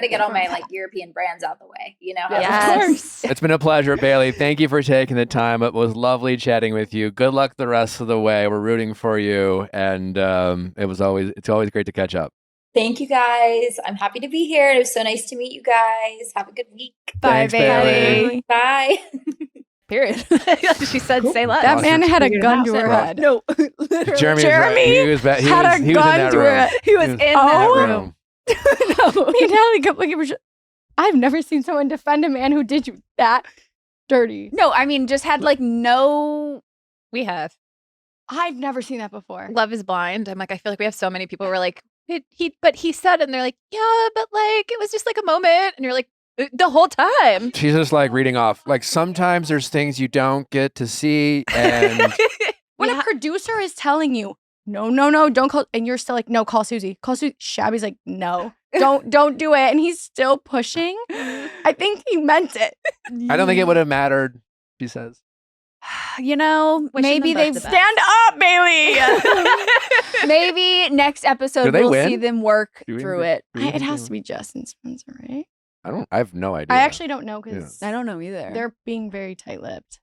Speaker 7: get all my like European brands out the way.
Speaker 2: Yes. Of course.
Speaker 1: It's been a pleasure, Bailey. Thank you for taking the time. It was lovely chatting with you. Good luck the rest of the way. We're rooting for you, and it's always great to catch up.
Speaker 7: Thank you guys. I'm happy to be here. It was so nice to meet you guys. Have a good week.
Speaker 2: Bye,
Speaker 1: Thanks, Bailey.
Speaker 2: Bailey.
Speaker 7: Bye.
Speaker 2: Period.
Speaker 5: She said, "Say less."
Speaker 6: That man had a
Speaker 2: Figured it
Speaker 6: gun
Speaker 2: out.
Speaker 6: to her
Speaker 2: Well,
Speaker 6: head.
Speaker 2: No, literally.
Speaker 1: Jeremy was
Speaker 6: had a
Speaker 1: he was in
Speaker 6: gun
Speaker 1: that
Speaker 6: to
Speaker 1: room.
Speaker 6: her head.
Speaker 2: He was in that room.
Speaker 6: No. Me and Natalie kept looking for I've never seen someone defend a man who did you that dirty.
Speaker 2: No, I mean, just had like no.
Speaker 5: We have.
Speaker 6: I've never seen that before.
Speaker 5: Love is Blind. I'm like, I feel like we have so many people who are like, he said, and they're like, yeah, but like, it was just like a moment. And you're like, the whole time.
Speaker 1: She's just like reading off. Like sometimes there's things you don't get to see, and
Speaker 6: When a producer is telling you, no, don't call, and you're still like, no, call Susie. Call Susie. Shabby's like, no, don't do it. And he's still pushing. I think he meant it.
Speaker 1: I don't think it would have mattered. She says.
Speaker 2: You know,
Speaker 5: Wishing
Speaker 2: maybe
Speaker 5: them
Speaker 2: they
Speaker 5: both the best.
Speaker 6: Stand up, Bailey.
Speaker 2: maybe next episode
Speaker 1: Do they
Speaker 2: we'll
Speaker 1: win?
Speaker 2: see them work
Speaker 1: Do we
Speaker 2: through
Speaker 1: get-
Speaker 2: it.
Speaker 6: It has to be Justin Spencer, right?
Speaker 1: I have no idea.
Speaker 6: I actually don't know because
Speaker 2: I don't know either.
Speaker 6: they're being very tight-lipped.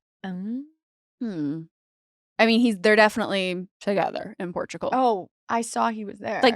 Speaker 2: Hmm. I mean, they're definitely together in Portugal.
Speaker 6: Oh, I saw he was there.
Speaker 2: Like,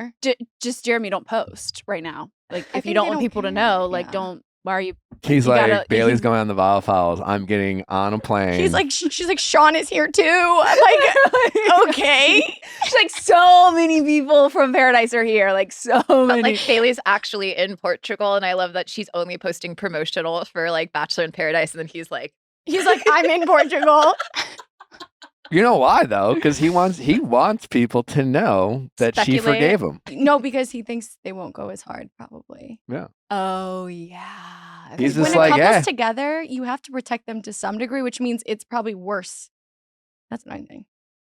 Speaker 2: just Jeremy, don't post right now. Like,
Speaker 6: I
Speaker 2: if you
Speaker 6: think
Speaker 2: don't
Speaker 6: they
Speaker 2: want
Speaker 6: don't
Speaker 2: people to
Speaker 6: care,
Speaker 2: know, like,
Speaker 6: yeah.
Speaker 2: don't. Why are you?
Speaker 1: He's
Speaker 2: you
Speaker 1: like,
Speaker 2: gotta-
Speaker 1: Bailey's
Speaker 2: he's-
Speaker 1: going on the Viall Files. I'm getting on a plane.
Speaker 6: He's like, she's like, Sean is here too. I'm like, okay.
Speaker 2: She's like, so many people from Paradise are here. Like, so
Speaker 5: But
Speaker 2: many.
Speaker 5: like Bailey's actually in Portugal, and I love that she's only posting promotional for like Bachelor in Paradise, and then he's like,
Speaker 6: I'm in Portugal.
Speaker 1: You know why though? Because he wants people to know that she
Speaker 5: Speculate.
Speaker 1: forgave him.
Speaker 6: No, because he thinks they won't go as hard, probably.
Speaker 2: Oh yeah.
Speaker 1: He's
Speaker 6: When
Speaker 1: just
Speaker 6: a
Speaker 1: like,
Speaker 6: couple's
Speaker 1: yeah.
Speaker 6: together, you have to protect them to some degree, which means it's probably worse. That's another thing.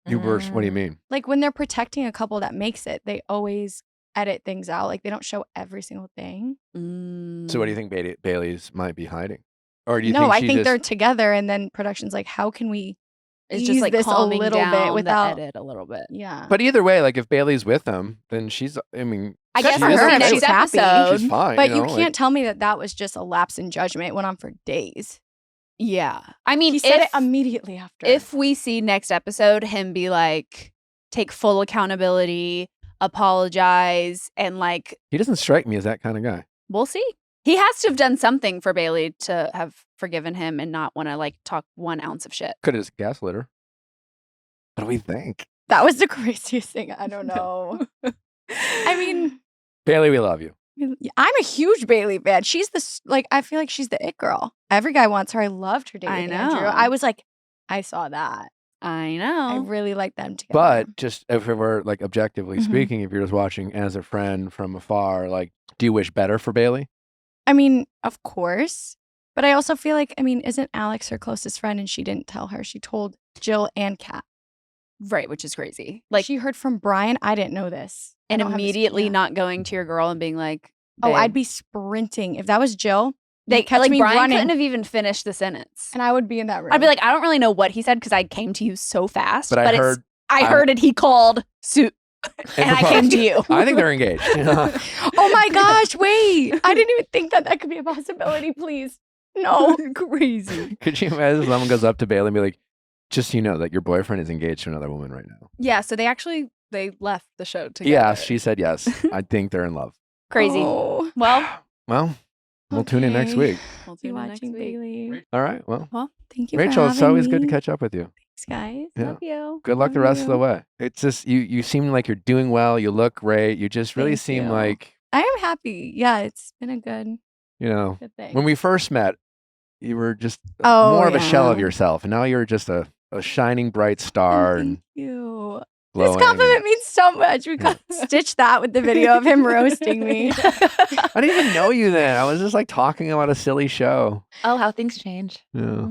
Speaker 1: You worse. What do you mean?
Speaker 6: Like when they're protecting a couple that makes it, they always edit things out. Like they don't show every single thing.
Speaker 1: So what do you think Bailey's might be hiding? Or do you
Speaker 6: No,
Speaker 1: think
Speaker 6: I
Speaker 1: she
Speaker 6: think
Speaker 1: just,
Speaker 6: they're together, and then production's like, how can we
Speaker 2: It's
Speaker 6: ease
Speaker 2: just like
Speaker 6: this a
Speaker 2: calming
Speaker 6: little
Speaker 2: down
Speaker 6: bit without
Speaker 2: the edit a little bit.
Speaker 6: Yeah.
Speaker 1: But either way, like if Bailey's with them, then she's. I mean,
Speaker 2: I
Speaker 6: Good
Speaker 2: guess
Speaker 6: for
Speaker 2: for
Speaker 6: her
Speaker 2: her
Speaker 6: if
Speaker 2: next
Speaker 6: she's happy.
Speaker 2: episode.
Speaker 1: she's fine.
Speaker 6: But
Speaker 1: you
Speaker 6: you
Speaker 1: know,
Speaker 6: can't tell me that was just a lapse in judgment. It went on for days.
Speaker 2: Yeah. I mean,
Speaker 6: He said it immediately after.
Speaker 2: if we see next episode him be like, take full accountability, apologize, and like,
Speaker 1: he doesn't strike me as that kind of guy.
Speaker 2: we'll see. He has to have done something for Bailey to have forgiven him and not want to like talk 1 ounce of shit.
Speaker 1: Could have just gaslit her. What do we think?
Speaker 6: that was the craziest thing. I don't know. I mean,
Speaker 1: Bailey, we love you.
Speaker 6: I'm a huge Bailey fan. She's I feel like she's the it girl. Every guy wants her. I loved her dating Andrew.
Speaker 2: know.
Speaker 6: I was like, I saw that.
Speaker 2: I
Speaker 6: I
Speaker 2: know.
Speaker 6: really like them together.
Speaker 1: But just if we're like objectively
Speaker 6: Mhm.
Speaker 1: speaking, if you're just watching as a friend from afar, like, do you wish better for Bailey?
Speaker 6: I mean, of course. But I also feel like, I mean, isn't Alex her closest friend and she didn't tell her? She told Jill and Kat.
Speaker 2: Right, which is crazy.
Speaker 6: Like
Speaker 2: Like,
Speaker 6: she heard from Brian. I didn't know this. I
Speaker 2: and
Speaker 6: don't have this-
Speaker 2: immediately
Speaker 6: yeah.
Speaker 2: not going to your girl and being like,
Speaker 6: Oh,
Speaker 2: babe.
Speaker 6: I'd be sprinting. If that was Jill,
Speaker 2: They
Speaker 6: catch
Speaker 2: like
Speaker 6: me
Speaker 2: Brian
Speaker 6: running.
Speaker 2: couldn't have even finished the sentence.
Speaker 6: and I would be in that room.
Speaker 2: I'd be like, I don't really know what he said because I came to you so fast.
Speaker 1: But I heard.
Speaker 2: I heard it. He called Sue, and I came to you.
Speaker 1: I think they're engaged.
Speaker 6: oh my gosh, wait. I didn't even think that could be a possibility, please. No.
Speaker 2: Crazy.
Speaker 1: Could you imagine if someone goes up to Bailey and be like, just so you know that your boyfriend is engaged to another woman right now?
Speaker 2: Yeah. So they left the show together.
Speaker 1: Yeah, she said yes. I think they're in love.
Speaker 2: Crazy.
Speaker 6: Oh,
Speaker 2: Well,
Speaker 1: Well, we'll tune in next
Speaker 6: okay.
Speaker 1: week.
Speaker 2: we'll
Speaker 6: Be
Speaker 2: tune in next
Speaker 6: watching
Speaker 2: week.
Speaker 6: Bailey.
Speaker 1: All right. Well,
Speaker 6: Thank you for
Speaker 1: Rachel, it's
Speaker 6: having
Speaker 1: always good to
Speaker 6: me.
Speaker 1: catch up with you.
Speaker 6: Thanks, guys.
Speaker 1: Yeah.
Speaker 2: Love you.
Speaker 1: Good luck the
Speaker 6: Love
Speaker 1: rest of the
Speaker 6: you.
Speaker 1: way. It's just you seem like you're doing well. You look great. You just really
Speaker 6: Thank
Speaker 1: seem
Speaker 6: you.
Speaker 1: like,
Speaker 6: I am happy. Yeah, it's been a good
Speaker 1: good
Speaker 6: thing.
Speaker 1: when we first met, you were just
Speaker 6: Oh,
Speaker 1: more of a shell of
Speaker 6: yeah.
Speaker 1: yourself. And now you're just a shining bright star and
Speaker 6: Thank you.
Speaker 1: glowing.
Speaker 6: This compliment means so much. We got stitch that with the video of him roasting me.
Speaker 1: I didn't even know you then. I was just like talking about a silly show.
Speaker 5: oh, how things change.
Speaker 1: Yeah.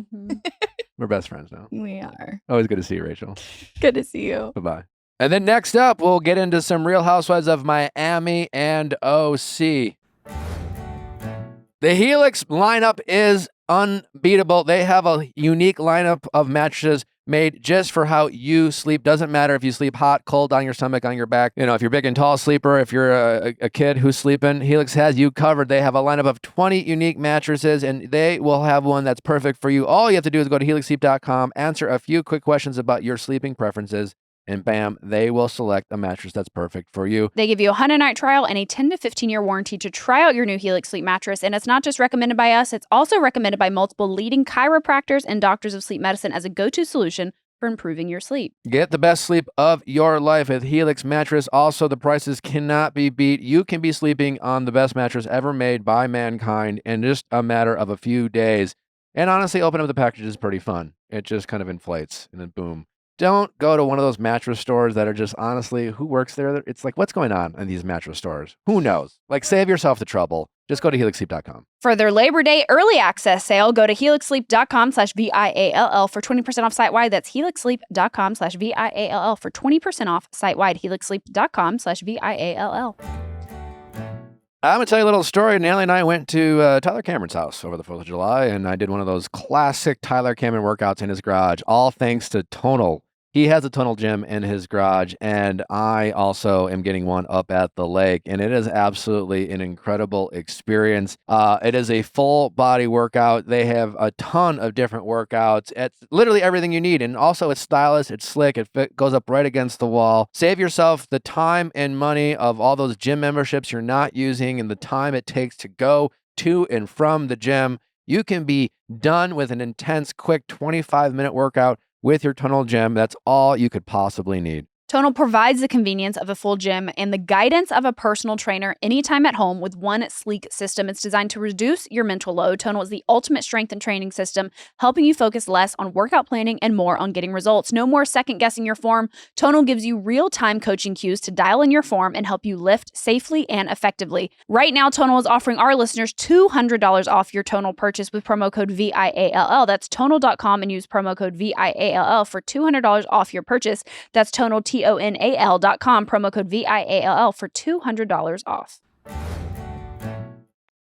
Speaker 1: We're best friends now.
Speaker 6: We are.
Speaker 1: Always good to see you, Rachel.
Speaker 6: Good to see you.
Speaker 1: Bye-bye. And then next up, we'll get into some Real Housewives of Miami and OC. The Helix lineup is unbeatable. They have a unique lineup of mattresses made just for how you sleep. Doesn't matter if you sleep hot, cold, on your stomach, on your back. You know, if you're big and tall sleeper, if you're a kid who's sleeping, Helix has you covered. They have a lineup of 20 unique mattresses, and they will have one that's perfect for you. All you have to do is go to helixsleep.com, answer a few quick questions about your sleeping preferences, and bam, they will select a mattress that's perfect for you.
Speaker 2: They give you a 100-night trial and a 10 to 15-year warranty to try out your new Helix sleep mattress. And it's not just recommended by us, it's also recommended by multiple leading chiropractors and doctors of sleep medicine as a go-to solution for improving your sleep.
Speaker 1: Get the best sleep of your life with Helix mattress. Also, the prices cannot be beat. You can be sleeping on the best mattress ever made by mankind in just a matter of a few days. And honestly, opening up the package is pretty fun. It just kind of inflates and then boom. Don't go to one of those mattress stores that are just, honestly, who works there? It's like, what's going on in these mattress stores? Who knows? Like, save yourself the trouble. Just go to helixsleep.com.
Speaker 2: For their Labor Day early access sale, go to helixsleep.com/VIALL for 20% off site-wide. That's helixsleep.com/VIALL for 20% off site-wide. helixsleep.com/VIALL.
Speaker 1: I'm going to tell you a little story. Natalie and I went to Tyler Cameron's house over the 4th of July, and I did one of those classic Tyler Cameron workouts in his garage, all thanks to Tonal He has a tunnel gym in his garage, and I also am getting one up at the lake, and it is absolutely an incredible experience. It is a full body workout. They have a ton of different workouts. It's literally everything you need, and also it's stylish, it's slick, it goes up right against the wall. Save yourself the time and money of all those gym memberships you're not using and the time it takes to go to and from the gym. You can be done with an intense, quick 25-minute workout with your tunnel gym. That's all you could possibly need.
Speaker 2: Tonal provides the convenience of a full gym and the guidance of a personal trainer anytime at home with one sleek system. It's designed to reduce your mental load. Tonal is the ultimate strength and training system, helping you focus less on workout planning and more on getting results. No more second guessing your form. Tonal gives you real-time coaching cues to dial in your form and help you lift safely and effectively. Right now, Tonal is offering our listeners $200 off your Tonal purchase with promo code VIALL. That's tonal.com and use promo code VIALL for $200 off your purchase. That's Tonal, TONAL.com, promo code VIALL for $200 off.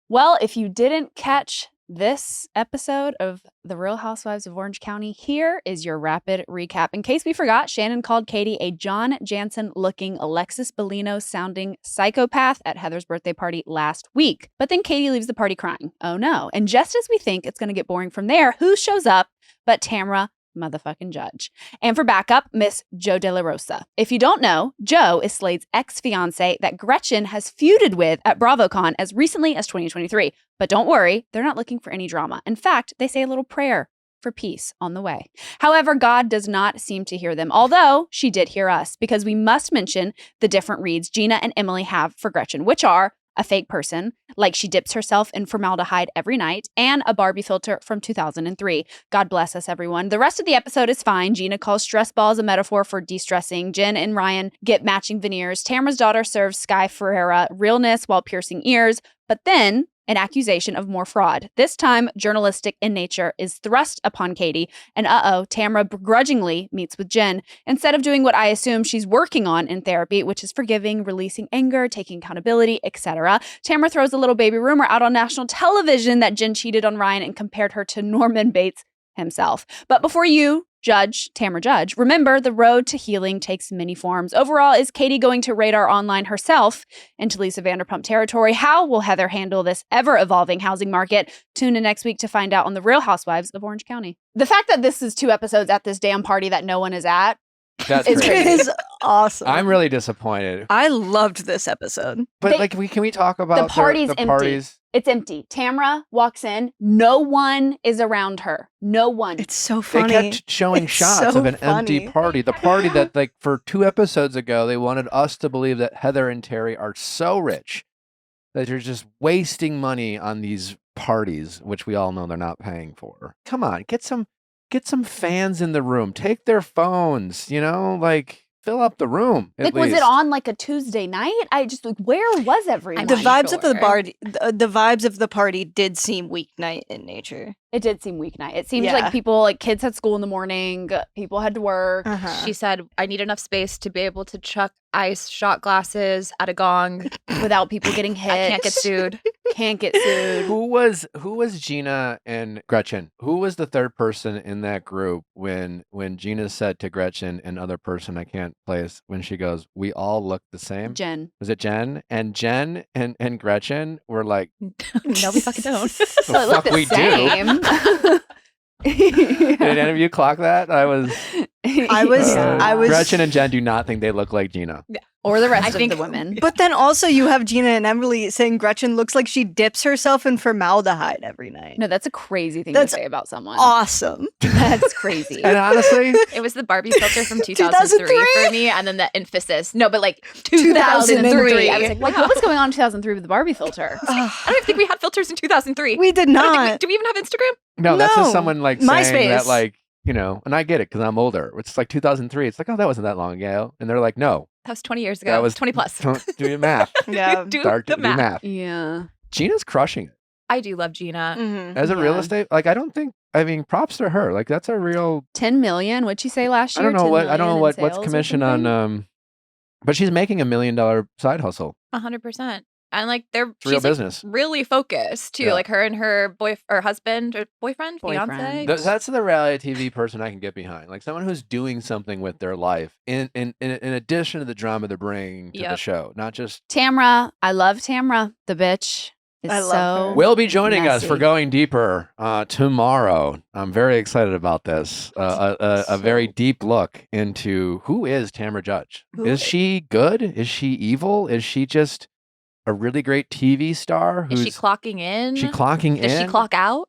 Speaker 2: Well, if you didn't catch this episode of The Real Housewives of Orange County, here is your rapid recap. In case we forgot, Shannon called Katie a John Jansen-looking, Alexis Bellino-sounding psychopath at Heather's birthday party last week. But then Katie leaves the party crying. Oh no. And just as we think it's going to get boring from there, who shows up but Tamra motherfucking Judge. And for backup, Miss Joe De La Rosa. If you don't know, Joe is Slade's ex-fiance that Gretchen has feuded with at BravoCon as recently as 2023. But don't worry, they're not looking for any drama. In fact, they say a little prayer for peace on the way. However, God does not seem to hear them, although she did hear us, because we must mention the different reads Gina and Emily have for Gretchen, which are a fake person, like she dips herself in formaldehyde every night, and a Barbie filter from 2003. God bless us, everyone. The rest of the episode is fine. Gina calls stress balls a metaphor for de-stressing. Jen and Ryan get matching veneers. Tamara's daughter serves Sky Ferreira realness while piercing ears, but then an accusation of more fraud. This time, journalistic in nature, is thrust upon Katie, and Tamara begrudgingly meets with Jen. Instead of doing what I assume she's working on in therapy, which is forgiving, releasing anger, taking accountability, etc., Tamara throws a little baby rumor out on national television that Jen cheated on Ryan and compared her to Norman Bates himself. But before you Tamara Judge, remember the road to healing takes many forms. Overall, is Katie going to radar online herself into Lisa Vanderpump territory? How will Heather handle this ever-evolving housing market? Tune in next week to find out on The Real Housewives of Orange County. The fact that this is 2 episodes at this damn party that no one is at
Speaker 1: That's
Speaker 2: is
Speaker 1: crazy.
Speaker 3: It is awesome.
Speaker 1: I'm really disappointed.
Speaker 3: I loved this episode.
Speaker 1: But can we talk about
Speaker 2: the party's
Speaker 1: the
Speaker 2: empty.
Speaker 1: parties?
Speaker 2: It's empty. Tamara walks in. No one is around her. No one.
Speaker 3: It's so
Speaker 1: They
Speaker 3: funny.
Speaker 1: kept showing
Speaker 3: It's
Speaker 1: shots
Speaker 3: so
Speaker 1: of an empty
Speaker 3: funny.
Speaker 1: party. The party that, like, for 2 episodes ago, they wanted us to believe that Heather and Terry are so rich that you're just wasting money on these parties, which we all know they're not paying for. Come on, get some fans in the room. Take their phones, like fill up the room.
Speaker 2: like, was it on like a Tuesday night? I just where was everyone?
Speaker 3: The
Speaker 5: I'm
Speaker 3: vibes of the
Speaker 5: sure.
Speaker 3: party, the vibes of the party did seem weeknight in nature.
Speaker 2: It did seem weeknight. It seemed
Speaker 3: Yeah.
Speaker 2: like people, like kids had school in the morning, people had to work.
Speaker 5: She said, I need enough space to be able to chuck ice shot glasses at a gong.
Speaker 2: Without people getting hit.
Speaker 5: I can't get sued.
Speaker 2: Can't get sued.
Speaker 1: Who was Gina and Gretchen? Who was the third person in that group when Gina said to Gretchen, and other person I can't place, when she goes, "We all look the same"?
Speaker 2: Jen.
Speaker 1: Was it Jen? And Jen and Gretchen were like,
Speaker 5: No, we fucking don't.
Speaker 2: So it looked
Speaker 1: fuck
Speaker 2: the
Speaker 1: we do.
Speaker 2: same.
Speaker 1: Did any of you clock that?
Speaker 3: I was-
Speaker 1: Gretchen and Jen do not think they look like Gina.
Speaker 2: or the rest
Speaker 5: I
Speaker 2: of
Speaker 5: think-
Speaker 2: the women.
Speaker 3: But then also you have Gina and Emily saying Gretchen looks like she dips herself in formaldehyde every night.
Speaker 2: No, that's a crazy thing
Speaker 3: That's
Speaker 2: to say about someone.
Speaker 3: Awesome.
Speaker 2: That's crazy.
Speaker 1: And honestly,
Speaker 5: It was the Barbie filter from 2003
Speaker 3: 2003?
Speaker 5: for me, and then the emphasis. No, but like
Speaker 3: 2003.
Speaker 2: I was like, what was going on in 2003 with the Barbie filter?
Speaker 5: I don't even think we had filters in 2003.
Speaker 3: We did
Speaker 5: I don't think
Speaker 3: not.
Speaker 5: do we even have Instagram?
Speaker 1: no, that's just
Speaker 3: No.
Speaker 1: someone like saying
Speaker 3: MySpace.
Speaker 1: that, like, and I get it because I'm older. It's like 2003. It's like, oh, that wasn't that long ago. And they're like, no,
Speaker 5: That was 20 years ago.
Speaker 1: that was
Speaker 5: 20 plus.
Speaker 1: Don't do your math.
Speaker 3: Yeah.
Speaker 5: do
Speaker 1: Start
Speaker 5: the
Speaker 1: to do
Speaker 5: math.
Speaker 1: math.
Speaker 2: Yeah.
Speaker 1: Gina's crushing it
Speaker 5: I do love Gina.
Speaker 3: Mhm.
Speaker 1: as a real
Speaker 2: Yeah.
Speaker 1: estate. Like, props to her. Like, that's a real.
Speaker 2: 10 million. What'd you say last
Speaker 1: I
Speaker 2: year?
Speaker 1: don't know
Speaker 2: 10
Speaker 1: what. I don't know
Speaker 2: million in
Speaker 1: what's
Speaker 2: sales or
Speaker 1: commission
Speaker 2: something?
Speaker 1: on. But she's making $1 million side hustle.
Speaker 5: 100%. And like
Speaker 1: real
Speaker 5: she's like,
Speaker 1: business.
Speaker 5: really focused too.
Speaker 1: Yeah.
Speaker 5: Like her and her husband or boyfriend,
Speaker 2: Boyfriend.
Speaker 5: fiance.
Speaker 1: That's the reality TV person I can get behind. Like someone who's doing something with their life in addition to the drama they're bringing to the
Speaker 5: Yep.
Speaker 1: show. Not just
Speaker 2: Tamra. I love Tamra. The bitch is
Speaker 3: I love
Speaker 2: so
Speaker 3: her.
Speaker 1: will be joining us for
Speaker 2: messy.
Speaker 1: Going Deeper tomorrow. I'm very excited about this. A very deep look into who is Tamra Judge.
Speaker 3: Who
Speaker 1: Is she good? Is she evil? Is she just a really great TV star?
Speaker 5: Is she clocking in?
Speaker 1: She clocking in?
Speaker 5: Does she clock out?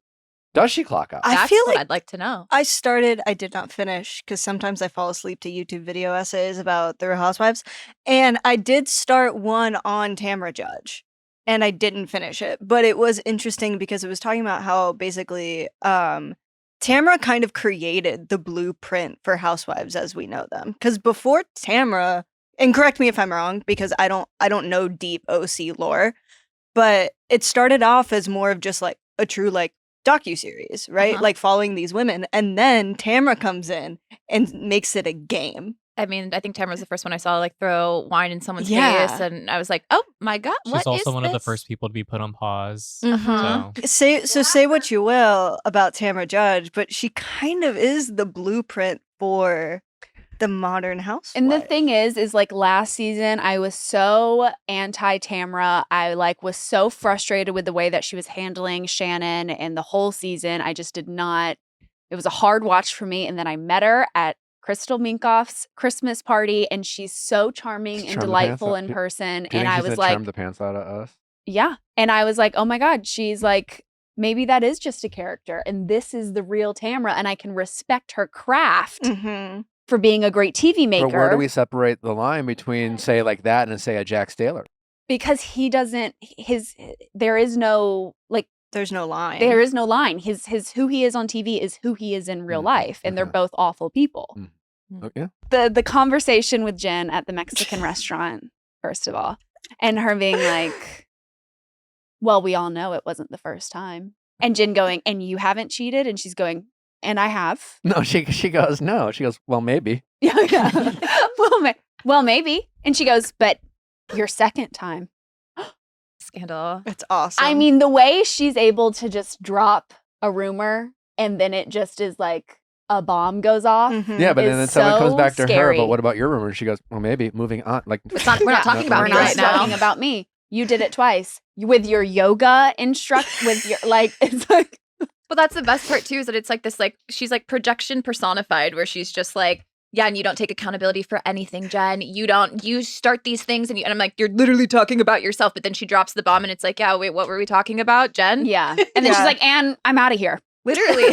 Speaker 1: Does she clock out?
Speaker 3: I
Speaker 5: That's
Speaker 3: feel
Speaker 5: what
Speaker 3: like
Speaker 5: I'd like to know.
Speaker 3: I did not finish because sometimes I fall asleep to YouTube video essays about the Real Housewives. And I did start one on Tamra Judge and I didn't finish it. But it was interesting because it was talking about how basically Tamra kind of created the blueprint for housewives as we know them. Because before Tamra, and correct me if I'm wrong, because I don't know deep OC lore, but it started off as more of just like a true like docuseries, right?
Speaker 5: Uh-huh.
Speaker 3: Like following these women. And then Tamra comes in and makes it a game.
Speaker 5: I mean, I think Tamra was the first one I saw like throw wine in someone's
Speaker 3: Yeah.
Speaker 5: face, and I was like, "Oh my god,
Speaker 8: She's
Speaker 5: what is
Speaker 8: also one of the
Speaker 5: this?"
Speaker 8: first people to be put on pause.
Speaker 5: Uh-huh.
Speaker 8: So
Speaker 3: Say what you will about Tamra Judge, but she kind of is the blueprint for the modern housewife.
Speaker 2: And the thing is like last season, I was so anti Tamra. I like was so frustrated with the way that she was handling Shannon and the whole season. I just did not. It was a hard watch for me. And then I met her at Crystal Minkoff's Christmas party, and she's so charming and
Speaker 1: Charm the pants
Speaker 2: delightful
Speaker 1: out-
Speaker 2: in
Speaker 1: do-
Speaker 2: person.
Speaker 1: Do you
Speaker 2: And
Speaker 1: think
Speaker 2: I
Speaker 1: she's
Speaker 2: was
Speaker 1: gonna
Speaker 2: like,
Speaker 1: charm the pants out of us?
Speaker 2: yeah. And I was like, oh my God, she's like, maybe that is just a character. And this is the real Tamra. And I can respect her craft
Speaker 3: Mhm.
Speaker 2: for being a great TV maker.
Speaker 1: But where do we separate the line between, say, like that and, say, a Jack Staler?
Speaker 2: Because he doesn't, there is no, like,
Speaker 3: There's no line.
Speaker 2: there is no line. His who he is on TV is who he is in real
Speaker 1: Mhm.
Speaker 2: life. And they're
Speaker 1: Okay.
Speaker 2: both awful people.
Speaker 1: Okay.
Speaker 2: The conversation with Jen at the Mexican restaurant, first of all, and her being like, well, we all know it wasn't the first time. And Jen going, and you haven't cheated? And she's going, and I have.
Speaker 1: No, she goes, no. She goes, well, maybe.
Speaker 2: Yeah. well, maybe. And she goes, but your second time.
Speaker 5: Scandal.
Speaker 3: It's awesome.
Speaker 2: I mean, the way she's able to just drop a rumor and then it just is like a bomb goes off.
Speaker 3: Mhm.
Speaker 1: Yeah, but
Speaker 2: is
Speaker 1: then someone comes
Speaker 2: so
Speaker 1: back to her,
Speaker 2: scary.
Speaker 1: but what about your rumor? And she goes, well, maybe. Moving on. Like,
Speaker 5: We're not talking about
Speaker 2: We're
Speaker 5: me
Speaker 2: not
Speaker 5: right now.
Speaker 2: talking about me. You did it twice with your yoga with your like. It's like
Speaker 5: But that's the best part too, is that it's like this, like she's like projection personified, where she's just like, yeah, and you don't take accountability for anything, Jen. You start these things, and I'm like, you're literally talking about yourself. But then she drops the bomb, and it's like, yeah, wait, what were we talking about, Jen?
Speaker 2: yeah. And then she's
Speaker 3: Yeah.
Speaker 2: like, and I'm out of here.
Speaker 5: Literally.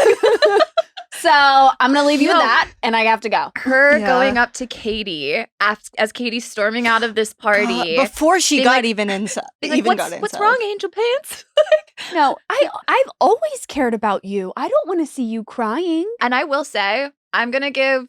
Speaker 2: So I'm gonna leave you
Speaker 5: No.
Speaker 2: with that, and I have to go.
Speaker 5: Her
Speaker 3: Yeah.
Speaker 5: going up to Katie as Katie's storming out of this party.
Speaker 3: before she
Speaker 5: being
Speaker 3: got
Speaker 5: like-
Speaker 3: even inside.
Speaker 5: being like,
Speaker 3: Even got
Speaker 5: what's
Speaker 3: inside.
Speaker 5: wrong, Angel Pants?
Speaker 2: No, I've always cared about you. I don't want to see you crying.
Speaker 5: And I will say, I'm gonna give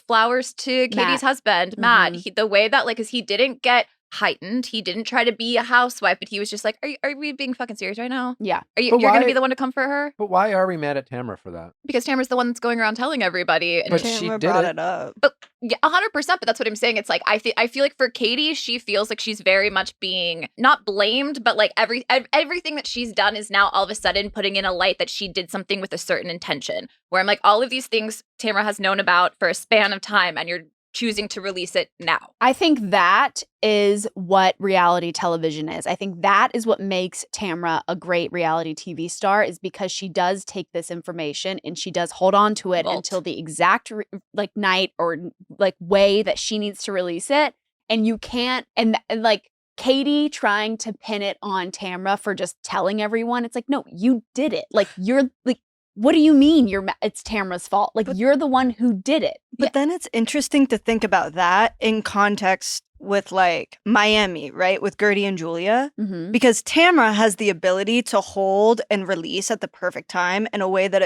Speaker 5: flowers to Katie's
Speaker 2: Matt.
Speaker 5: husband, Matt.
Speaker 2: Mhm.
Speaker 5: The way that, like, because he didn't get heightened, he didn't try to be a housewife, but he was just like, are we being fucking serious right now?
Speaker 2: Yeah.
Speaker 5: You're
Speaker 1: But
Speaker 5: gonna
Speaker 1: why-
Speaker 5: be the one to comfort her?
Speaker 1: but why are we mad at Tamra for that?
Speaker 5: Because Tamara's the one that's going around telling everybody. And
Speaker 1: But
Speaker 5: it's-
Speaker 1: she
Speaker 3: Tamra
Speaker 1: did
Speaker 3: brought
Speaker 1: it.
Speaker 3: it up.
Speaker 5: But yeah, 100%. But that's what I'm saying. It's like I feel like for Katie, she feels like she's very much being not blamed, but like everything that she's done is now all of a sudden putting in a light that she did something with a certain intention. Where I'm like, all of these things Tamara has known about for a span of time, and you're choosing to release it now.
Speaker 2: I think that is what reality television is. I think that is what makes Tamra a great reality TV star, is because she does take this information and she does hold on to it
Speaker 5: Vault.
Speaker 2: until the exact like night or like way that she needs to release it. And you can't, and like Katie trying to pin it on Tamra for just telling everyone, it's like, no, you did it. Like you're like, what do you mean it's Tamra's fault? Like you're the one who did it.
Speaker 3: But then it's interesting to think about that in context with like Miami, right? With Gertie and Julia.
Speaker 2: Mm-hmm.
Speaker 3: Because Tamra has the ability to hold and release at the perfect time in a way that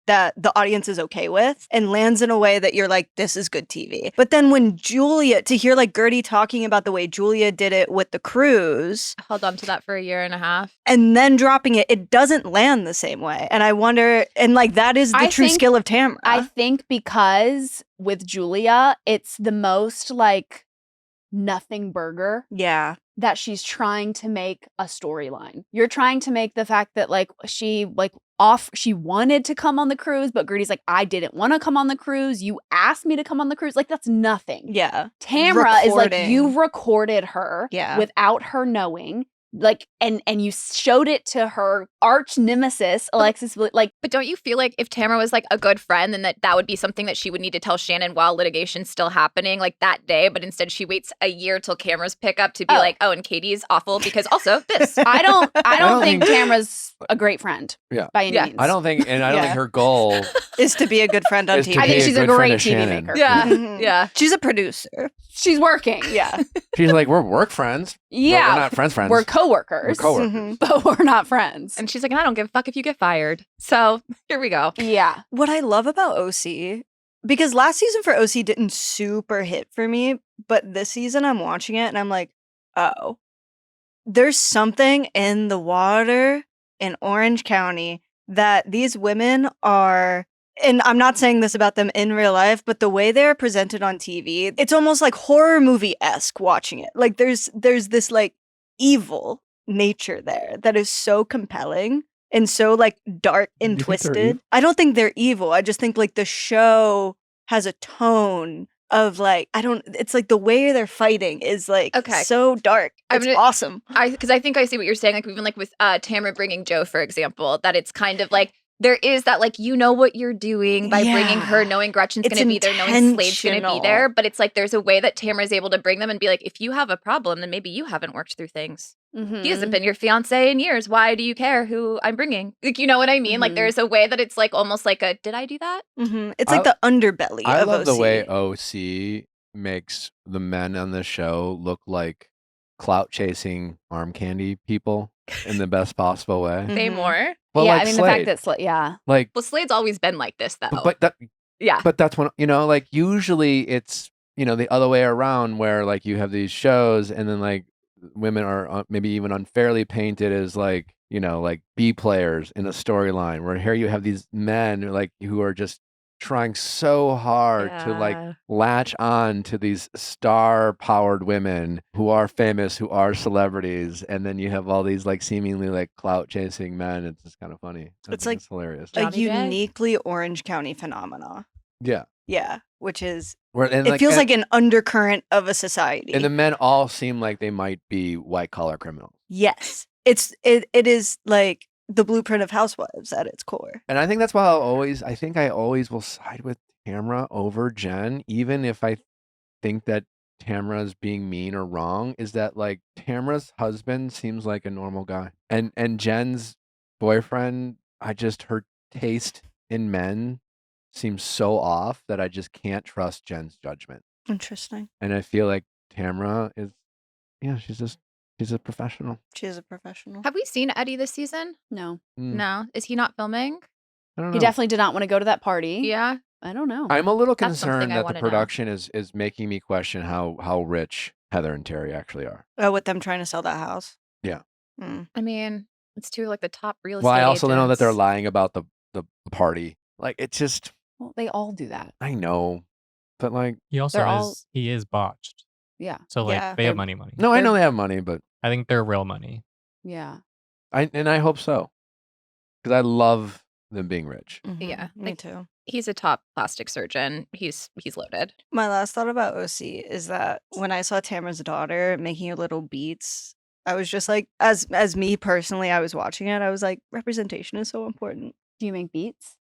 Speaker 3: that the audience is okay with and lands in a way that you're like, this is good TV. But then when to hear like Gertie talking about the way Julia did it with the cruise
Speaker 5: I held on to that for a year and a half.
Speaker 3: and then dropping it doesn't land the same way. And I wonder, and like that is the
Speaker 2: I
Speaker 3: true
Speaker 2: think-
Speaker 3: skill of Tamra.
Speaker 2: I think because with Julia, it's the most like nothing burger.
Speaker 3: yeah.
Speaker 2: that she's trying to make a storyline. You're trying to make the fact that like she wanted to come on the cruise, but Gertie's like, I didn't want to come on the cruise. You asked me to come on the cruise. Like, that's nothing.
Speaker 3: Yeah.
Speaker 2: Tamra is like,
Speaker 3: Recording.
Speaker 2: you recorded her
Speaker 3: Yeah.
Speaker 2: without her knowing. Like, and you showed it to her arch nemesis, Alexis. Like,
Speaker 5: But don't you feel like if Tamara was like a good friend, then that would be something that she would need to tell Shannon while litigation's still happening, like that day? But instead, she waits a year till cameras pick up to be like, oh, and Katie's awful because also this.
Speaker 2: I don't think
Speaker 1: think-
Speaker 2: Tamra's a great friend.
Speaker 1: Yeah.
Speaker 2: By any
Speaker 5: Yeah.
Speaker 2: means.
Speaker 1: I don't think
Speaker 3: Yeah.
Speaker 1: her goal
Speaker 3: Is to be a good friend on
Speaker 1: is to
Speaker 3: TV.
Speaker 2: I
Speaker 1: be
Speaker 2: think
Speaker 1: a
Speaker 2: she's a
Speaker 1: good friend
Speaker 2: great
Speaker 1: of
Speaker 2: TV
Speaker 1: Shannon.
Speaker 2: maker.
Speaker 5: Yeah.
Speaker 3: Mhm.
Speaker 5: Yeah.
Speaker 3: She's a producer.
Speaker 2: She's working.
Speaker 3: Yeah.
Speaker 1: She's like, we're work friends. But
Speaker 2: Yeah.
Speaker 1: we're not friends.
Speaker 2: We're coworkers.
Speaker 1: We're coworkers.
Speaker 3: Mhm.
Speaker 2: But we're not friends.
Speaker 5: And she's like, and I don't give a fuck if you get fired. So here we go.
Speaker 2: Yeah.
Speaker 3: What I love about OC, because last season for OC didn't super hit for me, but this season I'm watching it and I'm like, oh, there's something in the water in Orange County that these women are, and I'm not saying this about them in real life, but the way they're presented on TV, it's almost like horror movie-esque watching it. Like there's this like evil nature there that is so compelling and so like dark and
Speaker 1: You think they're
Speaker 3: twisted.
Speaker 1: evil?
Speaker 3: I don't think they're evil. I just think like the show has a tone of like, it's like the way they're fighting is like
Speaker 5: Okay.
Speaker 3: so dark.
Speaker 5: I'm
Speaker 3: It's
Speaker 5: gonna-
Speaker 3: awesome.
Speaker 5: Because I think I see what you're saying. Like even like with Tamara bringing Joe, for example, that it's kind of like there is that like you know what you're doing by bringing her,
Speaker 3: Yeah.
Speaker 5: knowing Gretchen's
Speaker 3: It's
Speaker 5: going to be there, knowing Slade's going to be
Speaker 3: intentional.
Speaker 5: there. But it's like there's a way that Tamara's able to bring them and be like, if you have a problem, then maybe you haven't worked through things.
Speaker 2: Mhm.
Speaker 5: He hasn't been your fiance in years. Why do you care who I'm bringing? Like, you know what I mean? Like
Speaker 2: Mhm.
Speaker 5: there's a way that it's like almost like a did I do that?
Speaker 3: It's like the underbelly
Speaker 1: I
Speaker 3: of
Speaker 1: love the
Speaker 3: OC.
Speaker 1: way OC makes the men on the show look like clout chasing arm candy people in the best possible way.
Speaker 5: Say
Speaker 3: Mhm.
Speaker 5: more.
Speaker 1: Well,
Speaker 2: yeah,
Speaker 1: like
Speaker 2: I mean
Speaker 1: Slade.
Speaker 2: the fact that yeah.
Speaker 1: like,
Speaker 5: Well, Slade's always been like this though.
Speaker 1: but that,
Speaker 5: yeah.
Speaker 1: but that's when like usually it's the other way around where like you have these shows and then like women are maybe even unfairly painted as like like B players in a storyline where here you have these men like who are just trying so hard to like
Speaker 5: Yeah.
Speaker 1: latch on to these star powered women who are famous, who are celebrities, and then you have all these like seemingly like clout chasing men. It's just kind of funny. I
Speaker 3: It's
Speaker 1: think
Speaker 3: like
Speaker 1: it's hilarious.
Speaker 3: A
Speaker 5: Johnny J?
Speaker 3: uniquely Orange County phenomena.
Speaker 1: Yeah.
Speaker 3: Yeah, which is
Speaker 1: Where, and
Speaker 3: it
Speaker 1: like,
Speaker 3: feels
Speaker 1: and-
Speaker 3: like an undercurrent of a society.
Speaker 1: and the men all seem like they might be white collar criminals.
Speaker 3: Yes. It is like the blueprint of Housewives at its core.
Speaker 1: And I think that's why I think I always will side with Tamra over Jen, even if I think that Tamra's being mean or wrong, is that like Tamra's husband seems like a normal guy. And Jen's boyfriend, her taste in men seems so off that I just can't trust Jen's judgment.
Speaker 3: Interesting.
Speaker 1: And I feel like Tamra is she's a professional.
Speaker 3: She is a professional.
Speaker 5: Have we seen Eddie this season?
Speaker 2: No.
Speaker 1: Mm,
Speaker 5: No. Is he not filming?
Speaker 1: I don't know.
Speaker 2: He definitely did not want to go to that party.
Speaker 5: Yeah.
Speaker 2: I don't know.
Speaker 1: I'm a little
Speaker 5: That's something
Speaker 1: concerned
Speaker 5: I
Speaker 1: that the
Speaker 5: wanna know.
Speaker 1: production is making me question how rich Heather and Terry actually are.
Speaker 3: Oh, with them trying to sell that house.
Speaker 1: Yeah.
Speaker 3: Mm.
Speaker 5: I mean, it's two like the top real estate
Speaker 1: Well, I also know that they're
Speaker 5: agents.
Speaker 1: lying about the party. Like it's just
Speaker 2: Well, they all do that.
Speaker 1: I know, but like
Speaker 8: He also
Speaker 2: They're all-
Speaker 8: he is botched.
Speaker 2: Yeah.
Speaker 8: So like
Speaker 3: Yeah,
Speaker 8: they
Speaker 2: they're-
Speaker 8: have money.
Speaker 1: no, I know they have money, but
Speaker 8: I think they're real money.
Speaker 2: Yeah.
Speaker 1: I hope so because I love them being rich.
Speaker 3: Mhm.
Speaker 5: Yeah,
Speaker 3: Me
Speaker 5: like-
Speaker 3: too.
Speaker 5: He's a top plastic surgeon. He's loaded.
Speaker 3: My last thought about OC is that when I saw Tamara's daughter making her little beats, I was just like, as me personally, I was watching it, I was like, representation is so important.
Speaker 2: Do you make beats?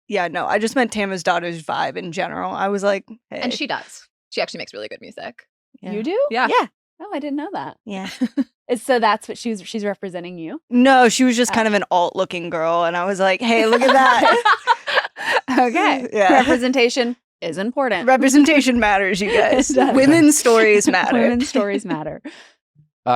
Speaker 3: Yeah, no, I just meant Tamara's daughter's vibe in general. I was like, hey.
Speaker 5: And she does. She actually makes really good music.
Speaker 3: yeah.
Speaker 2: You do?
Speaker 5: Yeah.
Speaker 3: Yeah.
Speaker 2: Oh, I didn't know that.
Speaker 3: Yeah.
Speaker 2: So that's what she's representing you.
Speaker 3: No, she was just kind of an alt looking girl. And I was like, hey, look at that.
Speaker 2: Okay.
Speaker 3: Yeah.
Speaker 2: Representation is important.
Speaker 3: Representation matters, you guys.
Speaker 2: It does.
Speaker 3: Women's stories matter.
Speaker 2: Women's stories matter.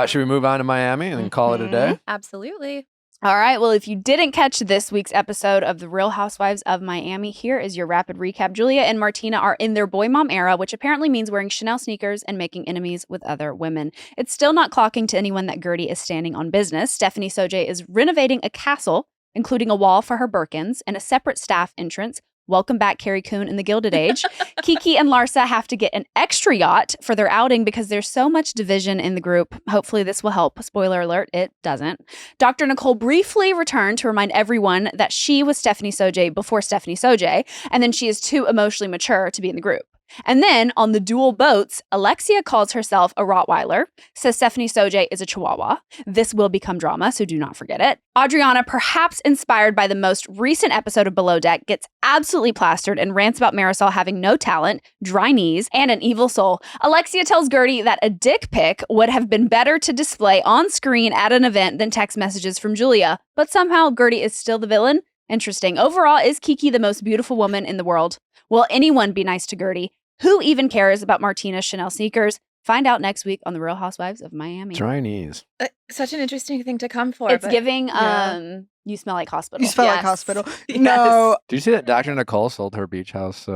Speaker 1: Should we move on to Miami and then call it a day?
Speaker 5: Absolutely.
Speaker 2: All right. Well, if you didn't catch this week's episode of The Real Housewives of Miami, here is your rapid recap. Julia and Martina are in their boy mom era, which apparently means wearing Chanel sneakers and making enemies with other women. It's still not clocking to anyone that Gertie is standing on business. Stephanie Sojay is renovating a castle, including a wall for her Birkins and a separate staff entrance, Welcome back, Carrie Coon in the Gilded Age. Kiki and Larsa have to get an extra yacht for their outing because there's so much division in the group. Hopefully this will help. Spoiler alert, it doesn't. Dr. Nicole briefly returned to remind everyone that she was Stephanie Sojay before Stephanie Sojay, and then she is too emotionally mature to be in the group. And then on the dual boats, Alexia calls herself a Rottweiler, says Stephanie Sojay is a Chihuahua. This will become drama, so do not forget it. Adriana, perhaps inspired by the most recent episode of Below Deck, gets absolutely plastered and rants about Marisol having no talent, dry knees, and an evil soul. Alexia tells Gertie that a dick pic would have been better to display on screen at an event than text messages from Julia. But somehow Gertie is still the villain? Interesting. Overall, is Kiki the most beautiful woman in the world? Will anyone be nice to Gertie? Who even cares about Martina's Chanel sneakers? Find out next week on The Real Housewives of Miami.
Speaker 1: Dry knees.
Speaker 5: Such an interesting thing to come for.
Speaker 2: It's
Speaker 5: but-
Speaker 2: giving,
Speaker 3: Yeah.
Speaker 2: you smell like hospital.
Speaker 3: You smell like
Speaker 5: Yes.
Speaker 3: hospital.
Speaker 5: Yes.
Speaker 3: No.
Speaker 1: Did you see that Dr. Nicole sold her beach house,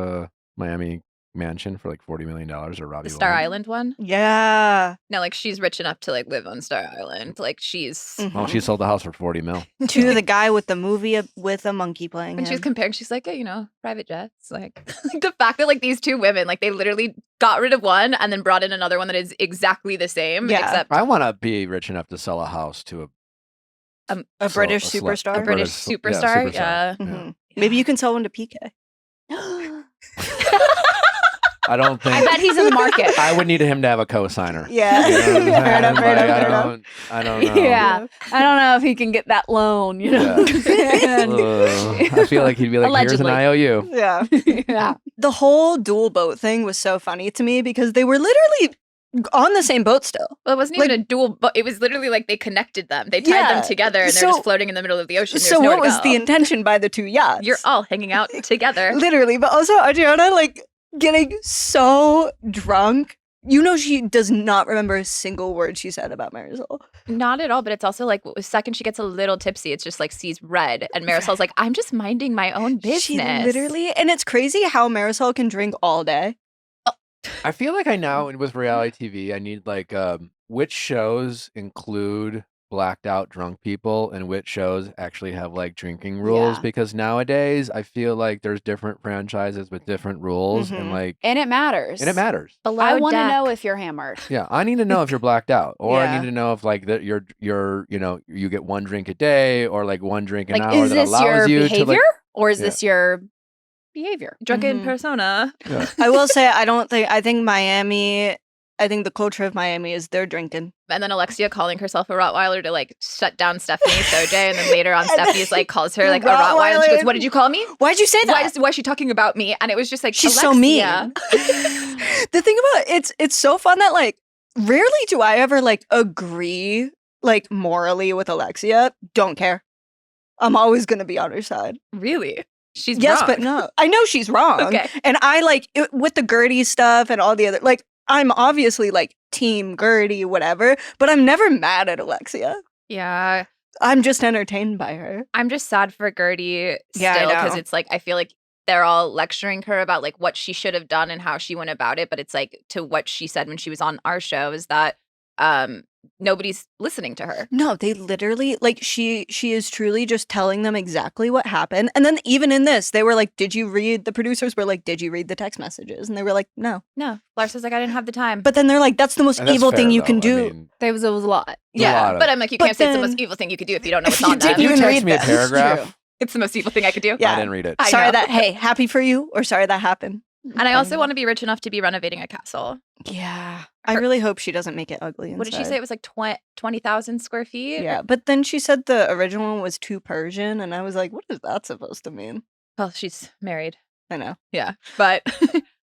Speaker 1: Miami mansion for like $40 million, or Robbie
Speaker 5: The Star
Speaker 1: Williams?
Speaker 5: Island one?
Speaker 3: Yeah.
Speaker 5: No, like she's rich enough to like live on Star Island. Like she's
Speaker 3: Mhm.
Speaker 1: Well, she sold the house for 40 mil.
Speaker 3: To the guy with the movie with a monkey playing
Speaker 5: and she's
Speaker 3: him.
Speaker 5: comparing, she's like, private jets. Like, like the fact that like these two women, like they literally got rid of one and then brought in another one that is exactly the same.
Speaker 3: Yeah.
Speaker 5: Except
Speaker 1: I want to be rich enough to sell a house to
Speaker 3: A British
Speaker 1: a
Speaker 3: superstar.
Speaker 5: a British superstar. Yeah.
Speaker 3: Mhm. Maybe you can sell one to PK.
Speaker 1: I don't think.
Speaker 2: I bet he's in the market.
Speaker 1: I would need him to have a co-signer.
Speaker 3: Yeah.
Speaker 1: You know what I'm
Speaker 3: Fair
Speaker 1: saying?
Speaker 3: enough, fair
Speaker 1: Like,
Speaker 3: enough, fair enough.
Speaker 1: I don't know.
Speaker 2: Yeah. I don't know if he can get that loan, you know?
Speaker 1: I feel like he'd be like,
Speaker 2: Allegedly.
Speaker 1: here's an IOU.
Speaker 3: Yeah.
Speaker 2: Yeah.
Speaker 3: The whole dual boat thing was so funny to me because they were literally on the same boat still.
Speaker 5: Well, it wasn't even a dual, but it was literally like they connected them. They tied
Speaker 3: Yeah.
Speaker 5: them together and they're
Speaker 3: So-
Speaker 5: just floating in the middle of the ocean. There's
Speaker 3: So
Speaker 5: nowhere
Speaker 3: what
Speaker 5: to
Speaker 3: was
Speaker 5: go.
Speaker 3: the intention by the two yachts?
Speaker 5: You're all hanging out together.
Speaker 3: Literally, but also Adriana like getting so drunk. You know she does not remember a single word she said about Marisol.
Speaker 5: Not at all, but it's also like the second she gets a little tipsy, it's just like sees red. And Marisol's like, I'm just minding my own business.
Speaker 3: She literally, and it's crazy how Marisol can drink all day.
Speaker 1: I feel like I now, with reality TV, I need like which shows include blacked out drunk people and which shows actually have like drinking rules,
Speaker 2: Yeah.
Speaker 1: because nowadays I feel like there's different franchises with different rules and
Speaker 3: Mhm.
Speaker 1: like
Speaker 2: And it matters.
Speaker 1: it matters.
Speaker 5: Below
Speaker 2: I want to
Speaker 5: deck.
Speaker 2: know if you're hammered.
Speaker 1: Yeah, I need to know if you're blacked out, or I
Speaker 3: Yeah.
Speaker 1: need to know if like that you're you get one drink a day or like one drink an
Speaker 2: Like,
Speaker 1: hour
Speaker 2: is
Speaker 1: that
Speaker 2: this
Speaker 1: allows
Speaker 2: your
Speaker 1: you
Speaker 2: behavior
Speaker 1: to like.
Speaker 2: or is
Speaker 1: Yeah.
Speaker 2: this your behavior?
Speaker 5: drunken
Speaker 3: Mhm.
Speaker 5: persona.
Speaker 1: Yeah.
Speaker 3: I will say I think Miami, I think the culture of Miami is they're drinking.
Speaker 5: And then Alexia calling herself a Rottweiler to like shut down Stephanie Sojay. And then later on,
Speaker 3: And
Speaker 5: Stephanie's like calls her like a Rottweiler. And she goes, what did you call me?
Speaker 3: Why'd you say
Speaker 5: Why
Speaker 3: that?
Speaker 5: is she talking about me? And it was just like,
Speaker 3: She's so mean.
Speaker 5: Alexia.
Speaker 3: The thing about it's so fun that like rarely do I ever like agree like morally with Alexia. Don't care. I'm always gonna be on her side.
Speaker 5: Really? She's
Speaker 3: Yes,
Speaker 5: wrong.
Speaker 3: but no. I know she's wrong.
Speaker 5: Okay.
Speaker 3: And I like with the Gertie stuff and all the other like I'm obviously like team Gertie, whatever, but I'm never mad at Alexia.
Speaker 5: Yeah.
Speaker 3: I'm just entertained by her.
Speaker 5: I'm just sad for Gertie
Speaker 3: Yeah, I
Speaker 5: still because
Speaker 3: know.
Speaker 5: it's like I feel like they're all lecturing her about like what she should have done and how she went about it, but it's like to what she said when she was on our show is that nobody's listening to her.
Speaker 3: No, they literally like she is truly just telling them exactly what happened. And then even in this, they were like, "Did you read?" The producers were like, "Did you read the text messages?" And they were like, "No."
Speaker 5: No, Larsa's like I didn't have the time.
Speaker 3: But then they're like, "That's the most
Speaker 1: And that's
Speaker 3: evil
Speaker 1: fair,
Speaker 3: thing you
Speaker 1: though.
Speaker 3: can
Speaker 1: I
Speaker 3: do."
Speaker 1: mean,
Speaker 2: There was a lot.
Speaker 1: a
Speaker 3: Yeah,
Speaker 1: lot of-
Speaker 5: but I'm like, you
Speaker 3: But
Speaker 5: can't say it's the
Speaker 3: then-
Speaker 5: most evil thing you could do if you don't know
Speaker 3: If
Speaker 5: what's
Speaker 3: you
Speaker 5: on them.
Speaker 3: didn't
Speaker 1: Can you
Speaker 3: even
Speaker 1: text
Speaker 3: read
Speaker 1: me a
Speaker 3: this.
Speaker 1: paragraph?
Speaker 3: True.
Speaker 5: It's the most evil thing I could do.
Speaker 3: Yeah.
Speaker 1: I didn't read it.
Speaker 5: I
Speaker 3: Sorry
Speaker 5: know.
Speaker 3: that hey, happy for you or sorry that happened.
Speaker 5: And I also want to be rich enough to be renovating a castle.
Speaker 3: Yeah. I
Speaker 5: Her-
Speaker 3: really hope she doesn't make it ugly.
Speaker 5: What did she
Speaker 3: inside.
Speaker 5: say? It was like 20,000 square feet?
Speaker 3: Yeah, but then she said the original one was too Persian, and I was like, what is that supposed to mean?
Speaker 5: Well, she's married.
Speaker 3: I know.
Speaker 5: Yeah. But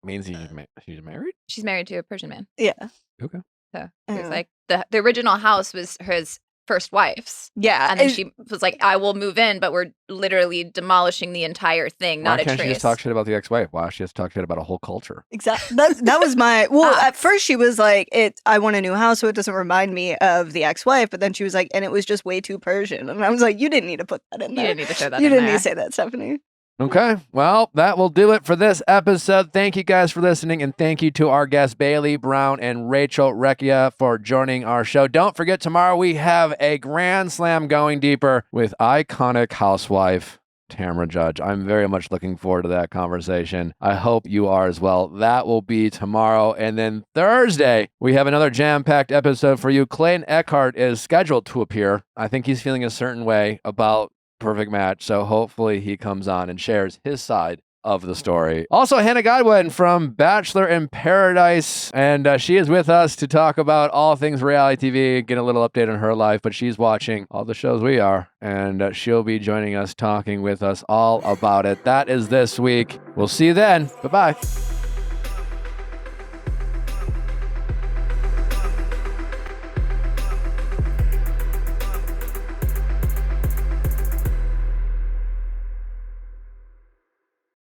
Speaker 1: Means she's married.
Speaker 5: she's married to a Persian man.
Speaker 3: Yeah.
Speaker 1: Okay.
Speaker 5: So it's
Speaker 3: Yeah.
Speaker 5: like the original house was his first wife's.
Speaker 3: Yeah.
Speaker 5: And then
Speaker 3: it-
Speaker 5: she was like, I will move in, but we're literally demolishing the entire thing, not
Speaker 1: Why
Speaker 5: a
Speaker 1: can't
Speaker 5: trace.
Speaker 1: she just talk shit about the ex-wife? Why she just talk shit about a whole culture?
Speaker 3: Exactly. That was my well.
Speaker 5: Ah.
Speaker 3: At first, she was like, "It. I want a new house, so it doesn't remind me of the ex-wife." But then she was like, "And it was just way too Persian." And I was like, "You didn't need to put that in
Speaker 5: You
Speaker 3: there.
Speaker 5: didn't need to show that
Speaker 3: You
Speaker 5: in
Speaker 3: didn't
Speaker 5: there.
Speaker 3: need to say that, Stephanie."
Speaker 1: Okay, well, that will do it for this episode. Thank you guys for listening, and thank you to our guests, Bailey Brown and Rachel Recchia, for joining our show. Don't forget, tomorrow we have a grand slam going deeper with iconic housewife Tamra Judge. I'm very much looking forward to that conversation. I hope you are as well. That will be tomorrow. And then Thursday, we have another jam-packed episode for you. Clayton Eckhart is scheduled to appear. I think he's feeling a certain way about Perfect Match, so hopefully he comes on and shares his side of the story. Also, Hannah Godwin from Bachelor in Paradise, and she is with us to talk about all things reality TV, get a little update on her life, but she's watching all the shows we are, and she'll be joining us, talking with us all about it. That is this week. We'll see you then. Bye-bye.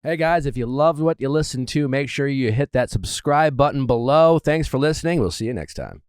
Speaker 1: Hey guys, if you loved what you listened to, make sure you hit that subscribe button below. Thanks for listening. We'll see you next time.